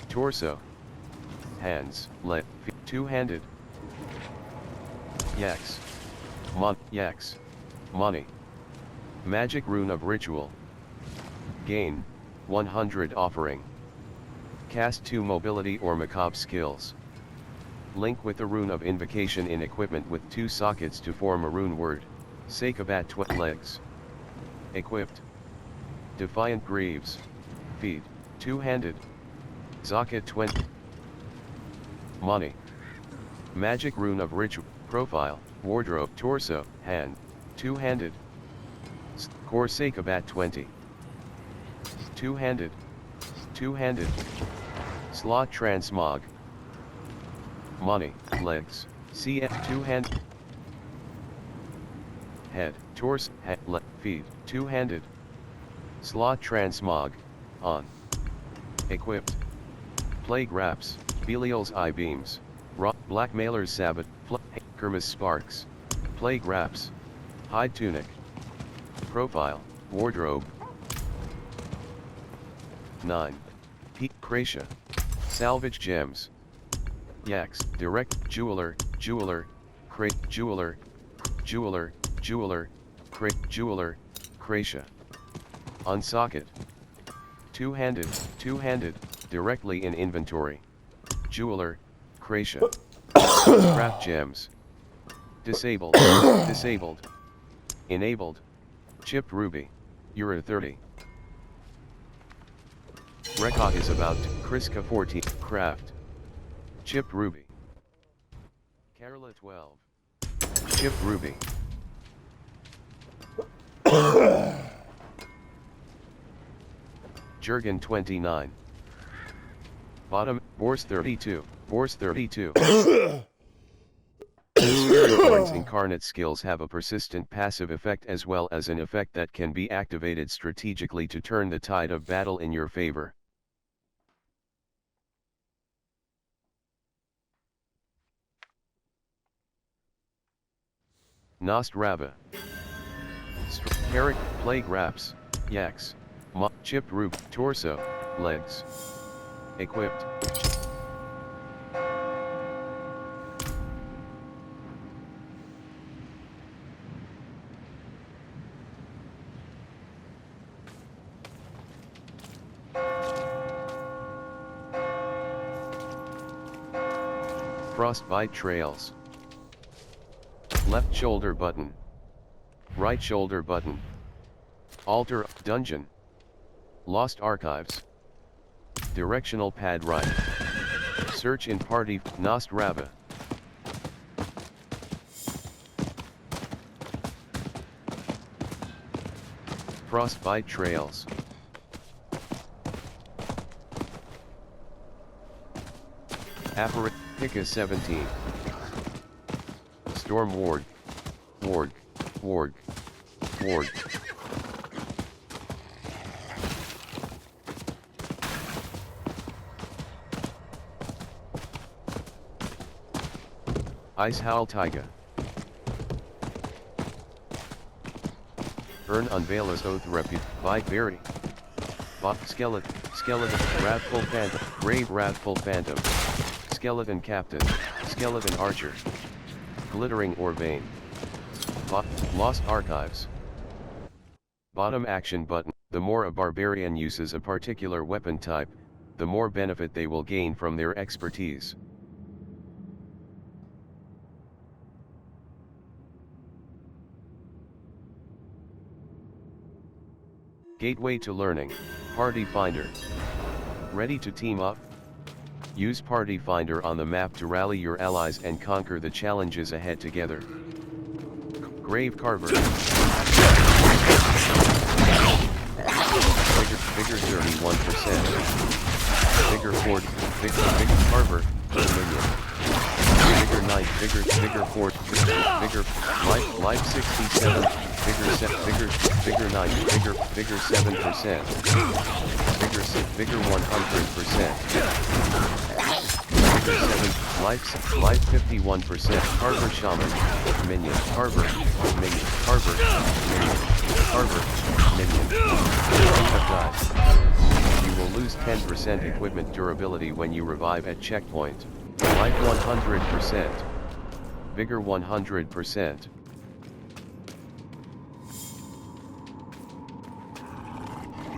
Torso. Hands, leg, two-handed. Yaks. Yaks. Money. Magic Rune of Ritual. Gain, 100 offering. Cast 2 mobility or macabre skills. Link with the Rune of Invocation in equipment with 2 sockets to form a rune word. Sakabat 12 legs. Equipped. Defiant Greaves. Feet, two-handed. Zakat 20. Money. Magic Rune of Ritual. Profile, Wardrobe, Torso, Hand, two-handed. Core Sakabat 20. Two-handed. Two-handed. Slot Transmog. Money, Legs, CF, two-handed. Head, Torso, head, feet, two-handed. Slot Transmog, on. Equipped. Plague Wraps, Belial's Eye Beams. Blackmailer's Sabbath, Kermis Sparks. Plague Wraps. Hide Tunic. Profile, Wardrobe. 9. Kracia. Salvage Gems. Yaks, Direct, Jeweler, Jeweler, Kracia. Unsocket. Two-handed, directly in inventory. Jeweler, Kracia. Craft Gems. Disabled. Enabled. Chipped Ruby. Euro 30. Rekha is about Kriska 14. Craft. Chipped ruby. Kerala 12. Chipped ruby. Jurgen 29. Bottom, Bourse 32. Bourse 32. Spirit Coin's incarnate skills have a persistent passive effect as well as an effect that can be activated strategically to turn the tide of battle in your favor. Nostrava. Herrick, plague wraps, yaks, chipped roof, torso, legs. Equipped. Frostbite trails. Left shoulder button. Right shoulder button. Altar, dungeon. Lost archives. Directional pad right. Search in party, Nostrava. Frostbite trails. Apparat, Pika 17. Storm Ward. Ward. Ward. Ward. Ice Howl Taiga. Earn Unveilers Oath Repute, by Berry. Skeleton, Wrathful Phantom, Grave Wrathful Phantom. Skeleton Captain, Skeleton Archer. Glittering or Vein. Lost Archives. Bottom action button. The more a barbarian uses a particular weapon type, the more benefit they will gain from their expertise. Gateway to Learning, Party Finder. Ready to team up? Use Party Finder on the map to rally your allies and conquer the challenges ahead together. Grave Carver. Bigger 31%. Bigger Ford, bigger Carver, Minion. Bigger Knight, bigger Ford, bigger Life 67. Bigger 9, bigger 7%. Bigger 100%. Bigger 7, life 51%. Carver Shaman, Minion, Carver, Minion, Carver, Minion, Carver, Minion. You have died. You will lose 10% equipment durability when you revive at checkpoint. Life 100%. Bigger 100%.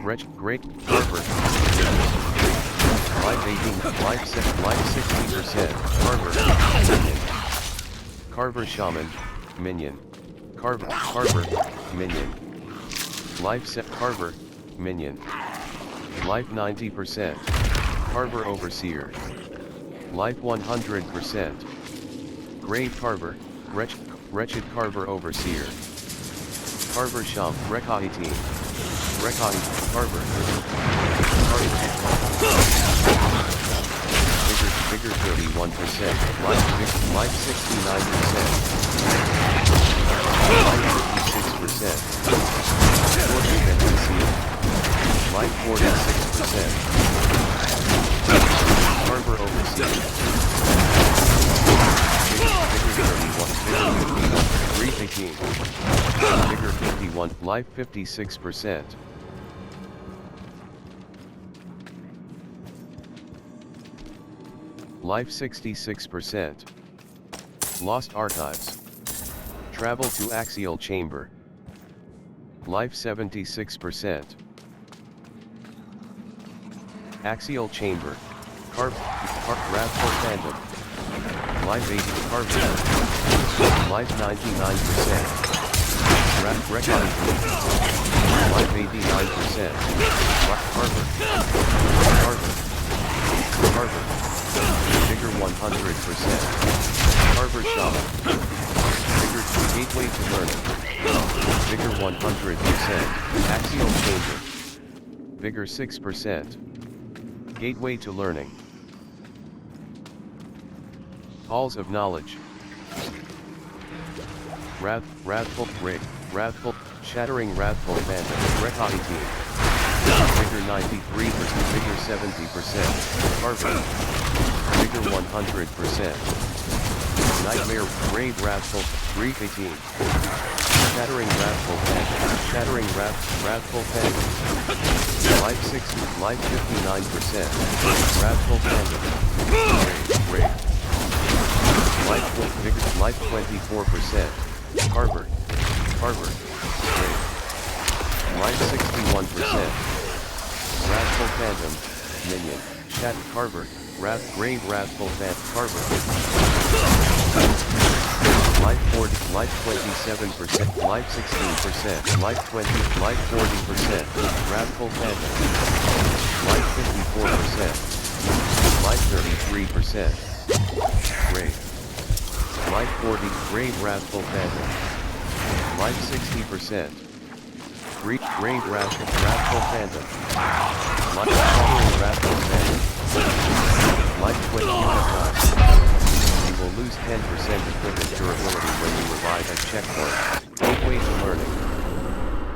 Great Carver. Life 18, life 60%. Carver, Minion. Carver Shaman, Minion. Carver, Minion. Life set Carver, Minion. Life 90%. Carver Overseer. Life 100%. Grave Carver, Wretched Carver Overseer. Carver Sham, Rekha 18. Rekha, Carver. Bigger 31%. Life 69%. Life 56%. Fortune and concealed. Life 46%. Carver Overseer. Bigger 31. 318. Bigger 51. Life 56%. Life 66%. Lost Archives. Travel to Axial Chamber. Life 76%. Axial Chamber. Wrathful Phantom. Life 80. Carver. Life 99%. Reconnaissance. Life 89%. Harvard. Vigor 100%. Harvard Shaman. Vigor Gateway to Learning. Vigor 100%. Axial Changer. Vigor 6%. Gateway to Learning. Halls of Knowledge. Wrathful, Shattering Wrathful Phantom, Reconnaissance. Vigor 93%, Vigor 70%, Harvard. Vigor 100%. Nightmare, Brave Wrathful, 318. Shattering Wrathful Phantom. Life 60, Life 59%. Wrathful Phantom. Brave. Life 24%. Harvard. Brave. Life 61%. Wrathful Phantom. Minion. Chat. Harvard. Brave Wrathful Phantom. Harvard. Life 40. Life 27%. Life 16%. Life 20. Life 40%. Wrathful Phantom. Life 54%. Life 33%. Brave. Life 40, Brave Wrathful Phantom. Life 60%. Brave Wrathful Phantom. Life Shattering Wrathful Phantom. Life 25. You will lose 10% equipment durability when you revive at checkpoint. Gateway to Learning.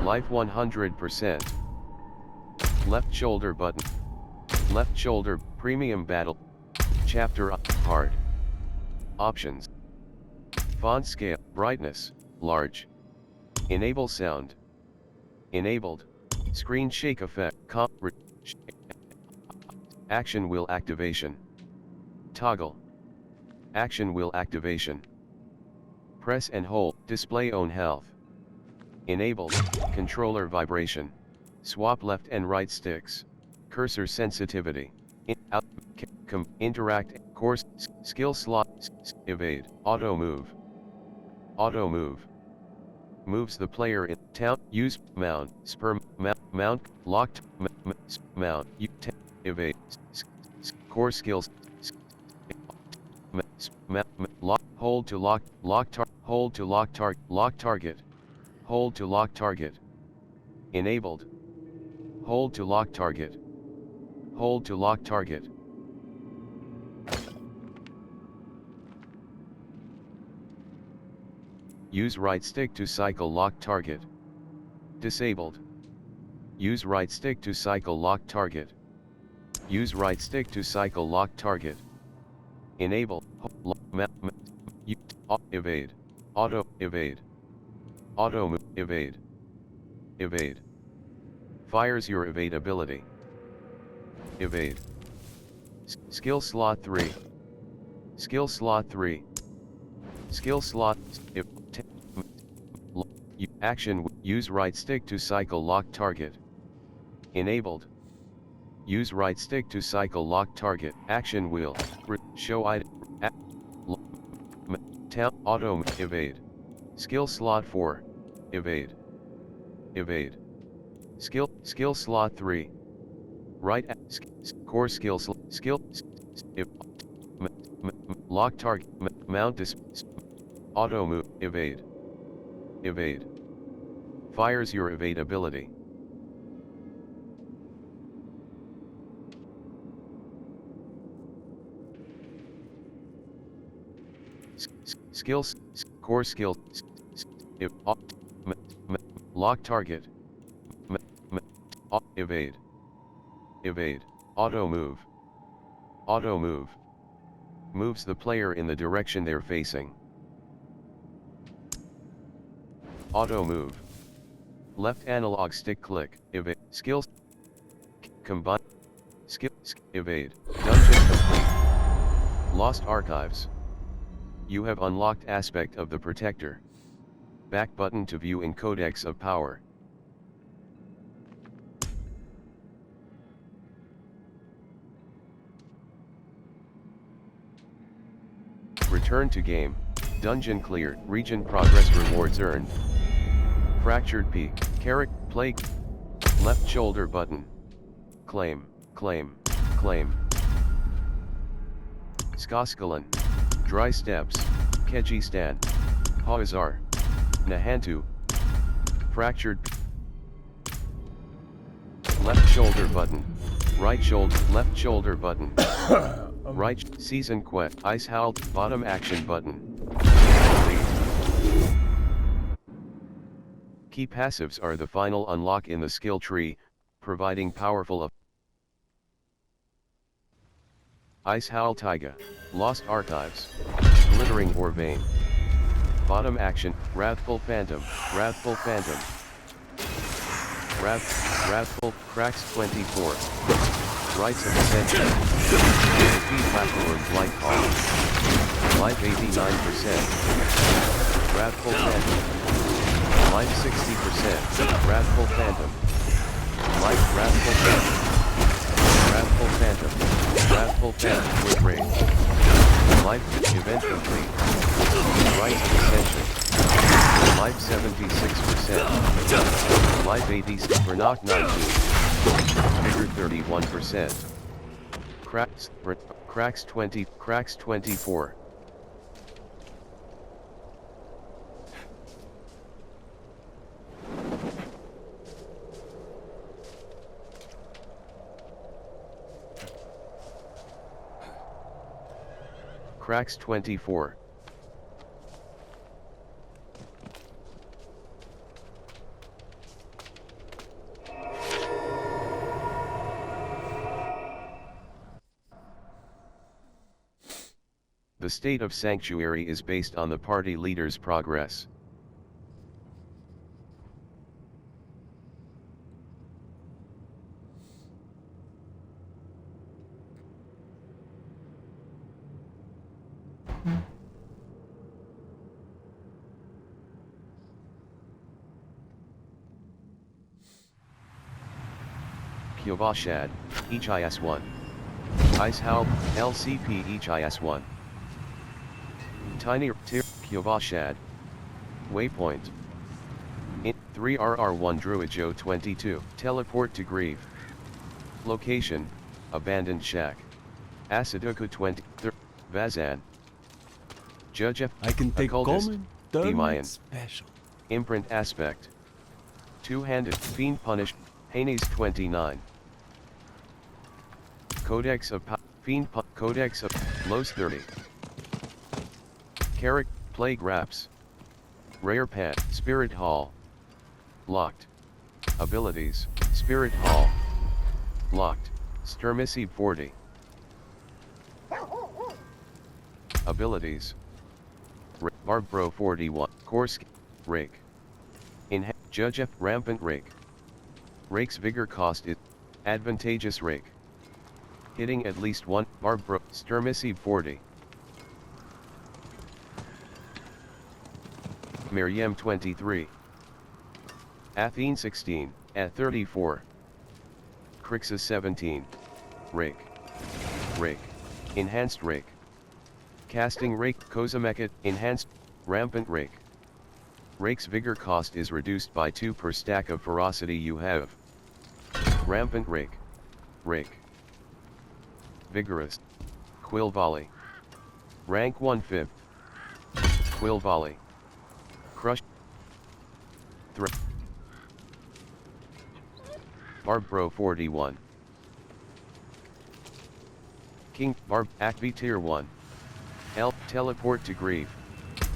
Life 100%. Left shoulder button. Left shoulder, Premium Battle. Chapter Hard. Options. Font scale, brightness, large. Enable sound. Enabled. Screen shake effect, action wheel activation. Toggle. Action wheel activation. Press and hold, display own health. Enabled, controller vibration. Swap left and right sticks. Cursor sensitivity. Interact, course, skill slot, evade, auto move. Auto move. Moves the player in town, use, mount, spur, mount, locked, mount, evade, core skills, lock, hold to lock, hold to lock target, hold to lock target, enabled, hold to lock target, hold to lock target. Use right stick to cycle lock target. Disabled. Use right stick to cycle lock target. Use right stick to cycle lock target. Enable. Evade. Auto evade. Auto move. Evade. Evade. Fires your evade ability. Evade. Skill slot 3. Skill slot 3. Skill slot. Action. Use right stick to cycle lock target. Enabled. Use right stick to cycle lock target. Action wheel. Show item. Auto evade. Skill slot 4. Evade. Evade. Skill slot 3. Right. Core skill. Skill. Lock target. Mount this. Auto move. Evade. Evade. Fires your evade ability. Skills, core skill, lock target, evade, evade, auto move, moves the player in the direction they're facing. Auto move, left analog stick click, evade, skills, combine, skill, evade, dungeon complete, lost archives. You have unlocked aspect of the Protector. Back button to view in Codex of Power. Return to game. Dungeon cleared. Region progress rewards earned. Fractured peak. Carrick. Plague. Left shoulder button. Claim. Claim. Claim. Skoskalan. Dry steps. Kyrgyzstan. Hawazar. Nahantu. Fractured. Left shoulder button. Right shoulder. Left shoulder button. Right. Season quest. Ice Howl. Bottom action button. Key passives are the final unlock in the skill tree, providing powerful Ice Howl Taiga. Lost Archives. Glittering Orvane. Bottom action. Wrathful Phantom. Wrathful Phantom. Wrathful. Cracks 24. Rites of Ascension. Defeat Blackmore's Light Call. Life 89%. Wrathful Phantom. Life 60%. Wrathful Phantom. Life Wrathful Phantom. Wrathful Phantom. Wrathful Phantom with Rage. Life event complete. Rites of Ascension. Life 76%. Life 80. Vernock 19. Vigor 31%. Cracks 20. Cracks 24. Cracks 24. The state of Sanctuary is based on the party leader's progress. Yknowhisatgodya, HIS1. Ice Howl, LCP HIS1. Tiny Yknowhisatgodya. Waypoint. 3RR1 Druidjo 22. Teleport to Grieve. Location, Abandoned Shack. Acidoka 20. Vazan. Judge F. I can take Occultist, common, turn Demayan. special. Imprint Aspect. Two-handed, Fiend Punish, Hanes 29. Codex of Codex of Los 30. Carrick, Plague Wraps. Rare Pet, Spirit Hall. Locked. Abilities, Spirit Hall. Locked, Sturmicide 40. Abilities. Barbro 41, Korsk, Rake. Judge F. Rampant Rake. Rake's vigor cost is advantageous Rake. Hitting at least one, Barbro, Sturmicide 40. Miriam 23. Athene 16, at 34. Crixus 17. Rake. Rake. Enhanced Rake. Casting Rake, Kozameket, Enhanced, Rampant Rake. Rake's vigor cost is reduced by 2 per stack of ferocity you have. Rampant Rake. Rake. Vigorous. Quill Volley. Rank 1/5. Quill Volley. Crush. Barbro 41. King, Barb, Acv Tier 1. Teleport to Grieve.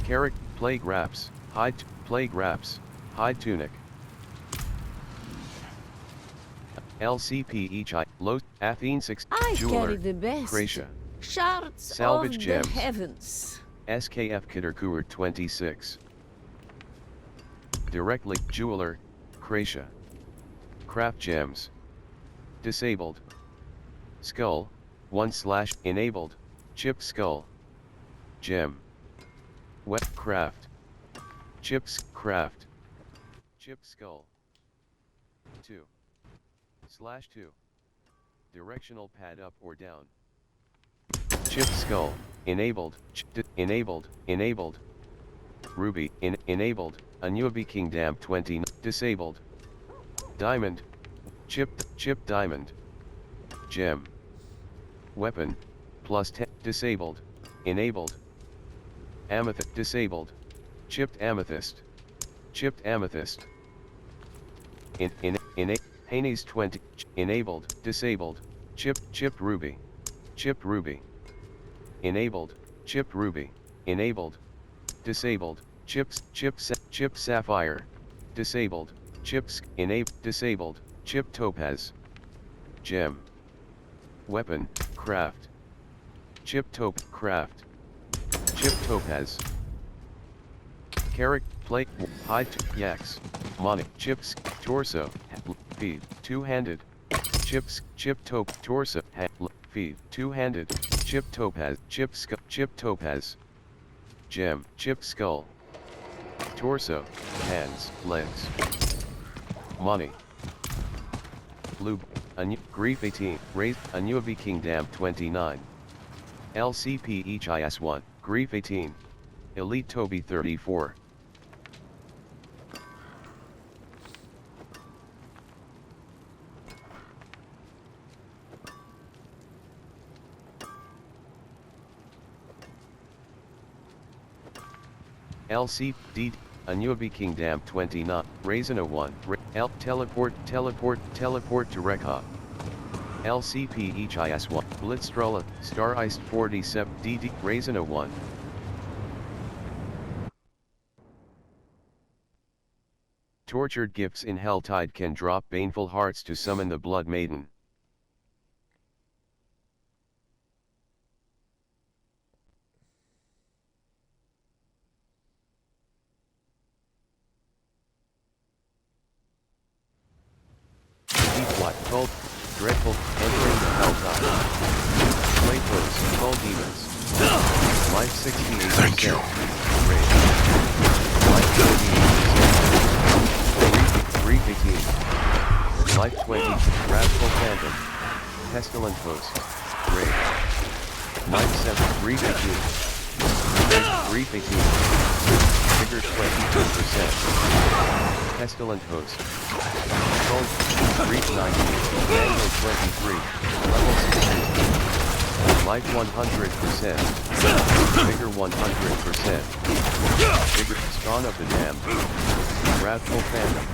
Carrick, Plague Wraps, Plague Wraps, Hide Tunic. LCP HI, Low, Athene 6, I Jeweler, carry the best. Kracia. Shards Salvage of gems. the heavens. SKF Kitterkuer 26. Directly, Jeweler, Kracia. Craft Gems. Disabled. Skull, 1/ enabled, Chip Skull. Gem. Wet Craft. Chips Craft. Chip Skull. 2/2. Directional pad up or down. Chip Skull, enabled, enabled. Ruby, enabled, Anuabi Kingdom 20, disabled. Diamond, chip diamond. Gem. Weapon, plus 10, disabled, enabled. Amethyst, disabled. Chipped amethyst. Chipped amethyst. Haney's 20, enabled, disabled. Chipped ruby. Chipped ruby. Enabled, chipped ruby. Enabled. Disabled, chip sapphire. Disabled, chips, disabled, chip topaz. Gem. Weapon, craft. Chip craft. Chip topaz. Carrot, plate, hide, yaks. Money, chips, torso, feed, two-handed. Chips, torso, feed, two-handed. Chip topaz, chip topaz. Gem, chip skull. Torso, hands, legs. Money. Lube, grief 18, raised, Anuabi Kingdom 29. LCP each IS1, grief 18. Elite Toby 34. LCD, Anuabi Kingdom 29, Raisin 01, teleport to Rekha. LCP each IS1, Blitzstrolla, Star Iced 47, DD, Raisin 01. Tortured gifts in Helltide can drop baneful hearts to summon the Blood Maiden. Cult, dreadful, entering the Helltide. Playthrows, Call Demons. Life 68%. Thank you. Rage. Life 48%. Grief 18. Life 20, Wrathful Phantom. Pestilent Host. Rage. Life 7, Grief 18. Grief 18. Vigor 22%. Pestilent Host. Cold, Grief 19, Mango 23, Level 16. Life 100%. Vigor 100%. Vigor, Spawn of the Damned. Wrathful Phantom.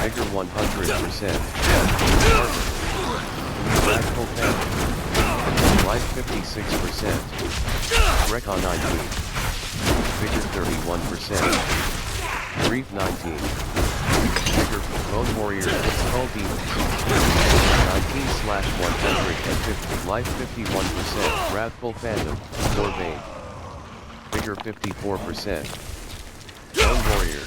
Vigor 100%. Wrathful Phantom. Life 56%. Recon 19. Vigor 31%. Grief 19. Vigor, Bone Warrior, Call Demons. 19/150. Life 51%. Wrathful Phantom, Bane. Vigor 54%. Bone Warrior.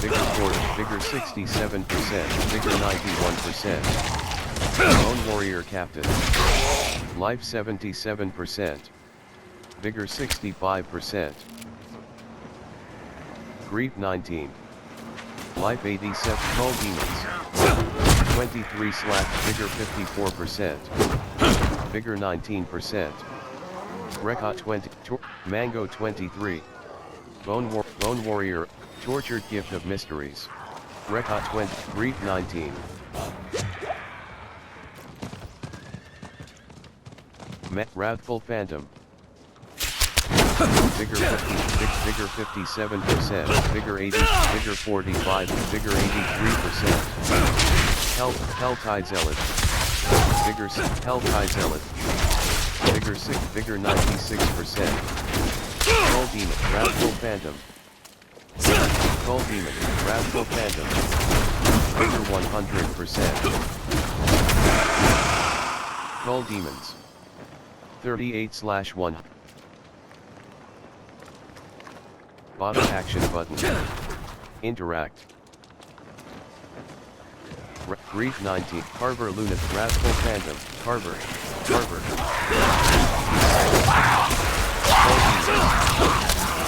Vigor 40, Vigor 67%. Vigor 91%. Bone Warrior Captain. Life 77%. Vigor 65%. Grief 19. Life 87, Call Demons. 23/Vigor 54%. Vigor 19%. Rekha 20, Mango 23. Bone Warrior, Tortured Gift of Mysteries. Rekha 20, Grief 19. Wrathful Phantom. Vigor 50, Vigor 57%, Vigor 80, Vigor 45, Vigor 83%. Helltide Zealot. Vigor 6, Helltide Zealot. Vigor 6, Vigor 96%. Call Demon, Wrathful Phantom. Call Demon, Wrathful Phantom. Vigor 100%. Call Demons. 38/1. Bottom action button. Interact. Grief 19. Carver Luna. Wrathful Phantom. Carver.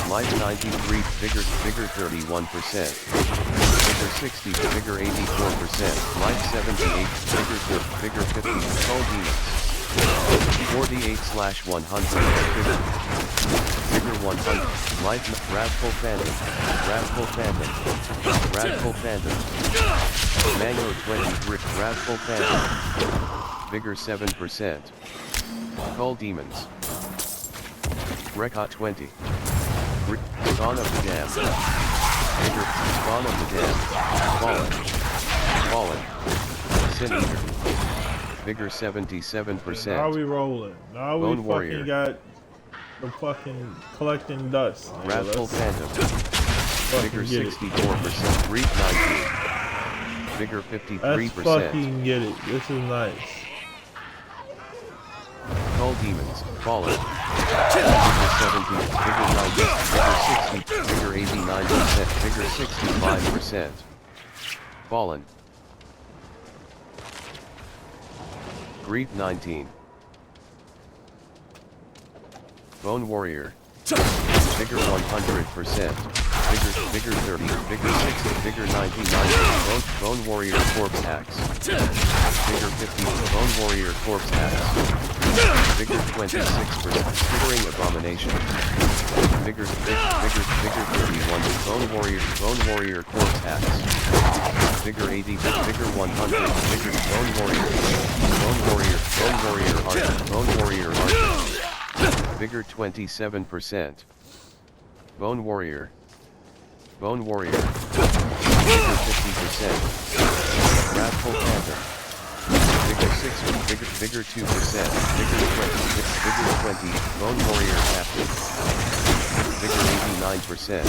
Life 93. Vigor 31%. Vigor 60. Vigor 84%. Life 78. Vigor 50. Call Demons. 48/150. Vigor 100. Life. Wrathful Phantom. Wrathful Phantom. Wrathful Phantom. Mango 23. Wrathful Phantom. Vigor 7%. Cull Demons. Rekha 20. Spawn of the Damned. Vigor. Spawn of the Damned. Fallen. Fallen. Sin Eater. Vigor 77%. Now we rolling. Now we Bone fucking Warrior. got the fucking collecting dust. Nigga. Wrathful Let's Phantom. Vigor fucking get it. 64%. Grief 19. Vigor Let's 53%. fucking get it. This is nice. Cull Demons. Fallen. Vigor 17. Vigor 90. Vigor 60. Vigor 89%. Vigor 65%. Fallen. Grief 19. Bone Warrior. Vigor 100%. Vigor 30. Vigor 60. Vigor 99. Bone Warrior Corpse Axe. Vigor 50. Bone Warrior Corpse Axe. Vigor 26%. Shivering Abomination. Vigor 31. Bone Warrior Corpse Axe. Vigor 80. Vigor 100. Vigor Bone Warrior Archer. Bone Warrior Archer. Vigor 27%. Bone Warrior. Bone Warrior. Vigor 50%. Wrathful Panther. Vigor 6. Vigor 2%. Vigor 20. Bone Warrior Captain. Vigor 89%.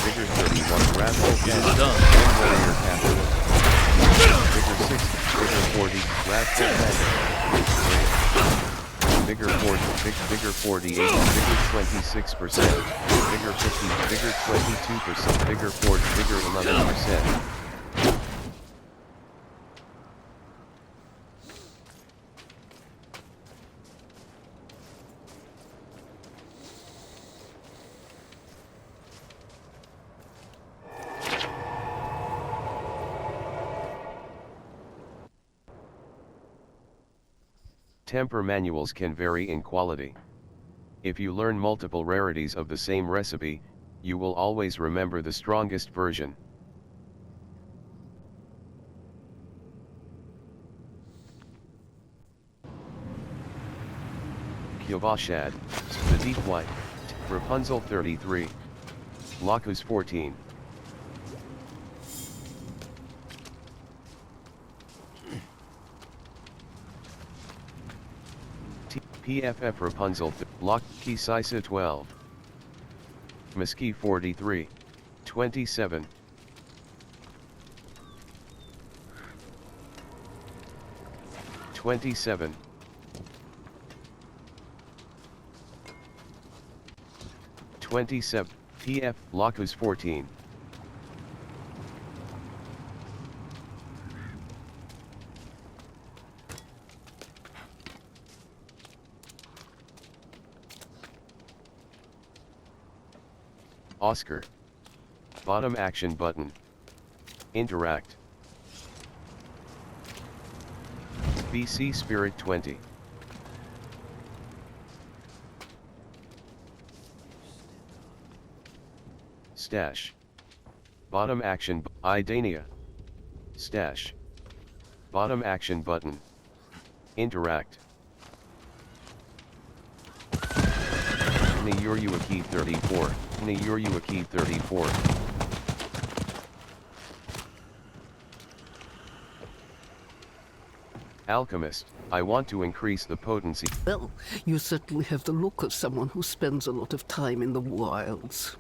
Vigor 31. Wrathful Panther. Bone Warrior Captain. Vigor 6. Vigor 40. Wrathful Panther. Vigor 40, Vigor 48, Vigor 26%, Vigor 50, Vigor 22%, Vigor 40, Vigor 11%. Temper manuals can vary in quality. If you learn multiple rarities of the same recipe, you will always remember the strongest version. Yknowhisatgodya, Petite White, Rapunzel 33, Lacus 14. PFF Rapunzel, Yknowhisatgodya 12. Miski 43. 27. (27). PF Lacus 14. Oscar. Bottom action button. Interact. BC Spirit 20. Stash. Bottom action. Idania. Stash. Bottom action button. Interact. Yknowhisatgodya 34. Yknowhisatgodya 34. Alchemist, I want to increase the potency. Well, you certainly have the look of someone who spends a lot of time in the wilds.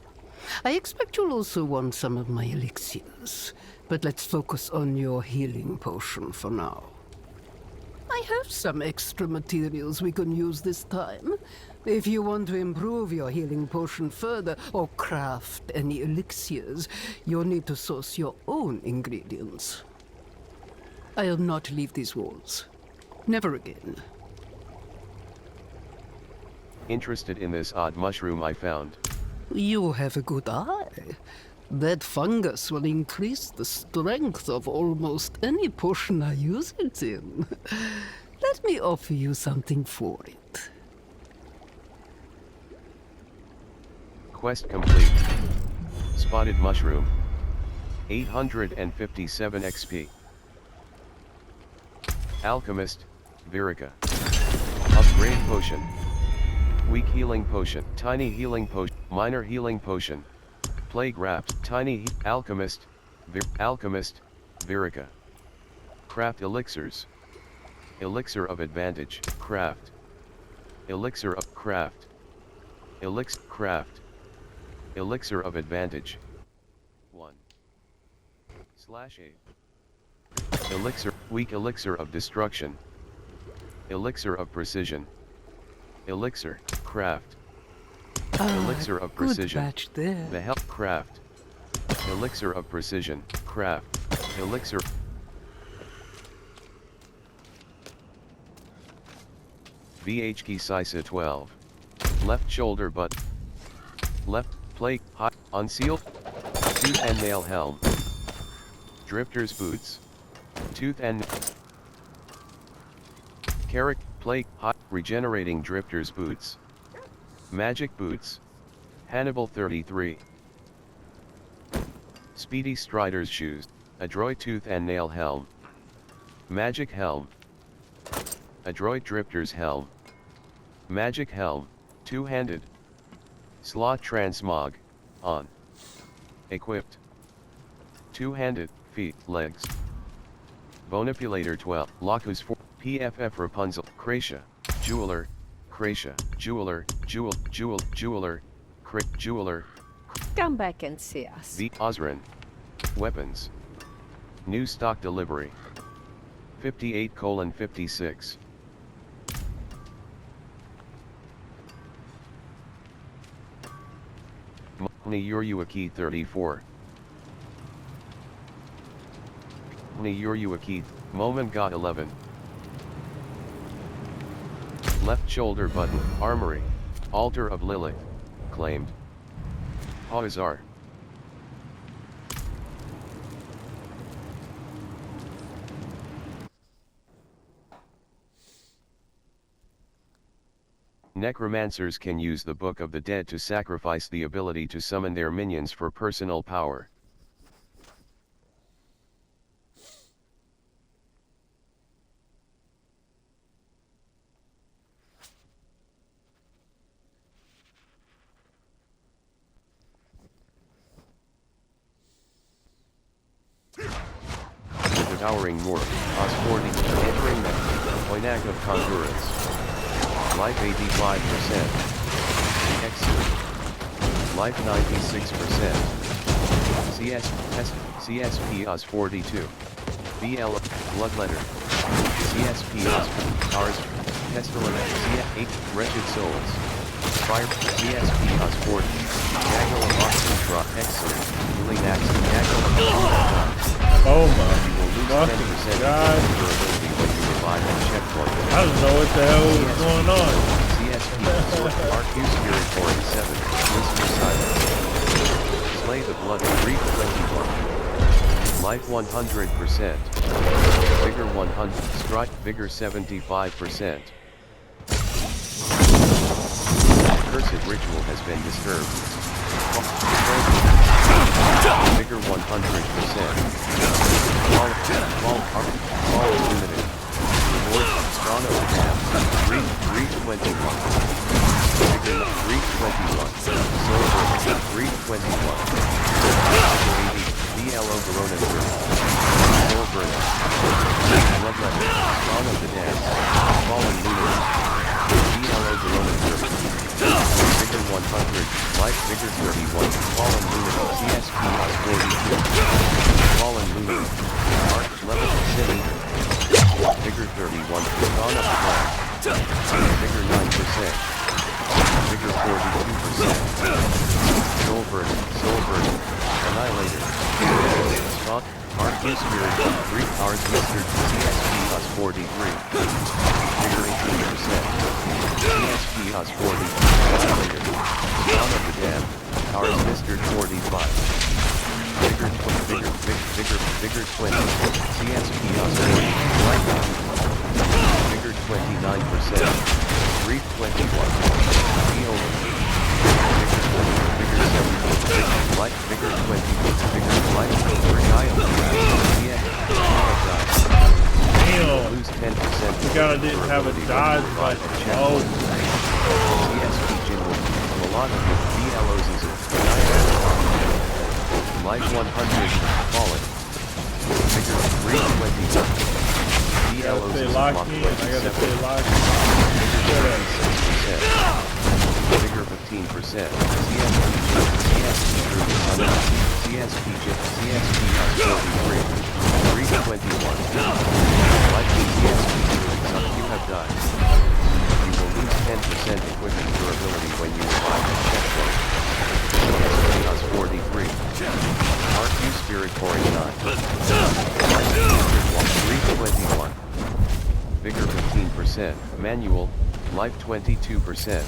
I expect you'll also want some of my elixirs, but let's focus on your healing potion for now. I have some extra materials we can use this time. If you want to improve your healing potion further, or craft any elixirs, you'll need to source your own ingredients. I'll not leave these walls. Never again. Interested in this odd mushroom I found. You have a good eye. That fungus will increase the strength of almost any potion I use it in. Let me offer you something for it. Quest complete. Spotted mushroom. 857 XP. Alchemist, Virica. Upgrade potion. Weak healing potion. Tiny healing potion. Minor healing potion. Plague wrapped. Alchemist. Alchemist, Virica. Craft elixirs. Elixir of advantage. Craft. Elixir of craft. Craft. Elixir of advantage. 1/8. Elixir. Weak elixir of destruction. Elixir of precision. Elixir. Craft. Elixir of precision. Good batch there. The help. Craft. Elixir of precision. Craft. Elixir. Yknowhisatgodya 12. Left shoulder butt. Left plate. Hot. Unsealed. Tooth and nail helm. Drifter's boots. Tooth and Carrick plate. Hot. Regenerating drifter's boots. Magic boots. Hannibal 33. Speedy Strider's shoes. Adroit tooth and nail helm. Magic helm. Adroit drifter's helm. Magic helm. Two-handed. Slot transmog. On. Equipped. Two-handed. Feet. Legs. Bonipulator 12. Lacus 4. PFF Rapunzel. Kracia. Jeweler. Kracia. Jeweler. Jeweler. Jeweler. Come back and see us. The Osrin. Weapons. New stock delivery. 58:56. Yknowhisatgodya 34. Yknowhisatgodya. Moment got 11. Left shoulder button. Armory. Altar of Lilith. Claimed. Hawazar. Necromancers can use the Book of the Dead to sacrifice the ability to summon their minions for personal power. The Devouring North, Os 40, entering the Oynak of Congruence. Life 85%. Exit. Life 96%. CSP Os 42. BL Bloodletter. CSP Os Ars Pestilence. CF 8 Wretched Souls. Fire CSP Os 40. Gaggle of Oxen Trot. Excellent. Healing Axe. Gaggle of Oh my You will lose 10% God. durability when you revive and checkpoint. I don't know what the hell was going on. CSP Arcu Spirit 47. Whisper Silence. Slay the Blood 321. Life 100%. Vigor 100. Strike Vigor 75%. Cursed ritual has been disturbed. Vigor 100%. All limited. Reward Dawn of the Dam. 321. Vigor 321. Silver 321. 80. BLO Verona 30. Silver. Bloodletter. Dawn of the Dam. Fallen Lunar. BLO Verona 30. Vigor 100, Life Vigor 31, Fallen Lunar, CSP Os 42, Fallen Lunar, Arch Level City, Vigor 31, Dawn of the Dawn, Vigor 9%, Vigor 42%, Soul Burden, Annihilator, Spot, Arch Spirit, 3 hours Wizard, CSP Os 43, Vigor 18%, CSP Os 40, Annihilator, Dawn of the Dam, Powers Mr. 45. Vigor 20, CSP Os 40, Lightning, Vigor 29%. Grief 21. Heal. Vigor 7. Light Vigor 20. Vigor Light. Regile. Damn. Lose 10%. The guy didn't have a dodge like CSP Jingle. A lot of the VLOs is Life 100. Fallen. Vigor 320. VLOs is block 27. Vigor 15%. CSP 43. 321. Like the CSP, you have died. You will lose 10% equipment durability when you arrive at checkpoint. CSP 43. RQ Spirit Pouring 9. Like 321. Vigor 15%. Manual. Life 22%.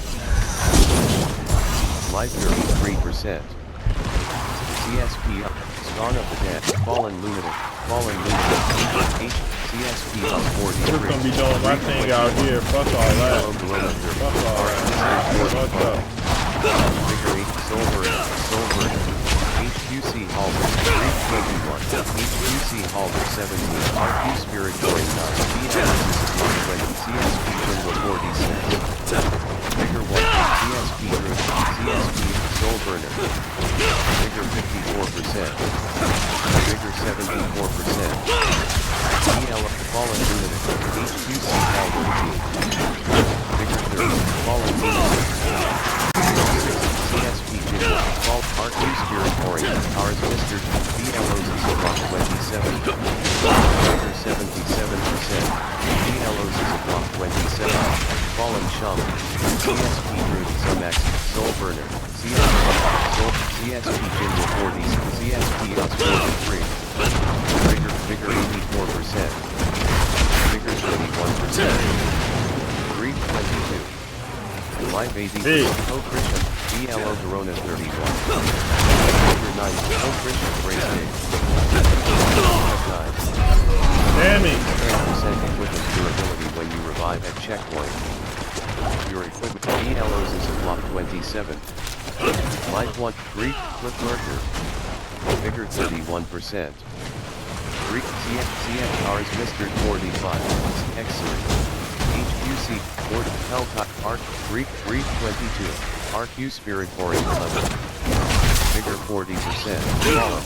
Life 33%. CSP up. Spawn of the Dead. Fallen Lunatic. Fallen Lunatic. CSP up 43. We're gonna be doing my thing out here. Fuck all that. Fuck all that. What's up? Vigor 8. Silver. HQC Halber 321. HQC Halber 17. RQ Spirit Pouring 9. CSP Jingle 46. Vigor 1. CSP Root. CSP Soul Burner. Vigor 54%. Vigor 74%. DL Fallen Lunatic. HQC Halber 18. Vigor 30. Fallen Lunatic. CSP Jingle. RQ Spirit Pouring. Ours Mr. VLOs is block 27. Vigor 77%. VLOs is block 27. Fallen Shaman. CSP Root Sumax. Soul Burner. CSP Jingle 40. CSP Us 43. Vigor 84%. Vigor 21%. Grief 22. Life 80. Oh Christian. VLO Corona 31. Vigor 9. Oh Christian Grace Day. 9. Damn it. 10% equipment durability when you revive at checkpoint. Your equipment VLOs is a block 27. Life 1. Grief Cliff Lurker. Vigor 31%. Greek CFR's Mr. 45. Excellent. HQC 40. Hellcat Arc Greek 22. RQ Spirit Pouring 11. Vigor 40%. Column.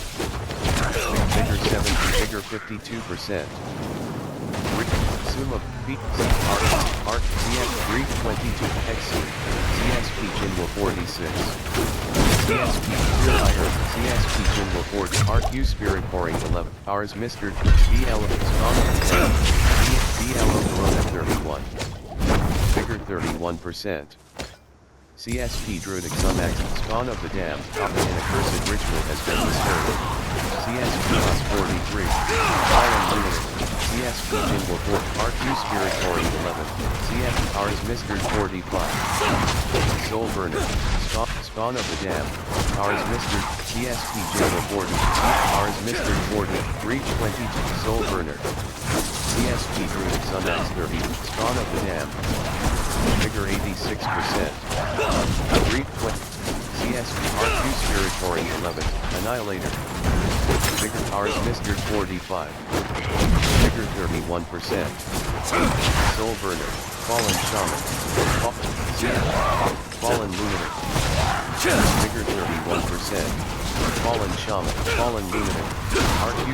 Vigor 70. Vigor 52%. Suma Pete Arc CF Greek 22. Excellent. CSP Jingle 46. CSP CSP Jingle 40. RQ Spirit Pouring 11. Ours Mr. BL BLO Corona 31. Vigor 31%. CSP Druidic Sumax. Spawn of the Damned. An accursed ritual has been disturbed. CSP plus 43. Fallen Lunatic. CSP Jingle 4. RQ Spirit Pouring 11. CSP Ours Mr. 45. Soul Burner. Spawn of the Damned. Ours Mr. CSP Jingle 40. Ours Mr. 40. 322. Soul Burner. CSP Druidic Sumax 30. Spawn of the Damned. Vigor 86%. CSP RQ Spirit Pouring 11. Annihilator. Vigor Ours Mr. 45. Vigor 31%. Soul Burner. Fallen Shaman. Fallen Lunatic. Vigor 31%. Fallen Shaman. Fallen Lunatic. RQ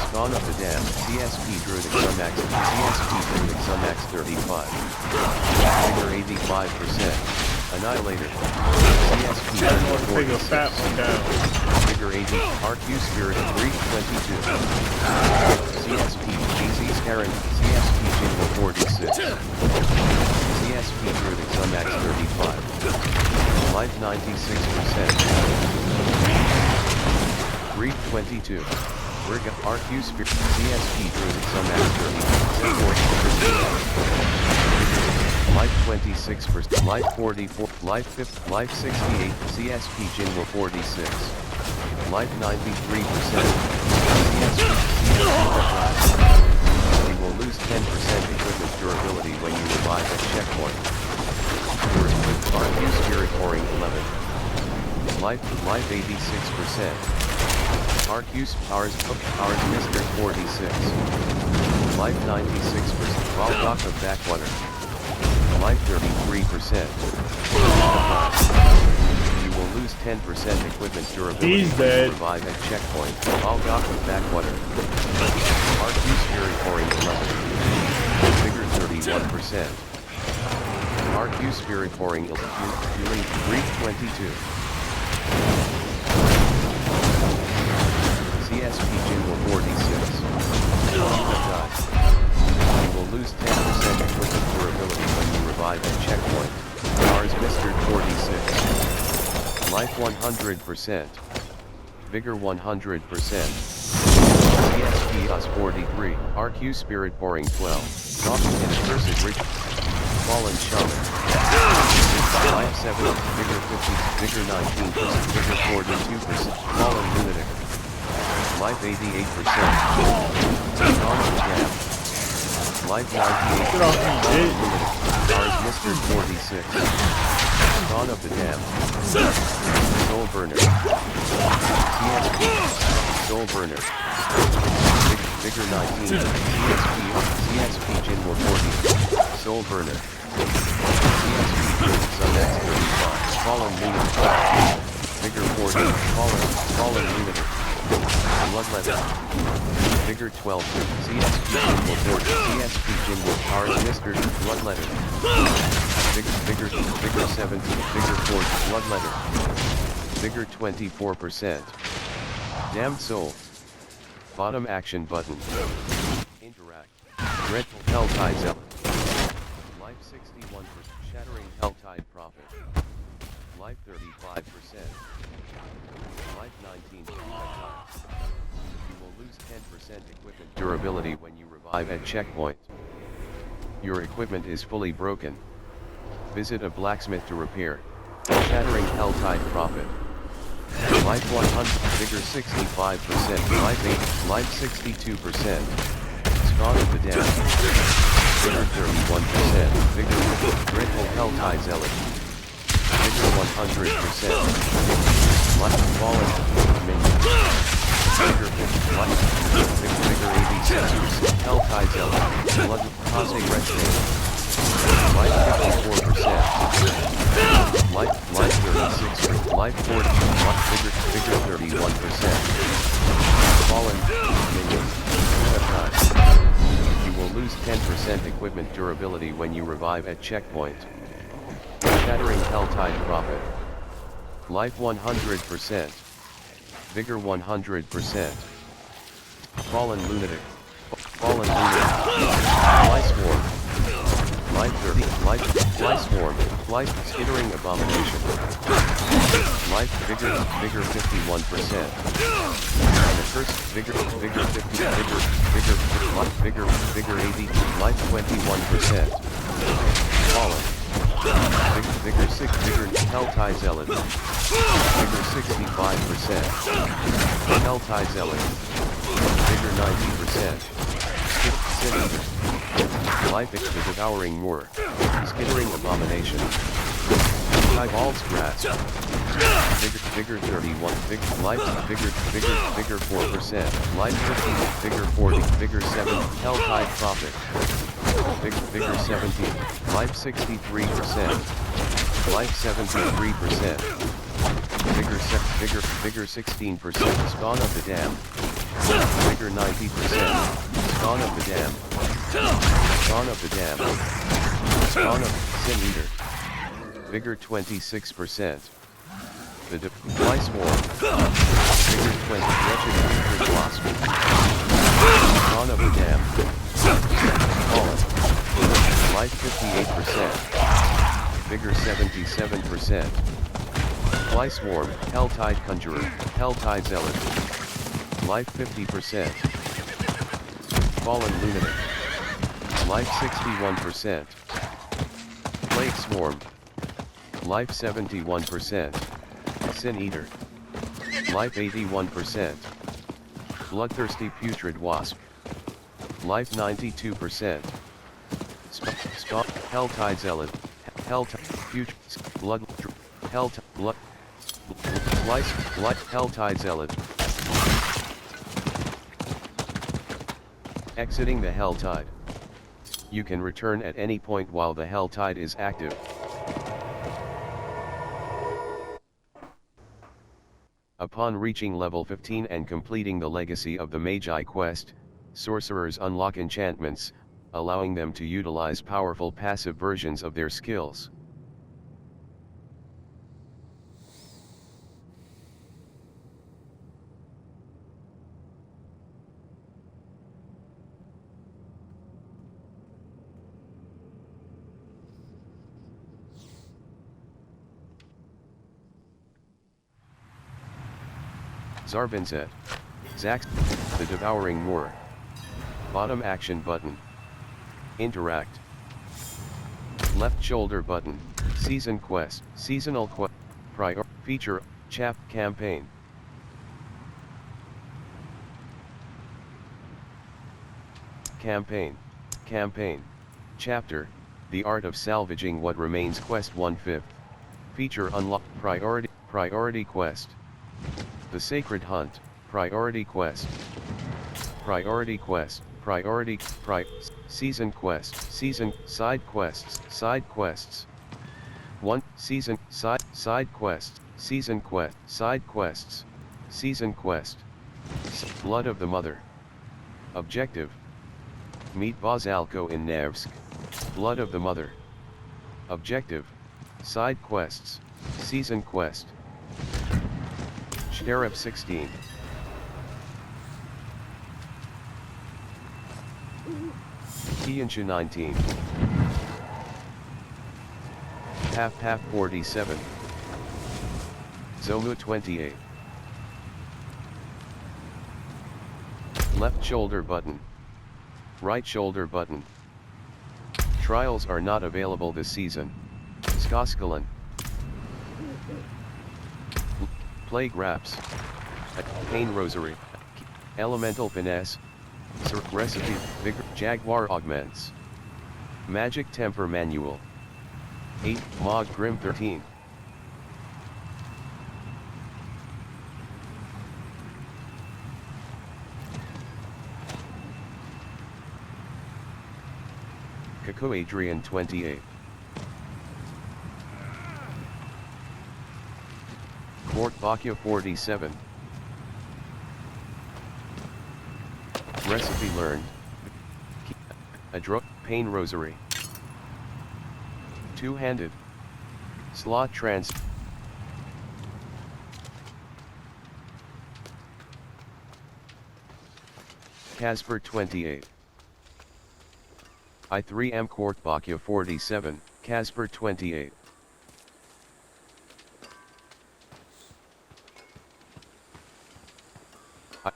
Spawn of the Damned. CSP Druidic Sumax. CSP Druidic Sumax 35. Vigor 85%. Annihilator. CSP Jingle 46. Vigor 80. RQ Spirit 322. CSP GZ Scaran. CSP Jingle 46. CSP Druidic Sumax 35. Life 96%. Grief 22. RQ Spirit. CSP Druidic Sumax 30. Life 26%. Life 44. Life 50. Life 68. CSP Jingle 46. Life 93%. CSP will lose 10% equipment durability when you revive at checkpoint. Your equipped RQ Spirit Pouring 11. Life 86%. RQ powers Mr. 46. Life 96%. Valgok of Backwater. Life 33%. You will lose 10% equipment durability He's when you dead. revive at checkpoint. Valgok of Backwater. RQ Spirit Pouring 11. Vigor 31%. RQ Spirit Pouring Healing 322. CSP Jingle 46. You will lose 10% equipment durability when you revive at checkpoint. Mars Mr. 46. Life 100%. Vigor 100%. CSP US 43. RQ Spirit Pouring 12. Caution and Cursed Rich. Fallen Shaman. Life 7. Vigor 50. Vigor 19%. Vigor 42%. Fallen Lunatic. Life 88%. Dawn of the Dam. Life 98%. Stars Mr. 46. Dawn of the Dam. Soul Burner. CSP. Soul Burner. Vigor 19. CSP Jinwar 40. Soul Burner. CSP Sundax 35. Fallen Lunatic. Vigor 40. Fallen Lunatic. Bloodletter. Vigor 12. CSP Jingle 40. CSP Jingle Powers Mr. Bloodletter. Vigor 17. Vigor 40. Bloodletter. Vigor 24%. Damned Soul. Bottom action button. Interact. Dreadful Helltide Zealot. Life 61%. Shattering Helltide Prophet. Life 35%. Life 19%. You will lose 10% equipment durability when you revive at checkpoint. Your equipment is fully broken. Visit a blacksmith to repair. Shattering Helltide Prophet. Life 100, Vigor 65%, Life 8, Life 62%. Spawn of the Dam. Vigor 31%, Vigor 50, Dreadful Helltide Zealot. Vigor 100%. Life Fallen Minion. Vigor 50, Life. Vigor 86%, Helltide Zealot. Blood Cosmic Red Stain. Life 54%. Life 36%. Life 40. Vigor 31%. Fallen Minion. You will lose 10% equipment durability when you revive at checkpoint. Shattering Helltide Prophet. Life 100%. Vigor 100%. Fallen Lunatic. Fly Swarm. Life 30. Fly Swarm. Fly Skittering Abomination. Life Vigor 51%. And the Curse Vigor 50. Vigor 80. Life 21%. Fallen. Vigor 6. Vigor Helltide Zealot. Vigor 65%. Helltide Zealot. Vigor 90%. Life the Devouring Moor. Skittering Abomination. Tybalt's Grasp. Vigor 31. Life Vigor 4%. Life 50. Vigor 40. Vigor 7. Helltide Prophet. Vigor 17. Life 63%. Life 73%. Vigor 16%. Spawn of the Dam. Vigor 90%. Spawn of the Dam. Spawn of the Dam. Spawn of Sin Eater. Vigor 26%. The Fly Swarm. Vigor 20. Wretched Eater Wasp. Spawn of the Dam. Fallen. Life 58%. Vigor 77%. Fly Swarm. Helltide Conjurer. Helltide Zealot. Life 50%. Fallen Lunatic. Life 61%. Plague Swarm. Life 71%. Sin Eater. Life 81%. Bloodthirsty Putrid Wasp. Life 92%. Helltide Zealot. Helltide. Future. Blood. Helltide. Blood. Slice. Blood. Helltide Zealot. Exiting the Helltide. You can return at any point while the Helltide is active. Upon reaching level 15 and completing the Legacy of the Magi quest, sorcerers unlock enchantments, allowing them to utilize powerful passive versions of their skills. Zarbinzet. Zax. The Devouring Moor. Bottom action button. Interact. Left shoulder button. Season quest. Seasonal quest. Prior. Feature. Chap. Campaign. Campaign. Campaign. Chapter. The Art of Salvaging What Remains Quest 1/5. Feature unlock. Priority quest. The Sacred Hunt, Priority Quest. Priority Quest, Season Quest, Season, Side Quests. 1, Season, Side Quests, Season Quest, Side Quests, Season Quest. Blood of the Mother. Objective. Meet Bazalko in Nevsk. Blood of the Mother. Objective. Side Quests, Season Quest. Sheriff 16. Kiansha 19. Half 47. Zomu 28. Left shoulder button. Right shoulder button. Trials are not available this season. Skoskalan. Plague Wraps. Pain Rosary. Elemental Finesse. Recipe. Vigor. Jaguar Augments. Magic Temper Manual. 8. Mog Grim 13. Kako Adrian 28. Court Bakya 47. Recipe learned. Pain Rosary. Two-handed. Slot trans. Casper 28. I3M Court Bakya 47, Casper 28.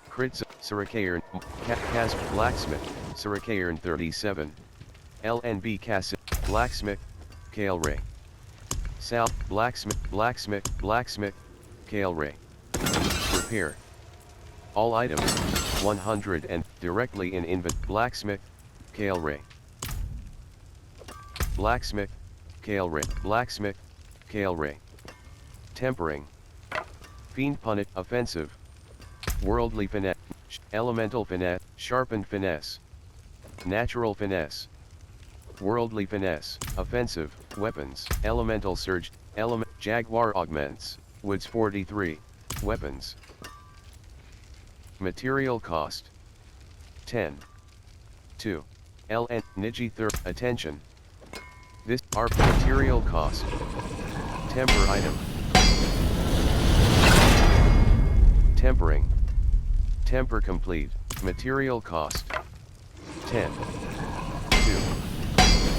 Crits, Sarakairn, Casper Blacksmith, Sarakairn 37. LNB Cassim, Blacksmith, Kale Ray. Sal, Blacksmith, Kale Ray. Repair. All items, 100 and directly in Blacksmith, Kale Ray. Blacksmith, Kale Ray. Blacksmith, Kale Ray. Tempering. Fiend Punnet, Offensive. Worldly Finesse. Elemental Finesse, Sharpened Finesse. Natural Finesse. Worldly Finesse, Offensive, Weapons, Elemental Surge, Jaguar Augments, Woods 43, Weapons. Material Cost. 10. 2. LN, Niji Attention. This, our material cost. Temper item. Tempering. Temper complete, material cost. 10. 2.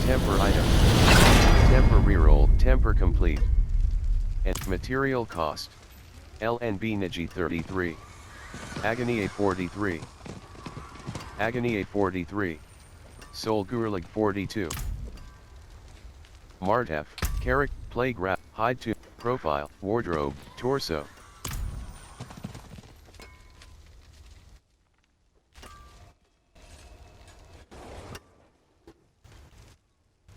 Temper item. Temper reroll, temper complete. And material cost. LNB Niji 33. Agony A 43. Agony A 43. Soul Gurlig 42. Martef, Carrick, Plague Wrap, Hide to, Profile, Wardrobe, Torso.